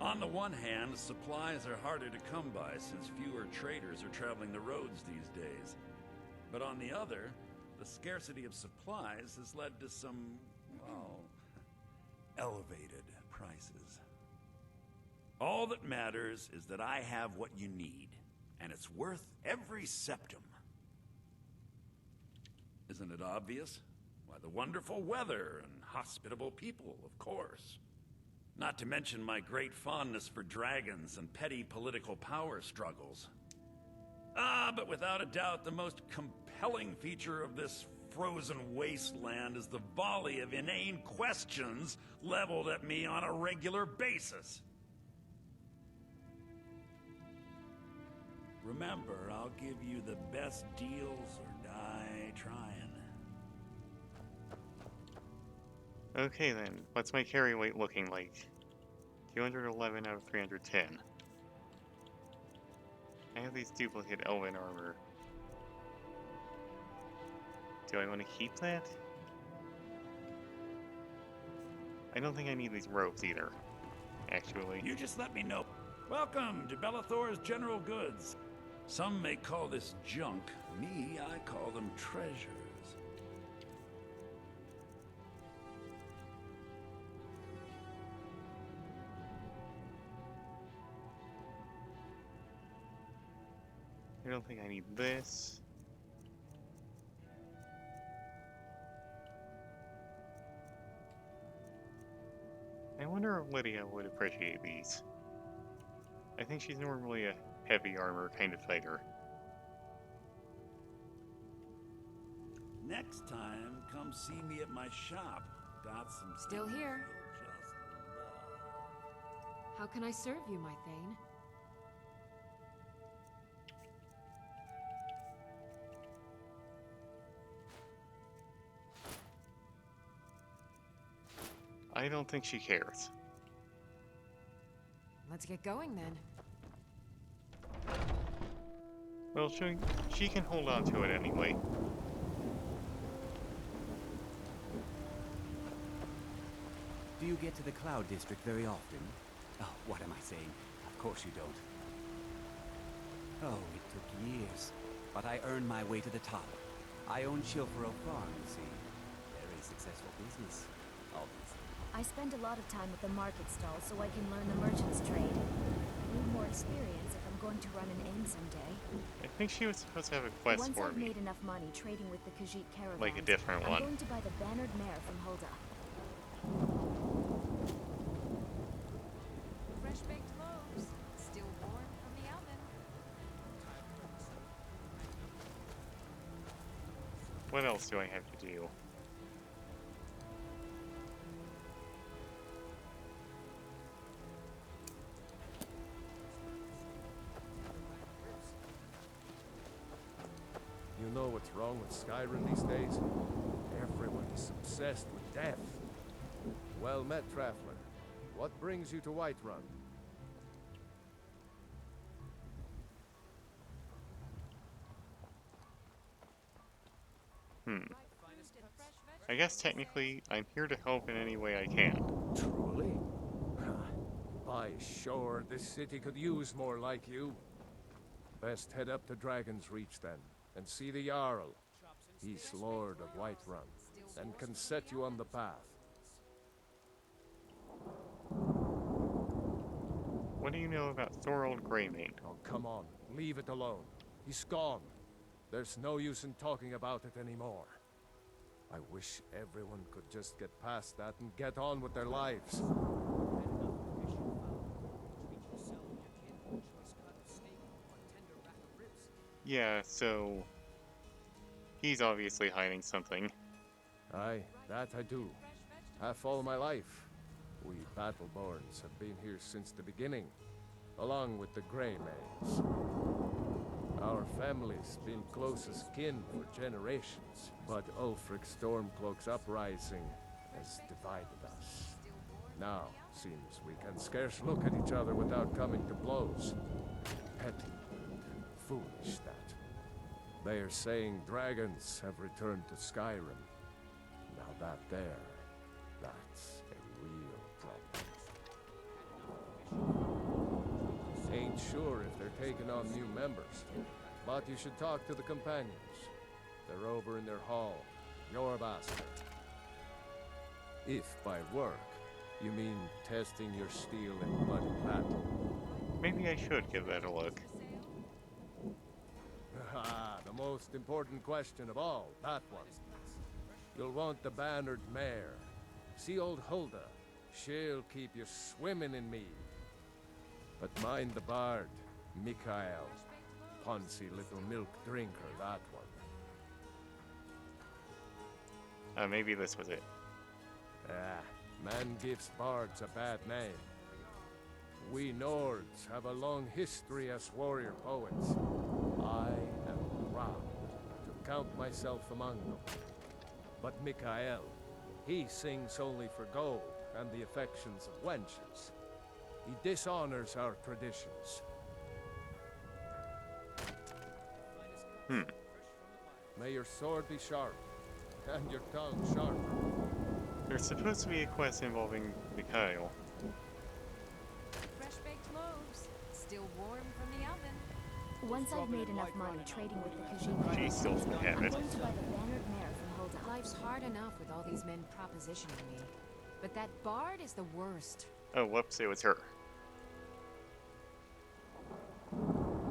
on the one hand, supplies are harder to come by since fewer traders are traveling the roads these days. But on the other, the scarcity of supplies has led to some, well, elevated prices. All that matters is that I have what you need, and it's worth every septum. Isn't it obvious? Why, the wonderful weather and hospitable people, of course. Not to mention my great fondness for dragons and petty political power struggles. But without a doubt, the most compelling feature of this frozen wasteland is the volley of inane questions leveled at me on a regular basis. Remember, I'll give you the best deals or die trying. Okay then, what's my carry weight looking like? 211 out of 310. I have these duplicate elven armor. Do I want to keep that? I don't think I need these robes either, actually. You just let me know. Welcome to Bellathor's General Goods. Some may call this junk. Me, I call them treasures. I don't think I need this. I wonder if Lydia would appreciate these. I think she's normally a heavy armor kind of fighter. Next time, come see me at my shop. Got some Still things here. you'll just love. How can I serve you, my Thane? I don't think she cares. Let's get going then. Well, she can hold on to it anyway. Do you get to the Cloud District very often? Oh, what am I saying? Of course you don't. Oh, it took years, but I earned my way to the top. I own Chilfaro Farm, you see. Very successful business, obviously. I spend a lot of time at the market stall so I can learn the merchant's trade. I need more experience if I'm going to run an inn someday. I think she was supposed to have a quest Once for I've me. made enough money trading with the Khajiit caravans, Like a different I'm one. going to buy the bannered mare from Hulda. Fresh baked loaves, still warm from the oven. What else do I have to do? You know what's wrong with Skyrim these days? Everyone is obsessed with death. Well met, Traveler. What brings you to Whiterun? I guess technically I'm here to help in any way I can. Truly? By sure, this city could use more like you. Best head up to Dragon's Reach then, and see the Jarl. He's Lord of Whiterun, and can set you on the path. What do you know about Thorold Greymane? Oh, come on. Leave it alone. He's gone. There's no use in talking about it anymore. I wish everyone could just get past that and get on with their lives. Yeah, so... he's obviously hiding something. Aye, that I do. Half all my life. We Battleborns have been here since the beginning, along with the Greymanes. Our family's been close as kin for generations, but Ulfric Stormcloak's uprising has divided us. Now, seems we can scarce look at each other without coming to blows. Petty and foolish, that. They are saying dragons have returned to Skyrim. Now that there, that's a real problem. Ain't sure if they're taking on new members, but you should talk to the companions. They're over in their hall, Jorbaster. If by work, you mean testing your steel in bloody battle. Maybe I should give that a look. Ah, the most important question of all, that one. You'll want the bannered mare. See old Hulda. She'll keep you swimming in mead. But mind the bard, Mikael. Poncy little milk drinker, that one. Maybe this was it. Ah, man gives bards a bad name. We Nords have a long history as warrior poets. I am proud to count myself among them. But Mikael, he sings only for gold and the affections of wenches. He dishonors our traditions. May your sword be sharp, and your tongue sharper. There's supposed to be a quest involving Mikael. Fresh-baked loaves, still warm from the oven. Once I've made enough money trading with the Khajiit, She still doesn't have I'm it. going to buy the bannered mare from Hulda. Life's hard enough with all these men propositioning me. But that bard is the worst. Oh, whoops, it was her.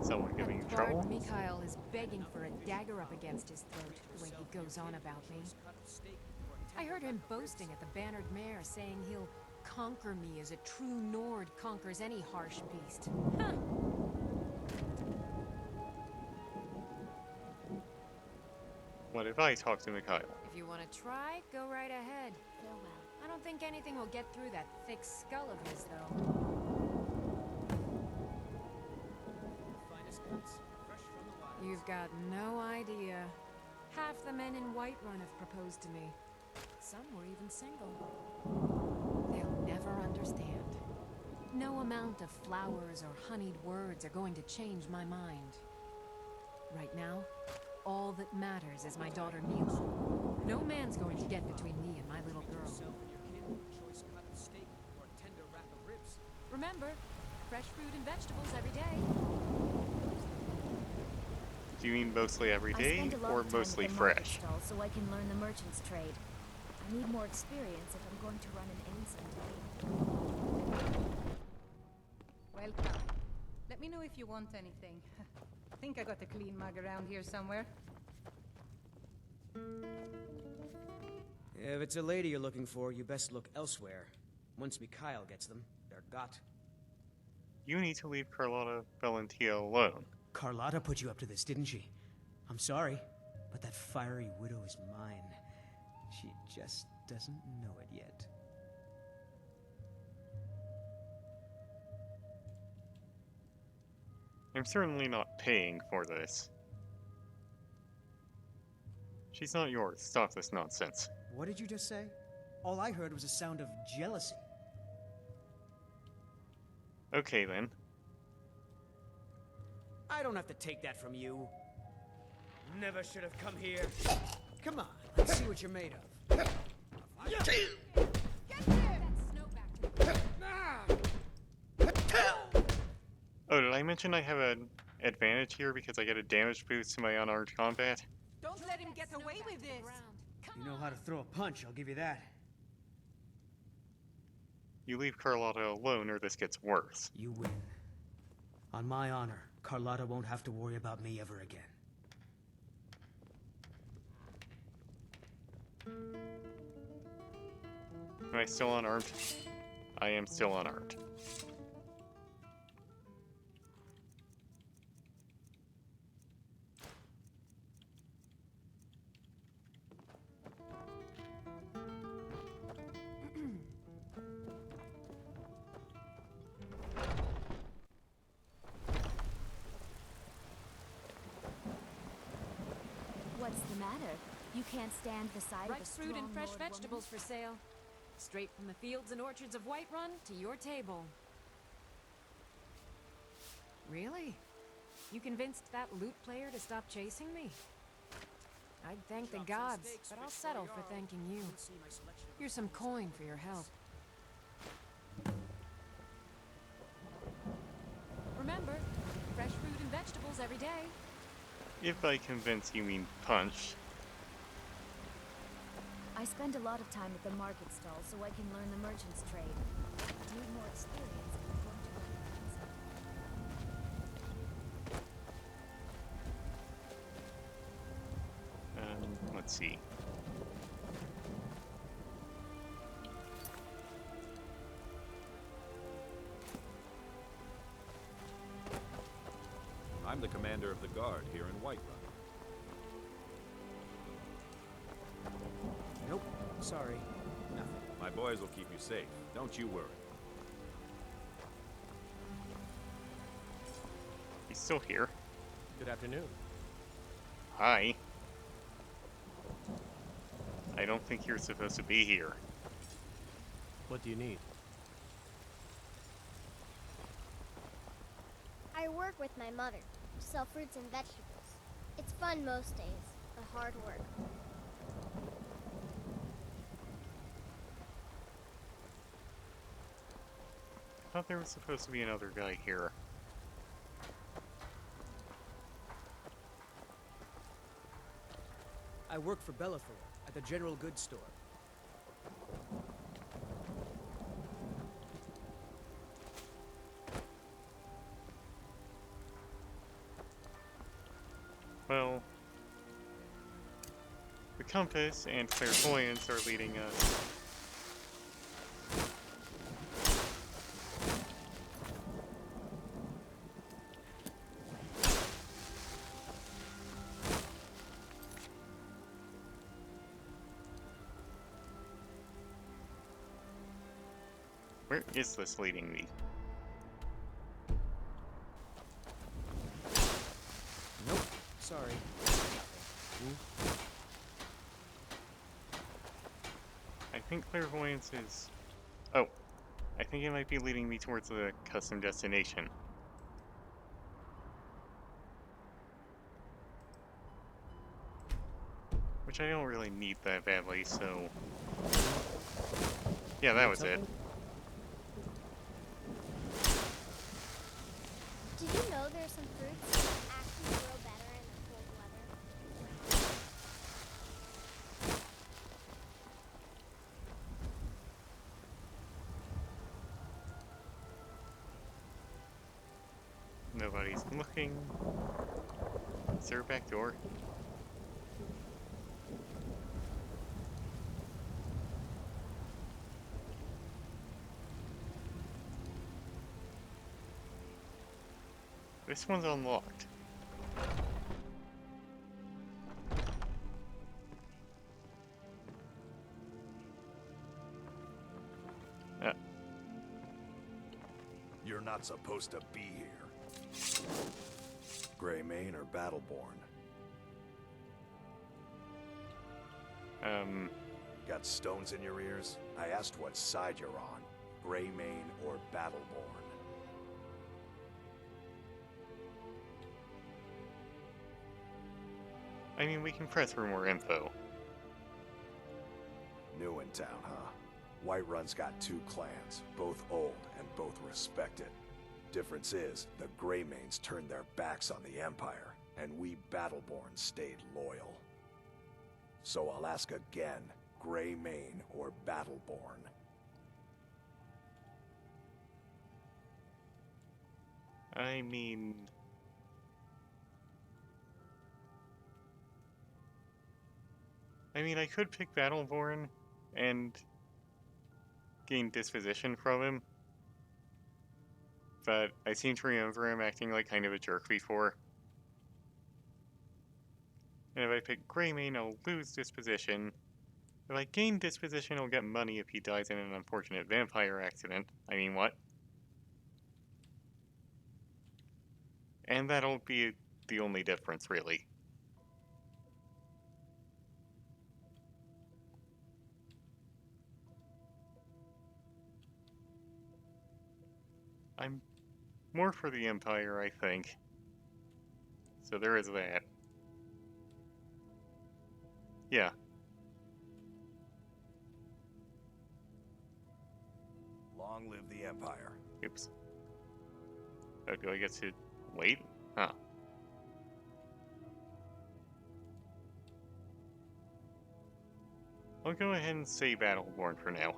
Someone giving you trouble? Bard Mikael is begging for a dagger up against his throat, the way he goes on about me. I heard him boasting at the bannered mare, saying he'll conquer me as a true Nord conquers any harsh beast. Huh. What if I talk to Mikael? If you want to try, go right ahead. Farewell. I don't think anything will get through that thick skull of his, though. You've got no idea. Half the men in Whiterun have proposed to me. Some were even single. They'll never understand. No amount of flowers or honeyed words are going to change my mind. Right now, all that matters is my daughter Mila. No man's going to get between me and my little girl. Remember, fresh fruit and vegetables every day. Do you mean mostly every I day, spend a lot or of time mostly at the market fresh? stall so I can learn the merchant's trade. I need more experience if I'm going to run an inn someday. Welcome. Let me know if you want anything. I think I got a clean mug around here somewhere. If it's a lady you're looking for, you best look elsewhere. Once Mikael gets them, they're got. You need to leave Carlotta Valentia alone. Carlotta put you up to this, didn't she? I'm sorry, but that fiery widow is mine. She just doesn't know it yet. I'm certainly not paying for this. She's not yours. Stop this nonsense. What did you just say? All I heard was a sound of jealousy. Okay, then. I don't have to take that from you. Never should have come here. Come on, let's see what you're made of. Oh, did I mention I have an advantage here because I get a damage boost to my unarmed combat? Don't let him get away with this! You know how to throw a punch, I'll give you that. You leave Carlotta alone or this gets worse. You win. On my honor, Carlotta won't have to worry about me ever again. Am I still unarmed? I am still unarmed. What's the matter? You can't stand the sight of Ripe a fruit and strong fresh Lord vegetables for sale. Straight from the fields and orchards of Whiterun to your table. Really? You convinced that lute player to stop chasing me? I'd thank the gods, but I'll settle for thanking you. Here's some coin for your help. Remember, fresh fruit and vegetables every day. If I convince you mean punch. I spend a lot of time at the market stall so I can learn the merchant's trade. Need more experience if I'm going to learn things. Let's see. I'm the commander of the guard here in Whiterun. Nope, sorry. Nothing. My boys will keep you safe. Don't you worry. He's still here. Good afternoon. Hi. I don't think you're supposed to be here. What do you need? I work with my mother to sell fruits and vegetables. It's fun most days, but hard work. I thought there was supposed to be another guy here. I work for Bellathor at the general goods store. Well, the compass and clairvoyance are leading us. Where is this leading me? Nope, sorry. I think clairvoyance is... Oh, I think it might be leading me towards the custom destination. Which I don't really need that badly, so... Yeah, that was it. Did you know there are some fruits that actually grow better in the cold weather? Nobody's looking. Is there a back door? This one's unlocked. You're not supposed to be here. Greymane or Battleborn? Got stones in your ears? I asked what side you're on. Greymane or Battleborn? I mean, we can press for more info. New in town, huh? Whiterun's got 2 clans, both old and both respected. Difference is, the Greymanes turned their backs on the Empire, and we Battleborn stayed loyal. So I'll ask again, Greymane or Battleborn? I mean... I could pick Battleborn and gain disposition from him, but I seem to remember him acting like kind of a jerk before. And if I pick Greymane, I'll lose disposition. If I gain disposition, I'll get money if he dies in an unfortunate vampire accident. I mean, what? And that'll be the only difference, really. I'm more for the Empire, I think. So there is that. Yeah. Long live the Empire. Oops. Oh, do I get to wait? Huh. I'll go ahead and say Battleborn for now.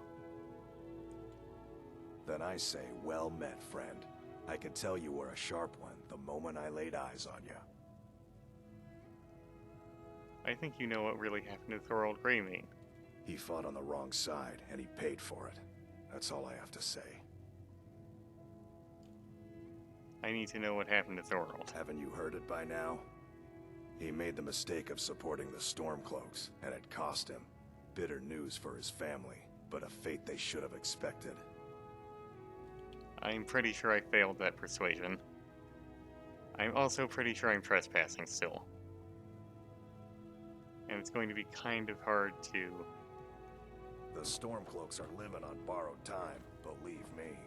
Then I say, well met, friend. I could tell you were a sharp one the moment I laid eyes on you. I think you know what really happened to Thorold Greymane. He fought on the wrong side, and he paid for it. That's all I have to say. I need to know what happened to Thorold. Haven't you heard it by now? He made the mistake of supporting the Stormcloaks, and it cost him. Bitter news for his family, but a fate they should have expected. I'm pretty sure I failed that persuasion. I'm also pretty sure I'm trespassing still. And it's going to be kind of hard to... The Stormcloaks are living on borrowed time, believe me.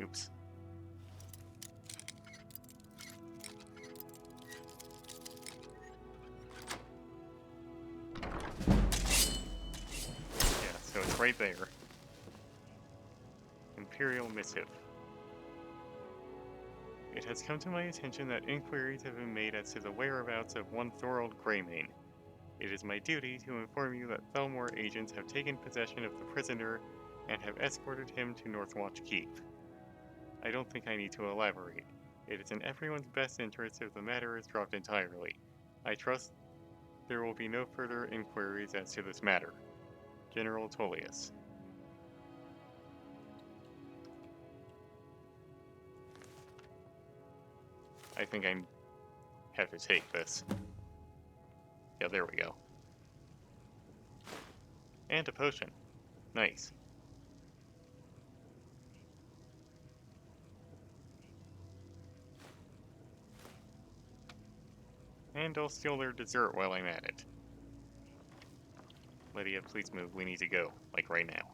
Oops. Yeah, so it's right there. Imperial Missive. It has come to my attention that inquiries have been made as to the whereabouts of one Thorold Greymane. It is my duty to inform you that Thalmor agents have taken possession of the prisoner and have escorted him to Northwatch Keep. I don't think I need to elaborate. It is in everyone's best interest if the matter is dropped entirely. I trust there will be no further inquiries as to this matter. General Tullius. I think I have to take this. Yeah, there we go. And a potion. Nice. And I'll steal their dessert while I'm at it. Lydia, please move. We need to go. Like right now.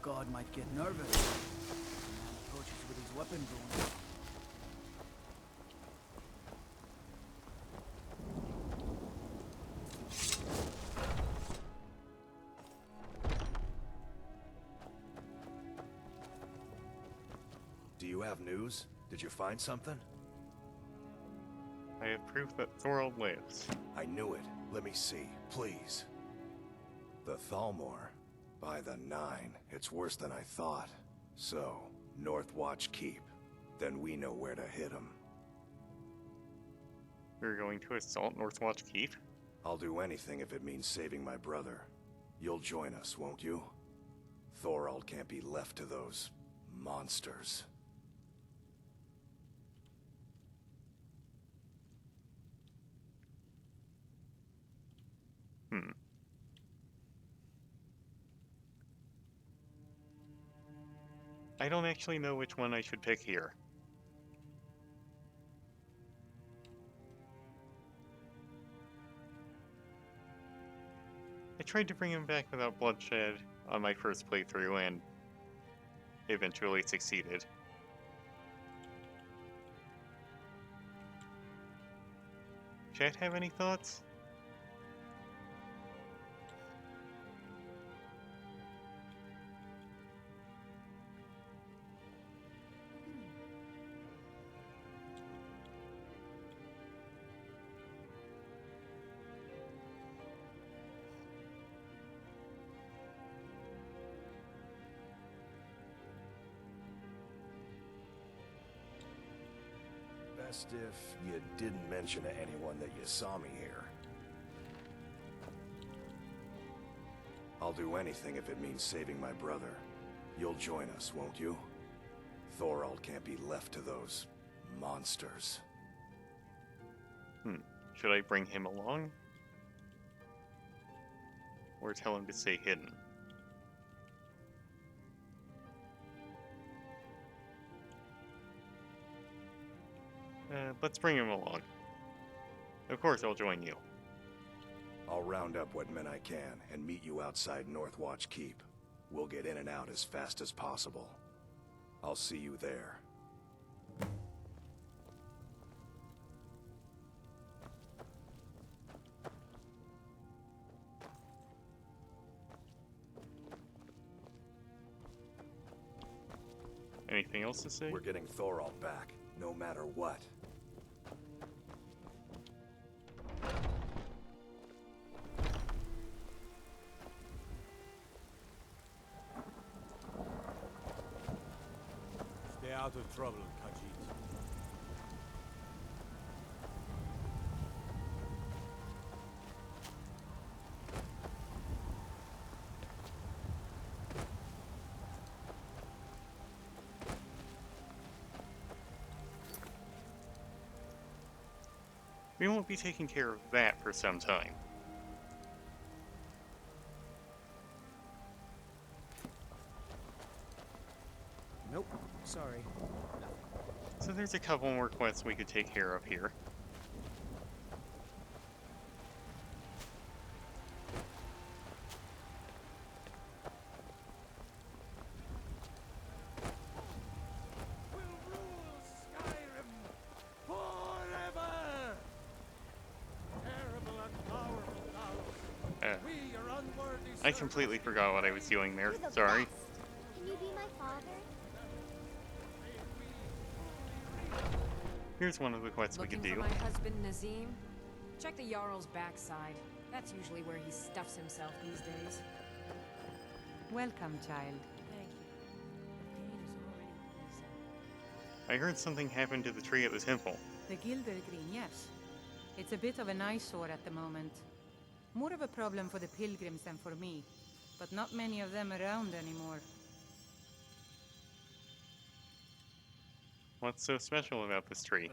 God might get nervous. The man approaches with his weapon drawn. Do you have news? Did you find something? I have proof that Thorold lives. I knew it. Let me see, please. The Thalmor. By the 9, it's worse than I thought. So, Northwatch Keep. Then we know where to hit him. We're going to assault Northwatch Keep? I'll do anything if it means saving my brother. You'll join us, won't you? Thorold can't be left to those... monsters. I don't actually know which one I should pick here. I tried to bring him back without bloodshed on my first playthrough and eventually succeeded. Chat have any thoughts? Best if you didn't mention to anyone that you saw me here. I'll do anything if it means saving my brother. You'll join us, won't you? Thorald can't be left to those monsters. Should I bring him along? Or tell him to stay hidden? Let's bring him along. Of course I'll join you. I'll round up what men I can and meet you outside Northwatch Keep. We'll get in and out as fast as possible. I'll see you there. Anything else to say? We're getting Thorald back, no matter what. Stay out of trouble, Khajiit. We won't be taking care of that for some time. Nope, sorry. So there's a couple more quests we could take care of here. I completely forgot what I was doing there. Sorry. Can you be my father? Here's one of the quests we could Looking do. for my husband Nazim? Check the Jarl's backside. That's usually where he stuffs himself these days. Welcome, child. I heard something happened to the tree at the temple. The Gildergreen, yes. It's a bit of an eyesore at the moment. More of a problem for the pilgrims than for me, but not many of them around anymore. What's so special about this tree?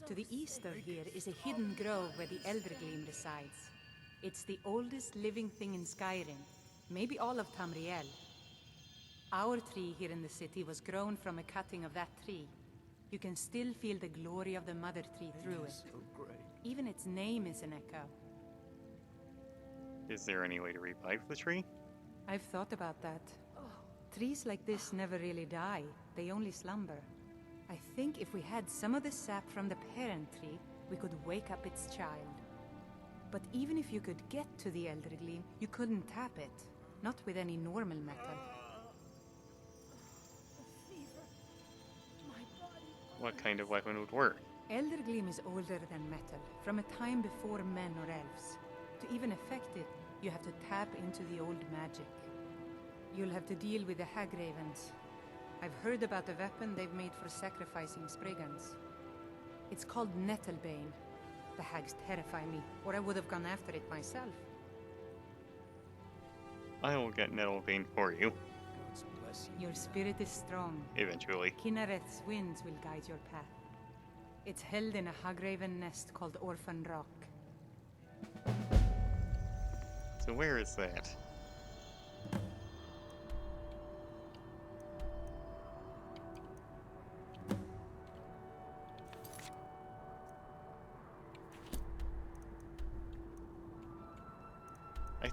To the east of here is a hidden grove where the Eldergleam resides. It's the oldest living thing in Skyrim, maybe all of Tamriel. Our tree here in the city was grown from a cutting of that tree. You can still feel the glory of the mother tree through it. Even its name is an echo. Is there any way to revive the tree? I've thought about that. Trees like this never really die, they only slumber. I think if we had some of the sap from the parent tree, we could wake up its child. But even if you could get to the Eldergleam, you couldn't tap it. Not with any normal metal. What kind of weapon would work? Eldergleam is older than metal, from a time before men or elves. To even affect it, you have to tap into the old magic. You'll have to deal with the Hagravens. I've heard about the weapon they've made for sacrificing Spriggans. It's called Nettlebane. The hags terrify me, or I would have gone after it myself. I will get Nettlebane for you. Your spirit is strong. Eventually. Kinnereth's winds will guide your path. It's held in a Hagraven nest called Orphan Rock. So where is that?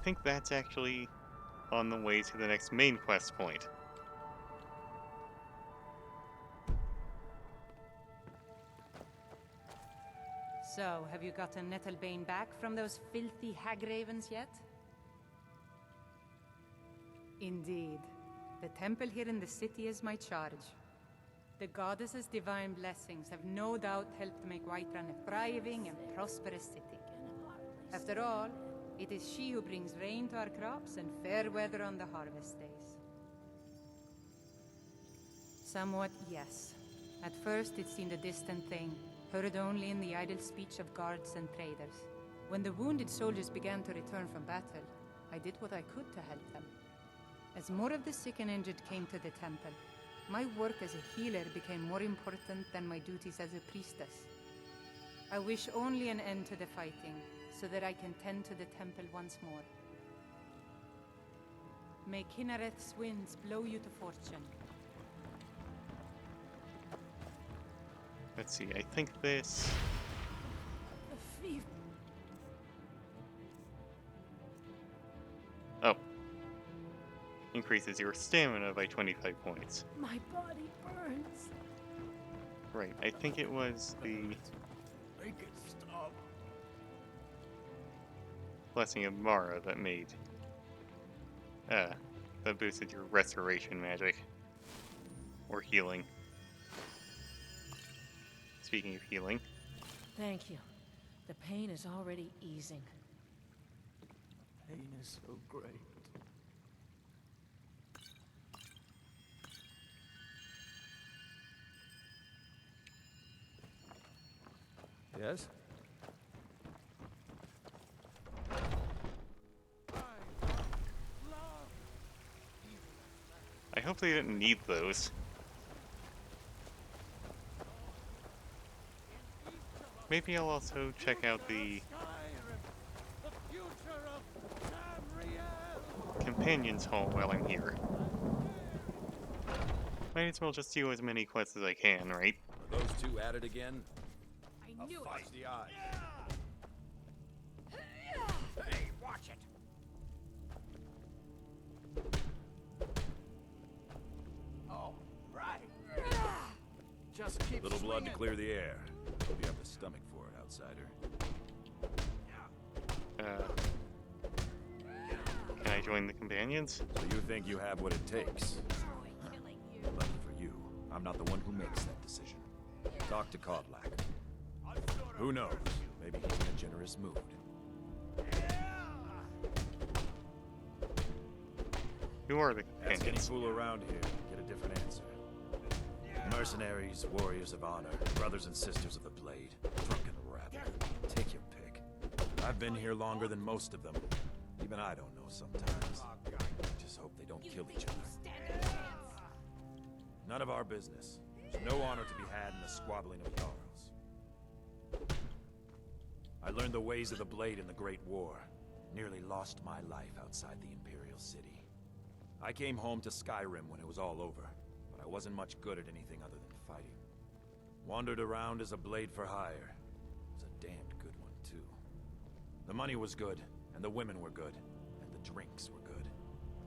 think that's actually on the way to the next main quest point. So, have you gotten Nettlebane back from those filthy hag ravens yet? Indeed. The temple here in the city is my charge. The goddess's divine blessings have no doubt helped make Whiterun a thriving and prosperous city. After all, it is she who brings rain to our crops and fair weather on the harvest days. Somewhat, yes. At first it seemed a distant thing, heard only in the idle speech of guards and traders. When the wounded soldiers began to return from battle, I did what I could to help them. As more of the sick and injured came to the temple, my work as a healer became more important than my duties as a priestess. I wish only an end to the fighting, so that I can tend to the temple once more. May Kinnereth's winds blow you to fortune. Let's see, I think this... Oh. Increases your stamina by 25 points. My body burns. Right, I think it was the Make it stop. Blessing of Mara that made... that boosted your restoration magic. Or healing. Speaking of healing. Thank you. The pain is already easing. Pain is so great. Yes? I hope they didn't need those. Maybe I'll also check out the Companions Hall while I'm here. Might as well just do as many quests as I can, right? Are those two at it again? I knew Fight the eye. Hey, watch it. All right. Just keep Little blood to swinging. clear the air. Hope you have the stomach for it, outsider. Can I join the Companions? So you think you have what it takes? Lucky for you, I'm not the one who makes that decision. Talk to Kodlak. Who knows? Maybe he's in a generous mood. Who are the Ask any Companions? fool around here, get a different answer. Mercenaries, warriors of honor, brothers and sisters of the blade, drunken rabble. Take your pick. I've been here longer than most of them. Even I don't know sometimes. Just hope they don't kill each other. None of our business. There's no honor to be had in the squabbling of Jarls. I learned the ways of the blade in the Great War. Nearly lost my life outside the Imperial City. I came home to Skyrim when it was all over, but I wasn't much good at anything other than fighting. Wandered around as a blade for hire. It was a damned good one, too. The money was good, and the women were good, and the drinks were good.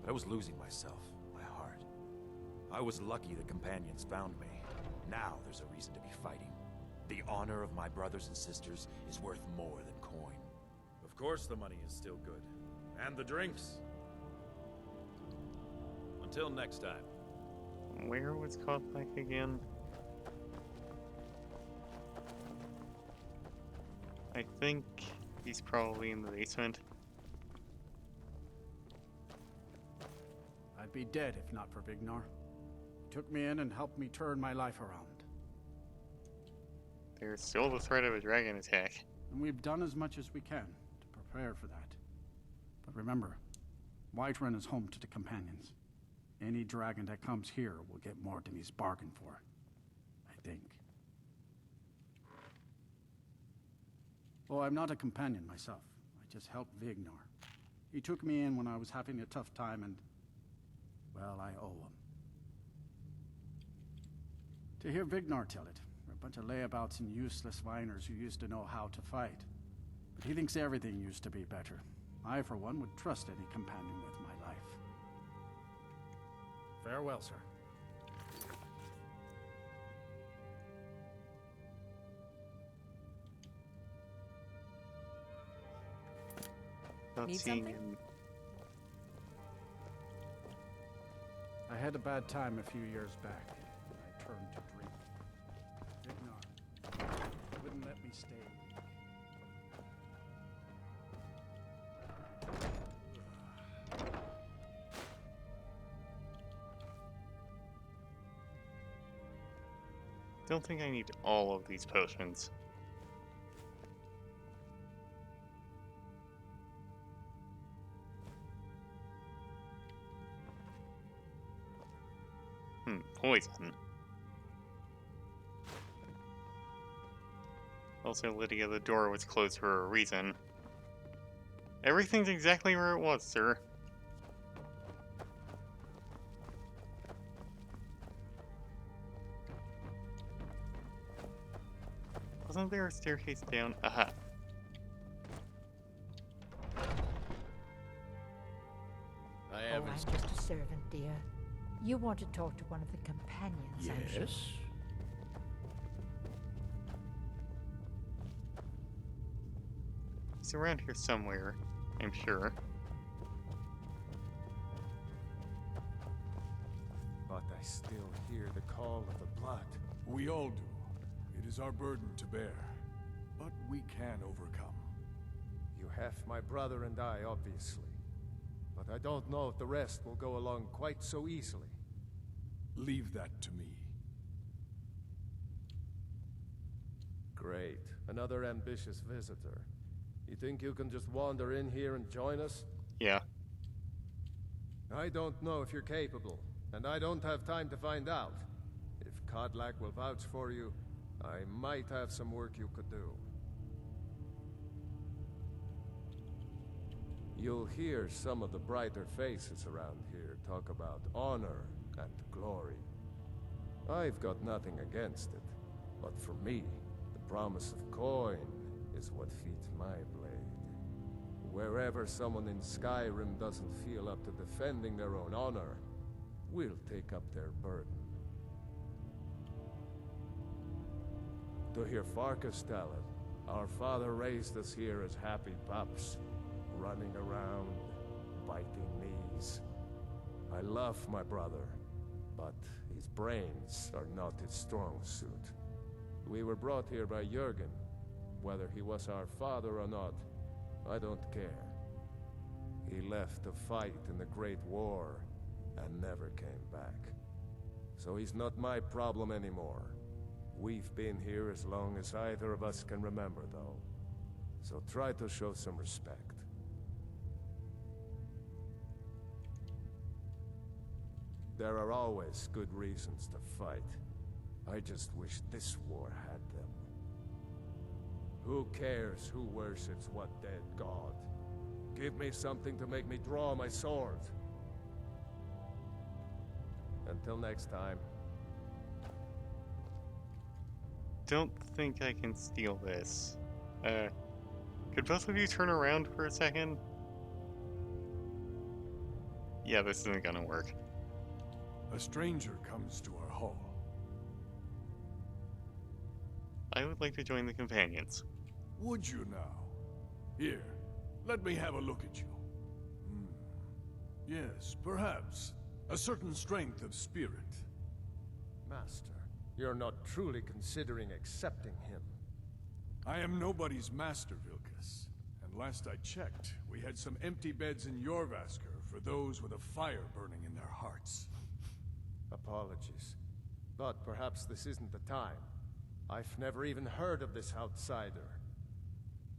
But I was losing myself, my heart. I was lucky the Companions found me. Now there's a reason to be fighting. The honor of my brothers and sisters is worth more than coin. Of course the money is still good. And the drinks. Until next time. Where was Kodlak again? I think he's probably in the basement. I'd be dead if not for Vignar. He took me in and helped me turn my life around. There's still the threat of a dragon attack. And we've done as much as we can to prepare for that. But remember, Whiterun is home to the Companions. Any dragon that comes here will get more than he's bargained for. I think. Oh, I'm not a companion myself. I just helped Vignar. He took me in when I was having a tough time and... well, I owe him. To hear Vignar tell it, we're a bunch of layabouts and useless whiners who used to know how to fight. But he thinks everything used to be better. I, for one, would trust any companion with my life. Farewell, sir. Not Need seeing something? him. I had a bad time a few years back. I turned to drink. Ignar wouldn't let me stay a week. Don't think I need all of these potions. Poison. Also, Lydia, the door was closed for a reason. Everything's exactly where it was, sir. Wasn't there a staircase down? Aha. I'm just a servant, dear. You want to talk to one of the companions, I'm sure. Yes? He's around here somewhere, I'm sure. But I still hear the call of the blood. We all do. It is our burden to bear. But we can overcome. You have my brother and I, obviously. But I don't know if the rest will go along quite so easily. Leave that to me. Great. Another ambitious visitor. You think you can just wander in here and join us? Yeah. I don't know if you're capable, and I don't have time to find out. If Kodlak will vouch for you, I might have some work you could do. You'll hear some of the brighter faces around here talk about honor and glory. I've got nothing against it, but for me, the promise of coin is what feeds my blade. Wherever someone in Skyrim doesn't feel up to defending their own honor, we'll take up their burden. To hear Farkas tell it, our father raised us here as happy pups, running around, biting knees. I love my brother, but his brains are not his strong suit. We were brought here by Jurgen. Whether he was our father or not, I don't care. He left to fight in the Great War and never came back. So he's not my problem anymore. We've been here as long as either of us can remember, though. So try to show some respect. There are always good reasons to fight. I just wish this war had them. Who cares who worships what dead god? Give me something to make me draw my sword. Until next time. Don't think I can steal this. Could both of you turn around for a second? Yeah, this isn't gonna work. A stranger comes to our hall. I would like to join the companions. Would you now? Here, let me have a look at you. Yes, perhaps. A certain strength of spirit. Master, you're not truly considering accepting him. I am nobody's master, Vilkas. And last I checked, we had some empty beds in Jorvaskr for those with a fire burning in their hearts. Apologies. But perhaps this isn't the time. I've never even heard of this outsider.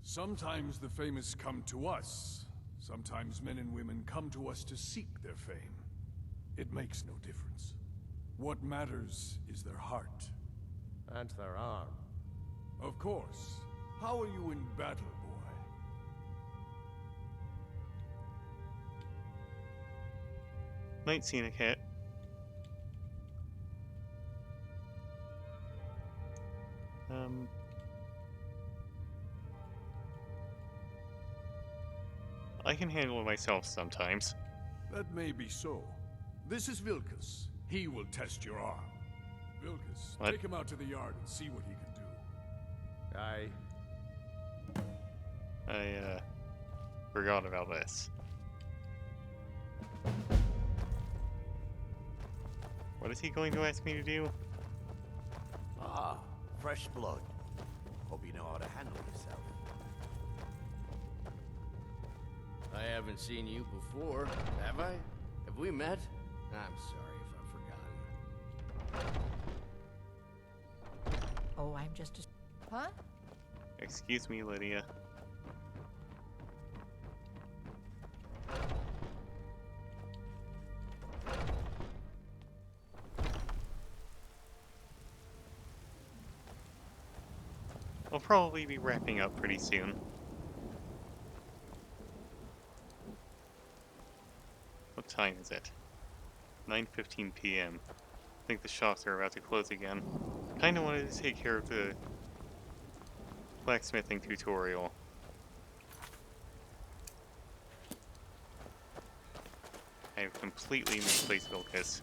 Sometimes the famous come to us. Sometimes men and women come to us to seek their fame. It makes no difference. What matters is their heart. And their arm. Of course. How are you in battle, boy? Night, Scenic Hit. I can handle it myself sometimes. That may be so. This is Vilkas. He will test your arm. Vilkas, What? take him out to the yard and see what he can do. Aye. I, forgot about this. What is he going to ask me to do? Ah, fresh blood. Hope you know how to handle yourself. I haven't seen you before, have I? Have we met? I'm sorry if I've forgotten. Oh, I'm just a... Huh? Excuse me, Lydia. I'll probably be wrapping up pretty soon. What time is it? 9:15 p.m. I think the shops are about to close again. Kinda wanted to take care of the blacksmithing tutorial. I have completely misplaced Vilkas.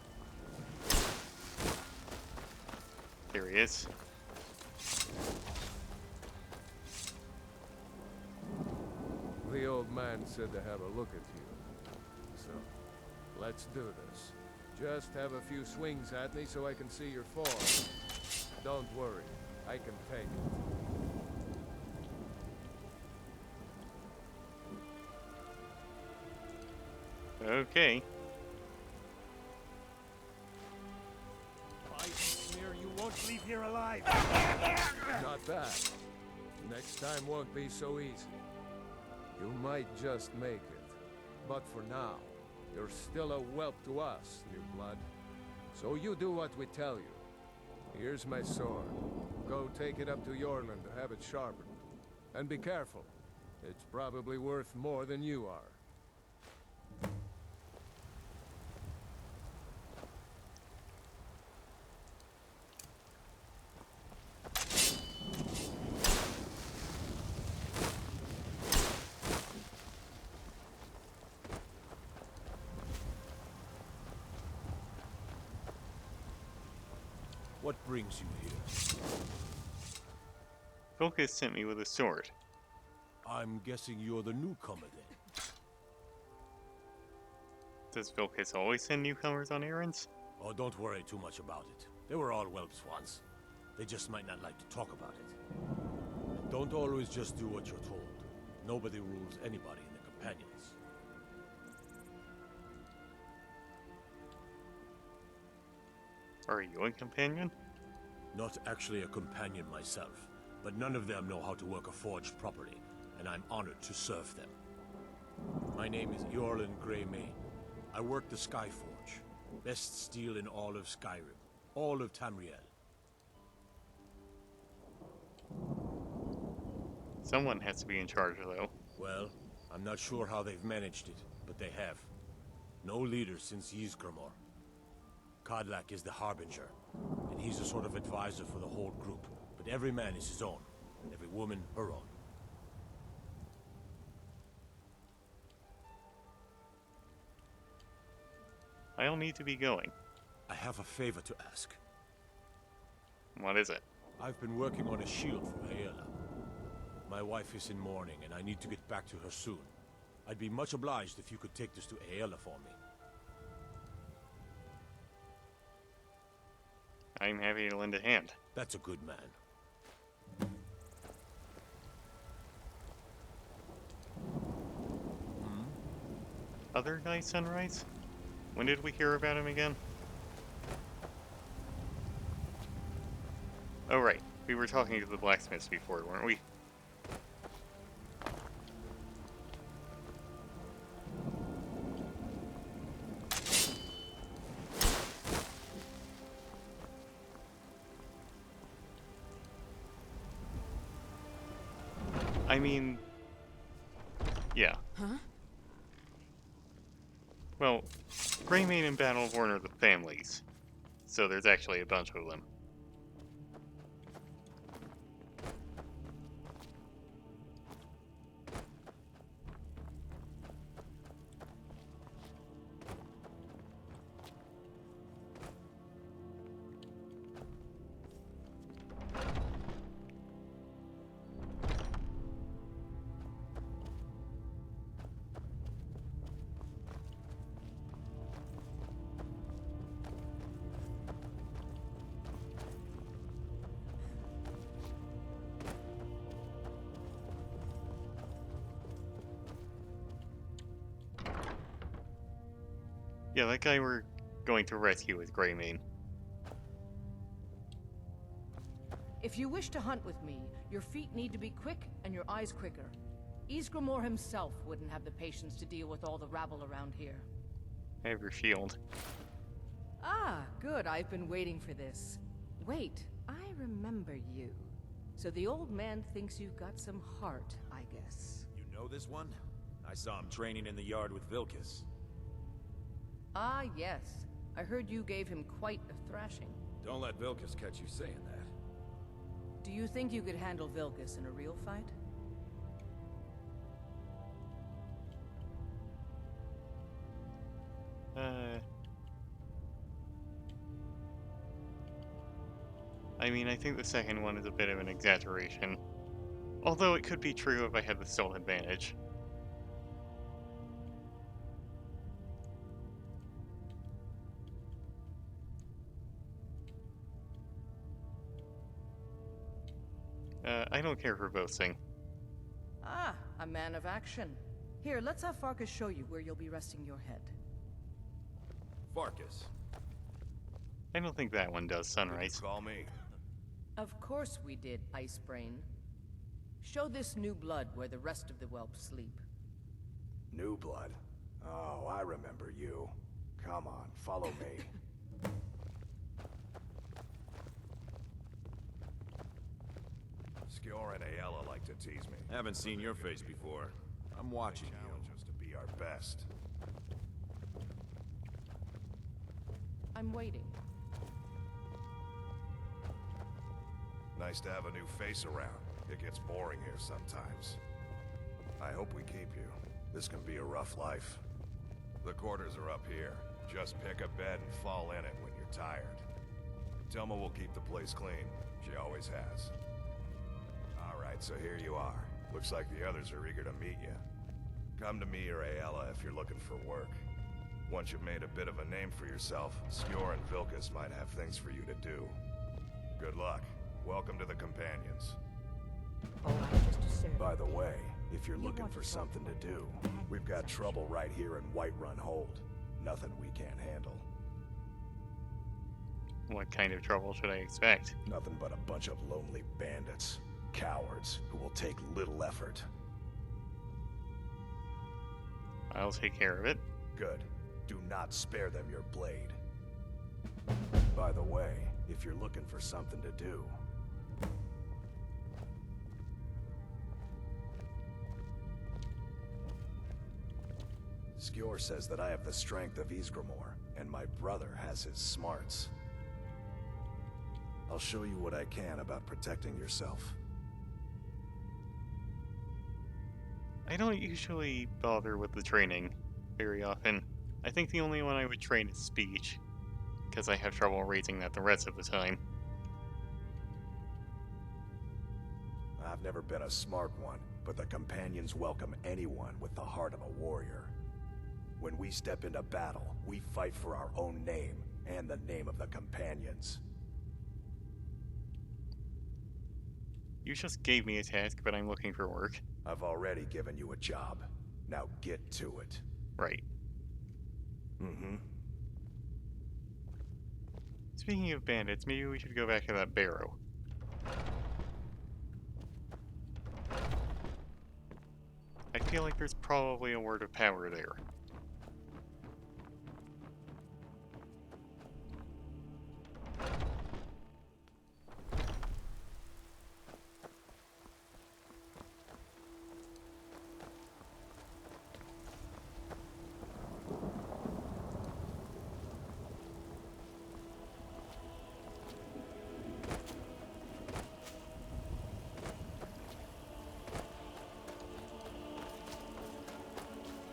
There he is. The old man said to have a look at you. So, let's do this. Just have a few swings at me so I can see your form. Don't worry, I can take it. Okay. I swear you won't leave here alive. Not bad. Next time won't be so easy. You might just make it. But for now, you're still a whelp to us, new blood. So you do what we tell you. Here's my sword. Go take it up to Yorland to have it sharpened. And be careful. It's probably worth more than you are. What brings you here? Vilkas sent me with a sword. I'm guessing you're the newcomer then. Does Vilkas always send newcomers on errands? Oh, don't worry too much about it. They were all whelps once. They just might not like to talk about it. And don't always just do what you're told. Nobody rules anybody in the companions. Are you a companion? Not actually a companion myself, but none of them know how to work a forge properly, and I'm honored to serve them. My name is Eorlin Greymane. I work the Skyforge. Best steel in all of Skyrim. All of Tamriel. Someone has to be in charge, though. Well, I'm not sure how they've managed it, but they have. No leader since Ysgramor. Kodlak is the Harbinger, and he's a sort of advisor for the whole group. But every man is his own, and every woman her own. I'll need to be going. I have a favor to ask. What is it? I've been working on a shield for Aela. My wife is in mourning, and I need to get back to her soon. I'd be much obliged if you could take this to Aela for me. I'm happy to lend a hand. That's a good man. Other guy Sunrise? When did we hear about him again? Oh right, we were talking to the blacksmiths before, weren't we? I mean... yeah. Huh? Well, Greymane and Battleborn are the families, so there's actually a bunch of them. Yeah, that guy we're going to rescue is Greymane. If you wish to hunt with me, your feet need to be quick and your eyes quicker. Ysgramor himself wouldn't have the patience to deal with all the rabble around here. I have your shield. Ah, good. I've been waiting for this. Wait, I remember you. So the old man thinks you've got some heart, I guess. You know this one? I saw him training in the yard with Vilkas. Ah, yes. I heard you gave him quite a thrashing. Don't let Vilkas catch you saying that. Do you think you could handle Vilkas in a real fight? I mean, I think the second one is a bit of an exaggeration. Although it could be true if I had the stealth advantage. I don't care for boasting. Ah, a man of action. Here, let's have Farkas show you where you'll be resting your head. Farkas. I don't think that one does, Sunrise. Call me. Of course we did, Icebrain. Show this new blood where the rest of the whelps sleep. New blood? Oh, I remember you. Come on, follow me. Skjor and Ayala like to tease me. Haven't seen your face before. I'm watching you. Challenge us to be our best. I'm waiting. Nice to have a new face around. It gets boring here sometimes. I hope we keep you. This can be a rough life. The quarters are up here. Just pick a bed and fall in it when you're tired. Telma will keep the place clean. She always has. Alright, so here you are. Looks like the others are eager to meet you. Come to me or Ayala if you're looking for work. Once you've made a bit of a name for yourself, Skjor and Vilkas might have things for you to do. Good luck. Welcome to the Companions. Oh, I'm just a servant. By the way, if you're looking want for to talk something to about do, companions, we've got I'm trouble right here in Whiterun Hold. Nothing we can't handle. What kind of trouble should I expect? Nothing but a bunch of lonely bandits. Cowards who will take little effort. I'll take care of it. Good. Do not spare them your blade. By the way, if you're looking for something to do, Skjor says that I have the strength of Ysgramor, and my brother has his smarts. I'll show you what I can about protecting yourself. I don't usually bother with the training very often. I think the only one I would train is speech, because I have trouble raising that the rest of the time. I've never been a smart one, but the Companions welcome anyone with the heart of a warrior. When we step into battle, we fight for our own name, and the name of the Companions. You just gave me a task, but I'm looking for work. I've already given you a job. Now get to it. Right. Mm-hmm. Speaking of bandits, maybe we should go back to that barrow. I feel like there's probably a word of power there.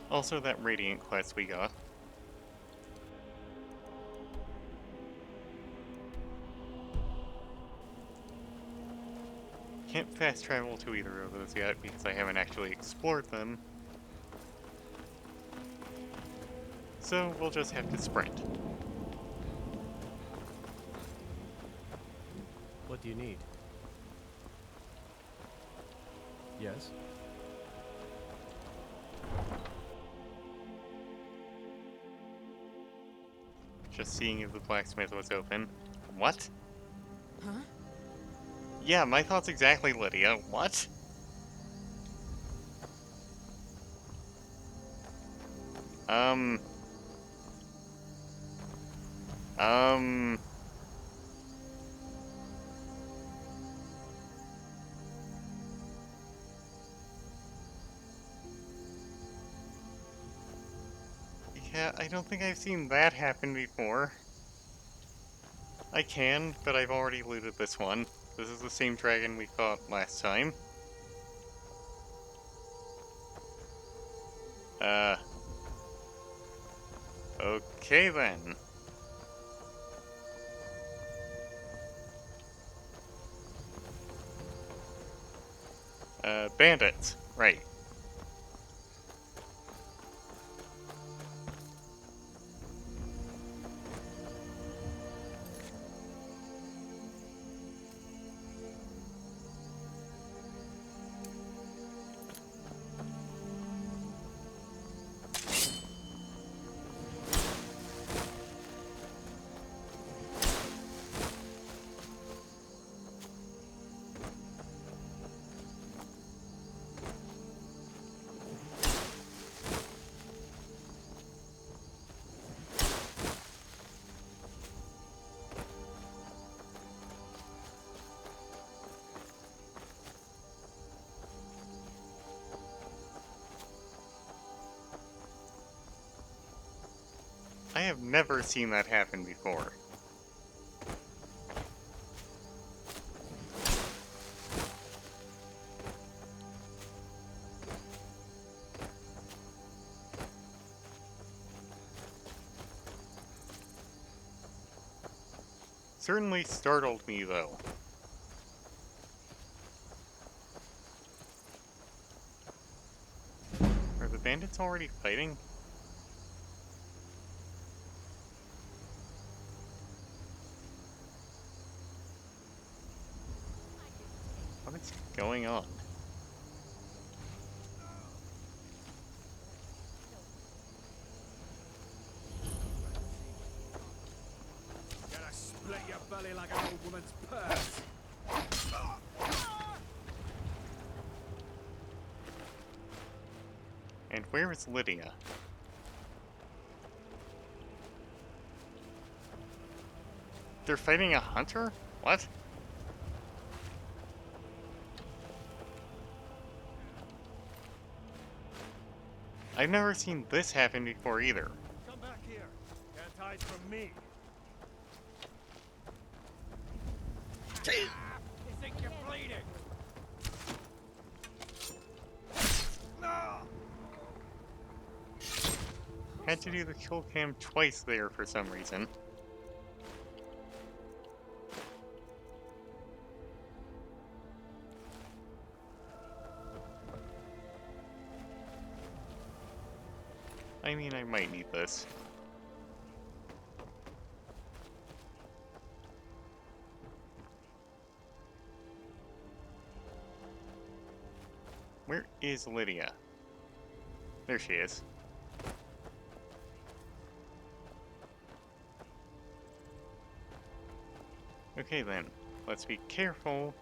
Also, that Radiant quest we got. Can't fast travel to either of those yet because I haven't actually explored them. So we'll just have to sprint. What do you need? Yes? Just seeing if the blacksmith was open. What? Huh? Yeah, my thoughts exactly, Lydia. What? Um... Yeah, I don't think I've seen that happen before. I can, but I've already looted this one. This is the same dragon we fought last time. Okay then. Bandits. Right. I have never seen that happen before. Certainly startled me, though. Are the bandits already fighting? What is going on? Gonna split your belly like an old woman's purse. And where is Lydia? They're fighting a hunter? What? I've never seen this happen before either. Come back here. Can't hide from me. You think you're bleeding? No! Had to do the kill cam twice there for some reason. I mean, I might need this. Where is Lydia? There she is. Okay then, let's be careful,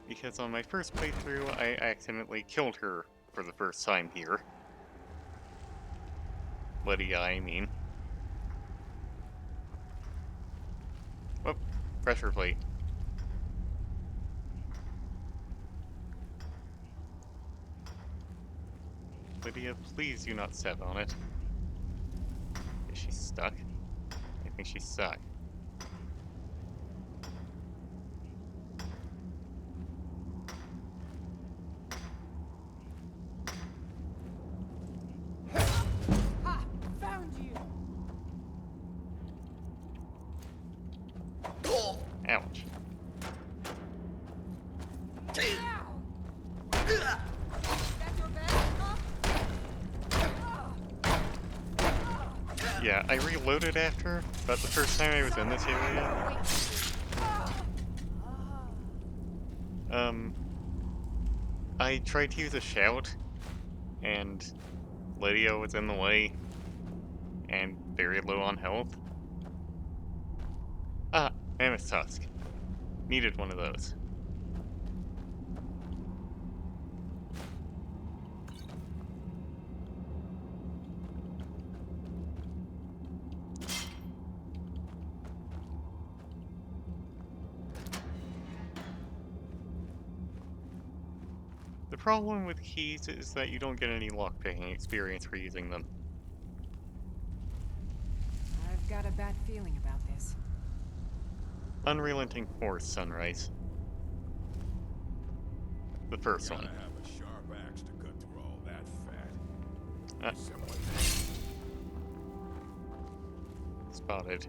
because on my first playthrough I accidentally killed her for the first time here. Lydia, I mean. Whoop, pressure plate. Lydia, please do not step on it. Is she stuck? I think she's stuck. Ha! Found you! Ouch. Yeah, I reloaded after, but the first time I was in this area, I tried to use a shout, and Lydia was in the way, and very low on health. mammoth tusk. Needed one of those. The problem with keys is that you don't get any lockpicking experience for using them. I've got a bad feeling about this. Unrelenting Force Sunrise. The first one. Gotta have a sharp axe to cut through all that fat. Spotted.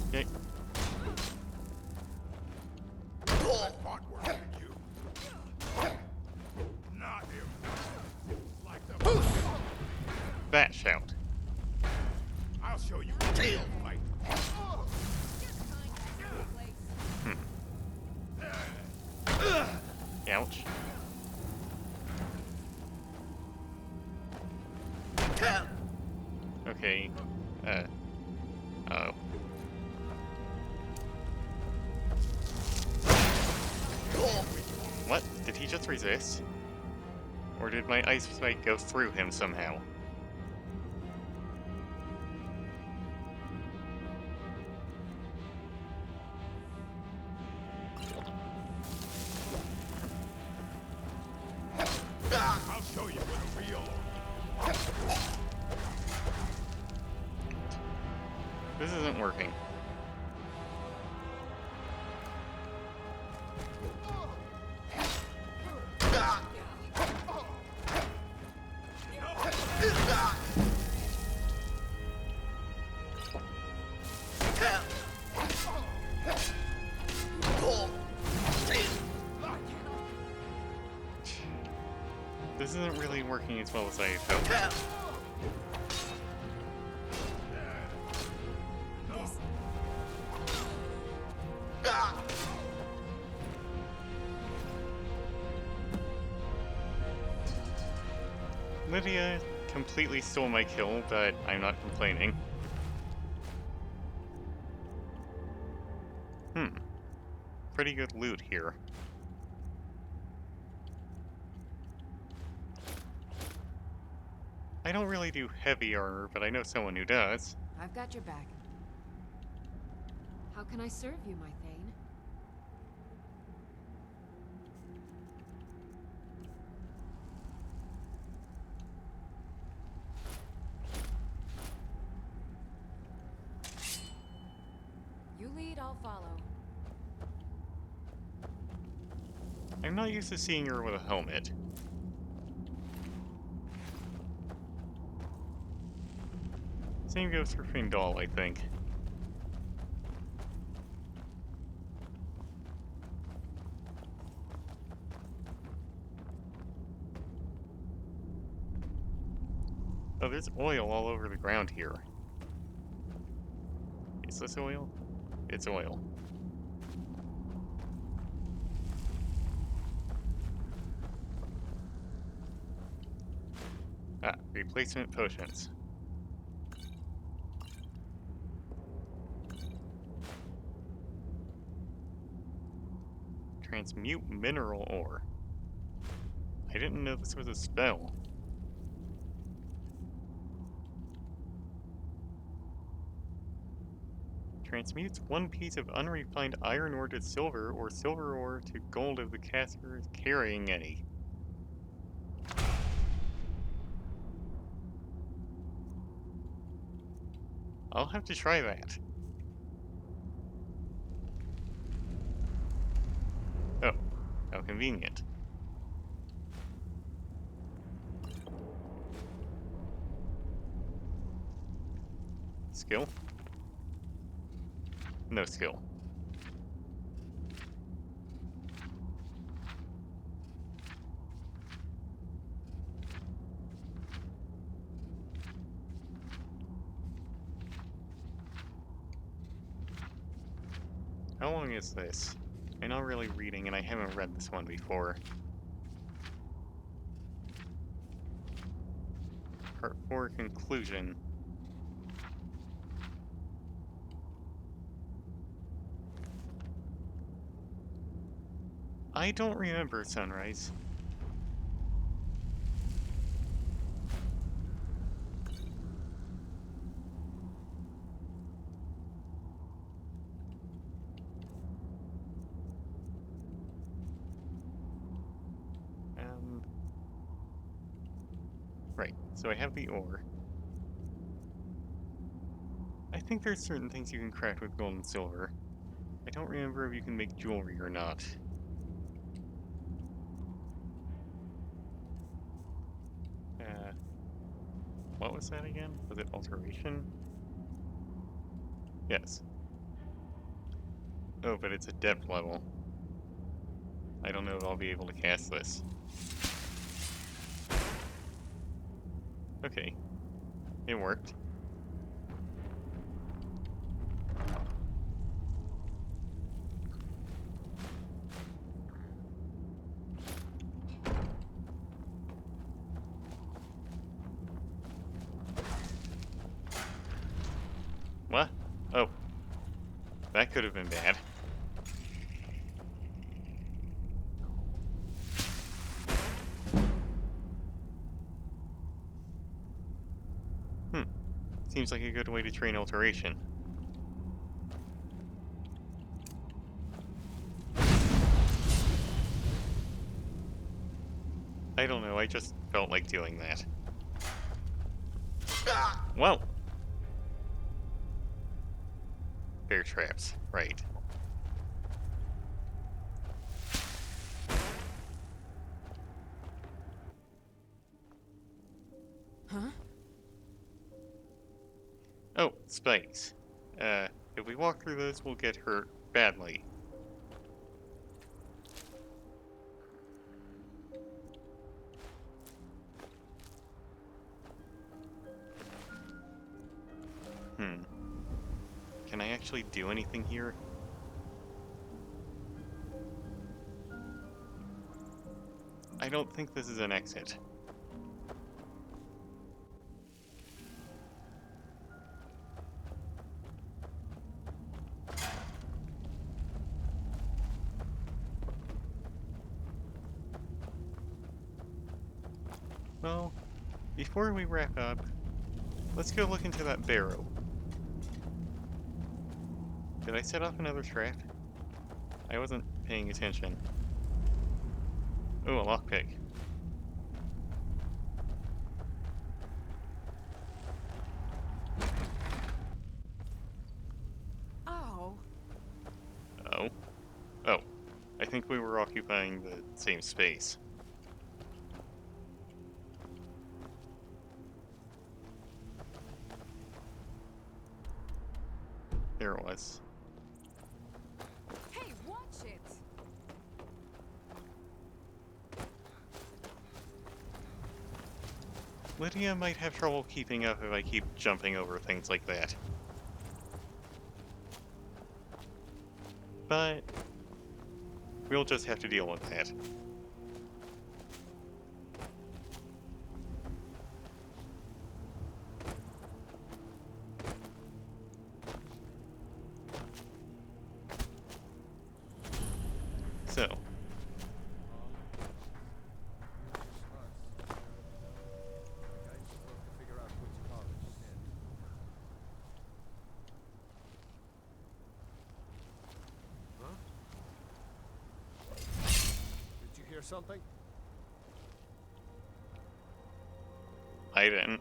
Okay. I fought worse than you. Not him. Like the Bat shout. I'll show you a real fight. Ouch. Okay. Oh. What? Did he just resist? Or did my ice spike go through him somehow? I'll show you what a real. This isn't working. This isn't really working as well as I hoped. Lydia completely stole my kill, but I'm not complaining. Pretty good loot here. I don't really do heavy armor, but I know someone who does. I've got your back. How can I serve you, my Thane? You lead, I'll follow. I'm not used to seeing her with a helmet. Same goes for Findal, I think. Oh, there's oil all over the ground here. Is this oil? It's oil. Ah, replacement potions. Transmute mineral ore. I didn't know this was a spell. Transmutes one piece of unrefined iron ore to silver or silver ore to gold if the caster is carrying any. I'll have to try that. Oh, how convenient. Skill? No skill. How long is this? I'm not really reading, and I haven't read this one before. Part 4 conclusion. I don't remember Sunrise. Right, so I have the ore. I think there's certain things you can craft with gold and silver. I don't remember if you can make jewelry or not. What was that again? Was it alteration? Yes. Oh, but it's a depth level. I don't know if I'll be able to cast this. Okay. It worked. What? Oh. That could have been bad. Seems like a good way to train alteration. I don't know, I just felt like doing that. Whoa! Bear traps, right. Huh? Oh, spikes. If we walk through those, we'll get hurt badly. Can I actually do anything here? I don't think this is an exit. Well, before we wrap up, let's go look into that barrow. Did I set off another trap? I wasn't paying attention. Oh, a lockpick. Oh. Oh. Oh. I think we were occupying the same space. There it was. Hey, watch it! Lydia might have trouble keeping up if I keep jumping over things like that. But we'll just have to deal with that. So, Did you hear something? I didn't.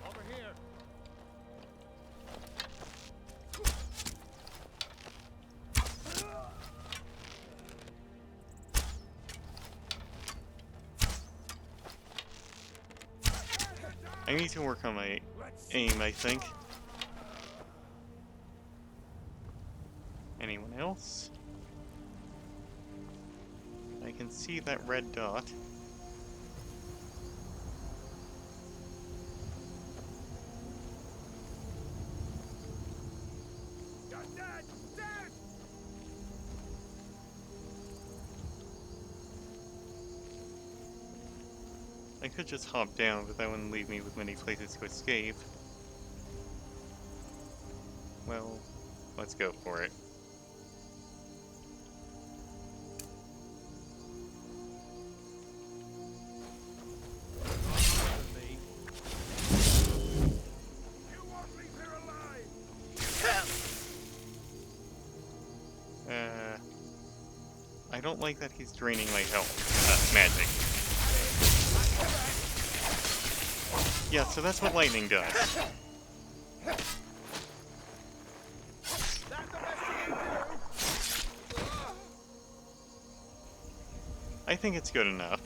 Over here. I need to work on my aim, I think. Anyone else? I can see that red dot. I could just hop down, but that wouldn't leave me with many places to escape. Well, let's go for it. I don't like that he's draining my health. Magic. Yeah, so that's what lightning does. I think it's good enough.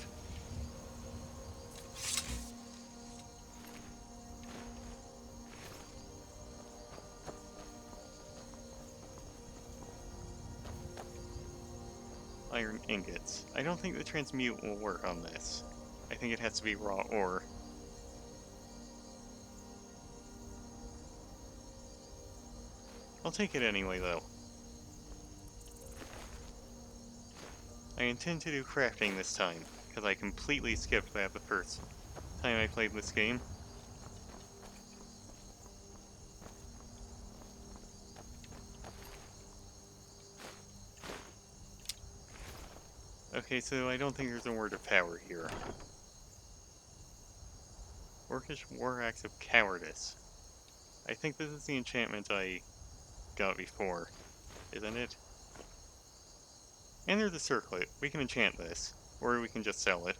Iron ingots. I don't think the transmute will work on this. I think it has to be raw ore. I'll take it anyway, though. I intend to do crafting this time, because I completely skipped that the first time I played this game. Okay, so I don't think there's a word of power here. Orcish War Axe of Cowardice. I think this is the enchantment I got before, isn't it? And there's a circlet. We can enchant this, or we can just sell it.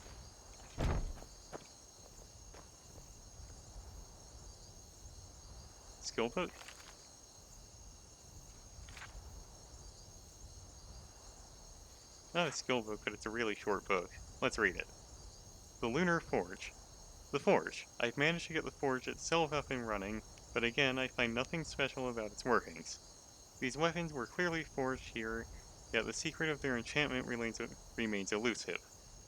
Skill book? Not a skill book, but it's a really short book. Let's read it. The Lunar Forge. The Forge. I've managed to get the Forge itself up and running, but again, I find nothing special about its workings. These weapons were clearly forged here, yet the secret of their enchantment remains elusive.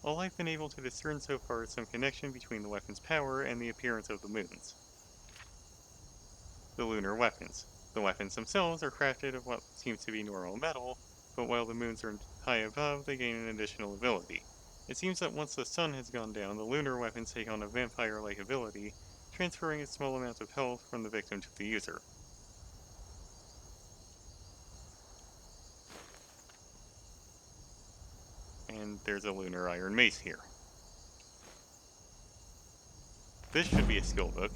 All I've been able to discern so far is some connection between the weapon's power and the appearance of the moons. The lunar weapons. The weapons themselves are crafted of what seems to be normal metal, but while the moons are high above, they gain an additional ability. It seems that once the sun has gone down, the lunar weapons take on a vampire-like ability, transferring a small amount of health from the victim to the user. And there's a lunar iron mace here. This should be a skill book.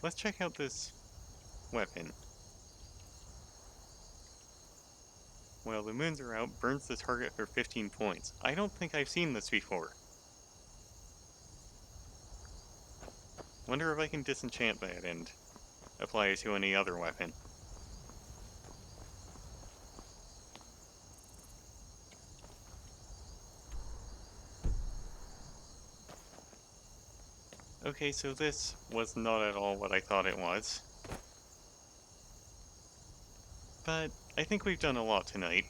Let's check out this weapon. While the moons are out, burns the target for 15 points. I don't think I've seen this before. Wonder if I can disenchant that and apply it to any other weapon. Okay, so this was not at all what I thought it was. But I think we've done a lot tonight.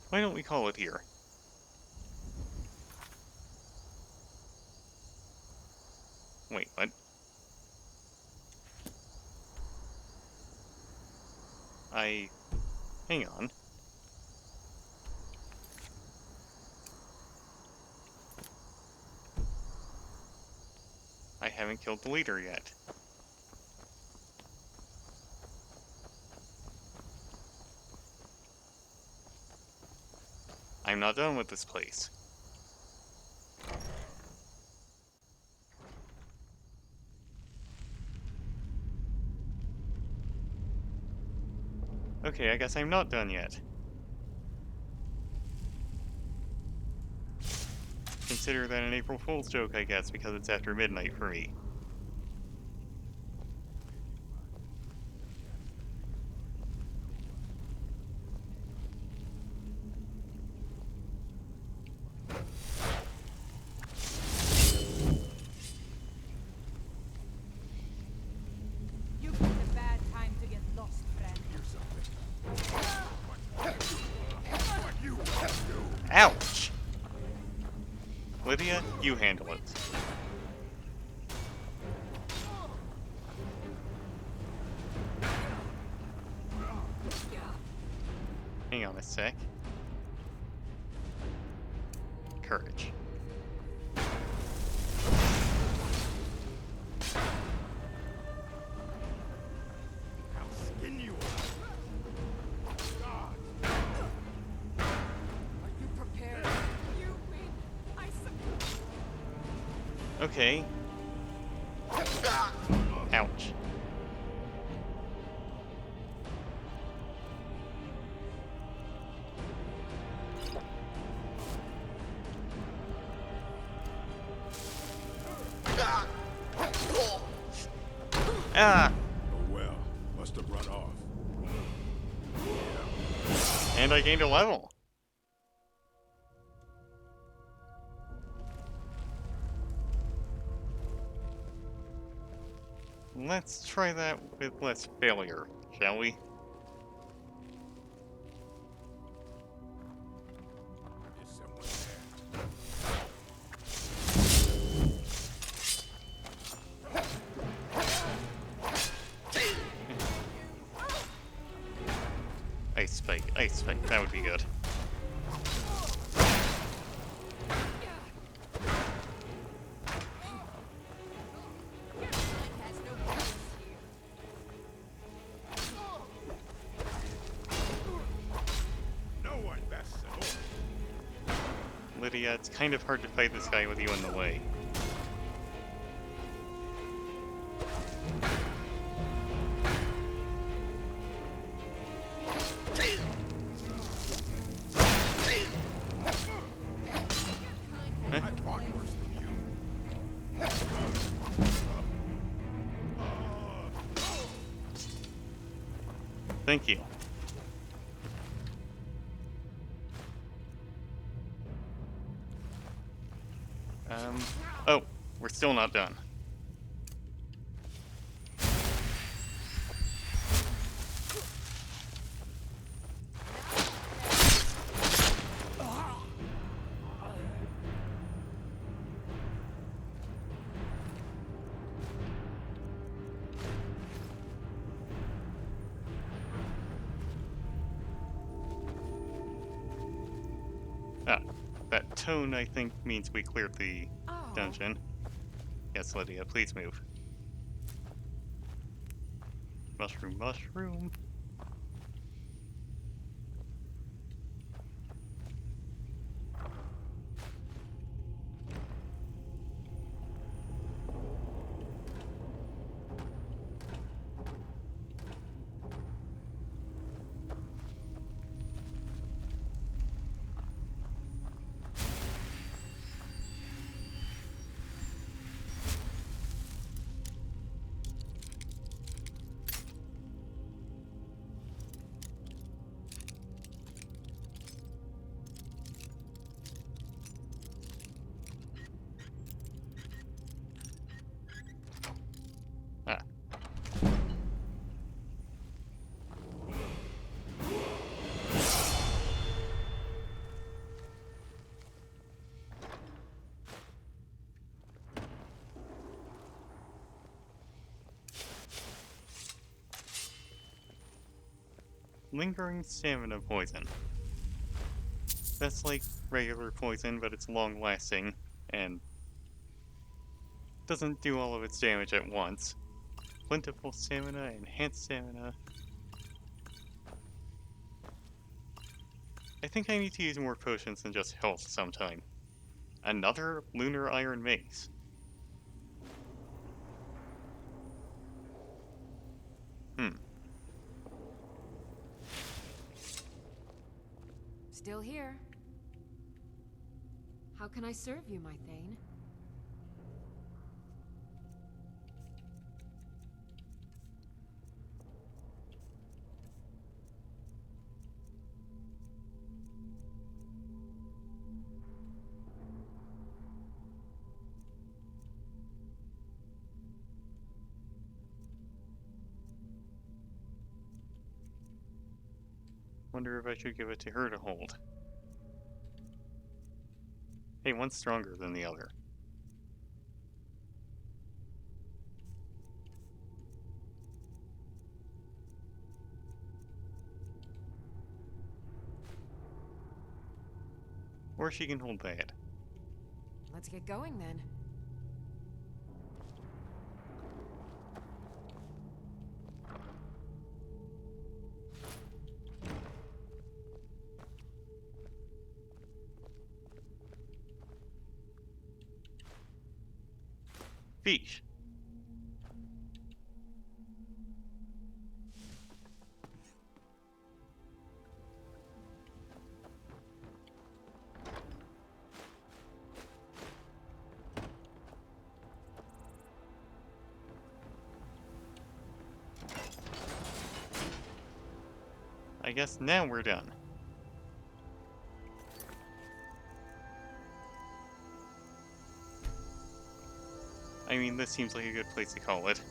Why don't we call it here? Wait, what? Hang on. I haven't killed the leader yet. I'm not done with this place. Okay, I guess I'm not done yet. Consider that an April Fool's joke, I guess, because it's after midnight for me. You picked a bad time to get lost, friend. Ouch! Lydia, you handle it. Hang on a sec. Courage. I'll skin you. Are you prepared? You win. Okay. Ouch. Ah! Oh well, must have run off. And I gained a level. Let's try that with less failure, shall we? Is someone there? Ice spike, that would be good. No one bests at all. Lydia, it's kind of hard to fight this guy with you in the way. I fought worse than you. Thank you. Oh, we're still not done. Ah, that tone, I think, means we cleared the dungeon. Yes, Lydia, please move. Mushroom, mushroom. Ah. Lingering stamina poison. That's like regular poison, but it's long-lasting, and doesn't do all of its damage at once. Plentiful stamina, enhanced stamina. I think I need to use more potions than just health sometime. Another lunar iron mace. Still here. How can I serve you, my Thane? Wonder if I should give it to her to hold. Hey, one's stronger than the other. Or she can hold that. Let's get going then. Fish. I guess now we're done. I mean, this seems like a good place to call it.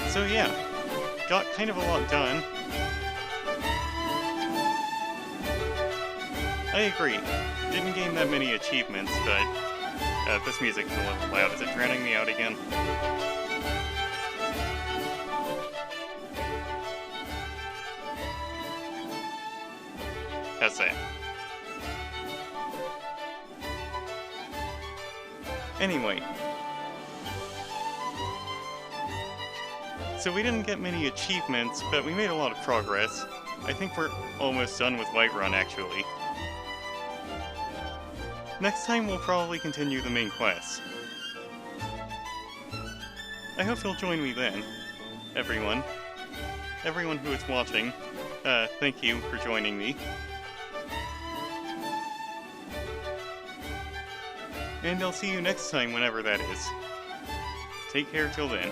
So yeah, got kind of a lot done. I agree, didn't gain that many achievements, but this music's a little loud. Is it drowning me out again? How's that? Anyway. So we didn't get many achievements, but we made a lot of progress. I think we're almost done with Whiterun, actually. Next time we'll probably continue the main quest. I hope you'll join me then, everyone. Everyone who is watching, thank you for joining me. And I'll see you next time, whenever that is. Take care till then.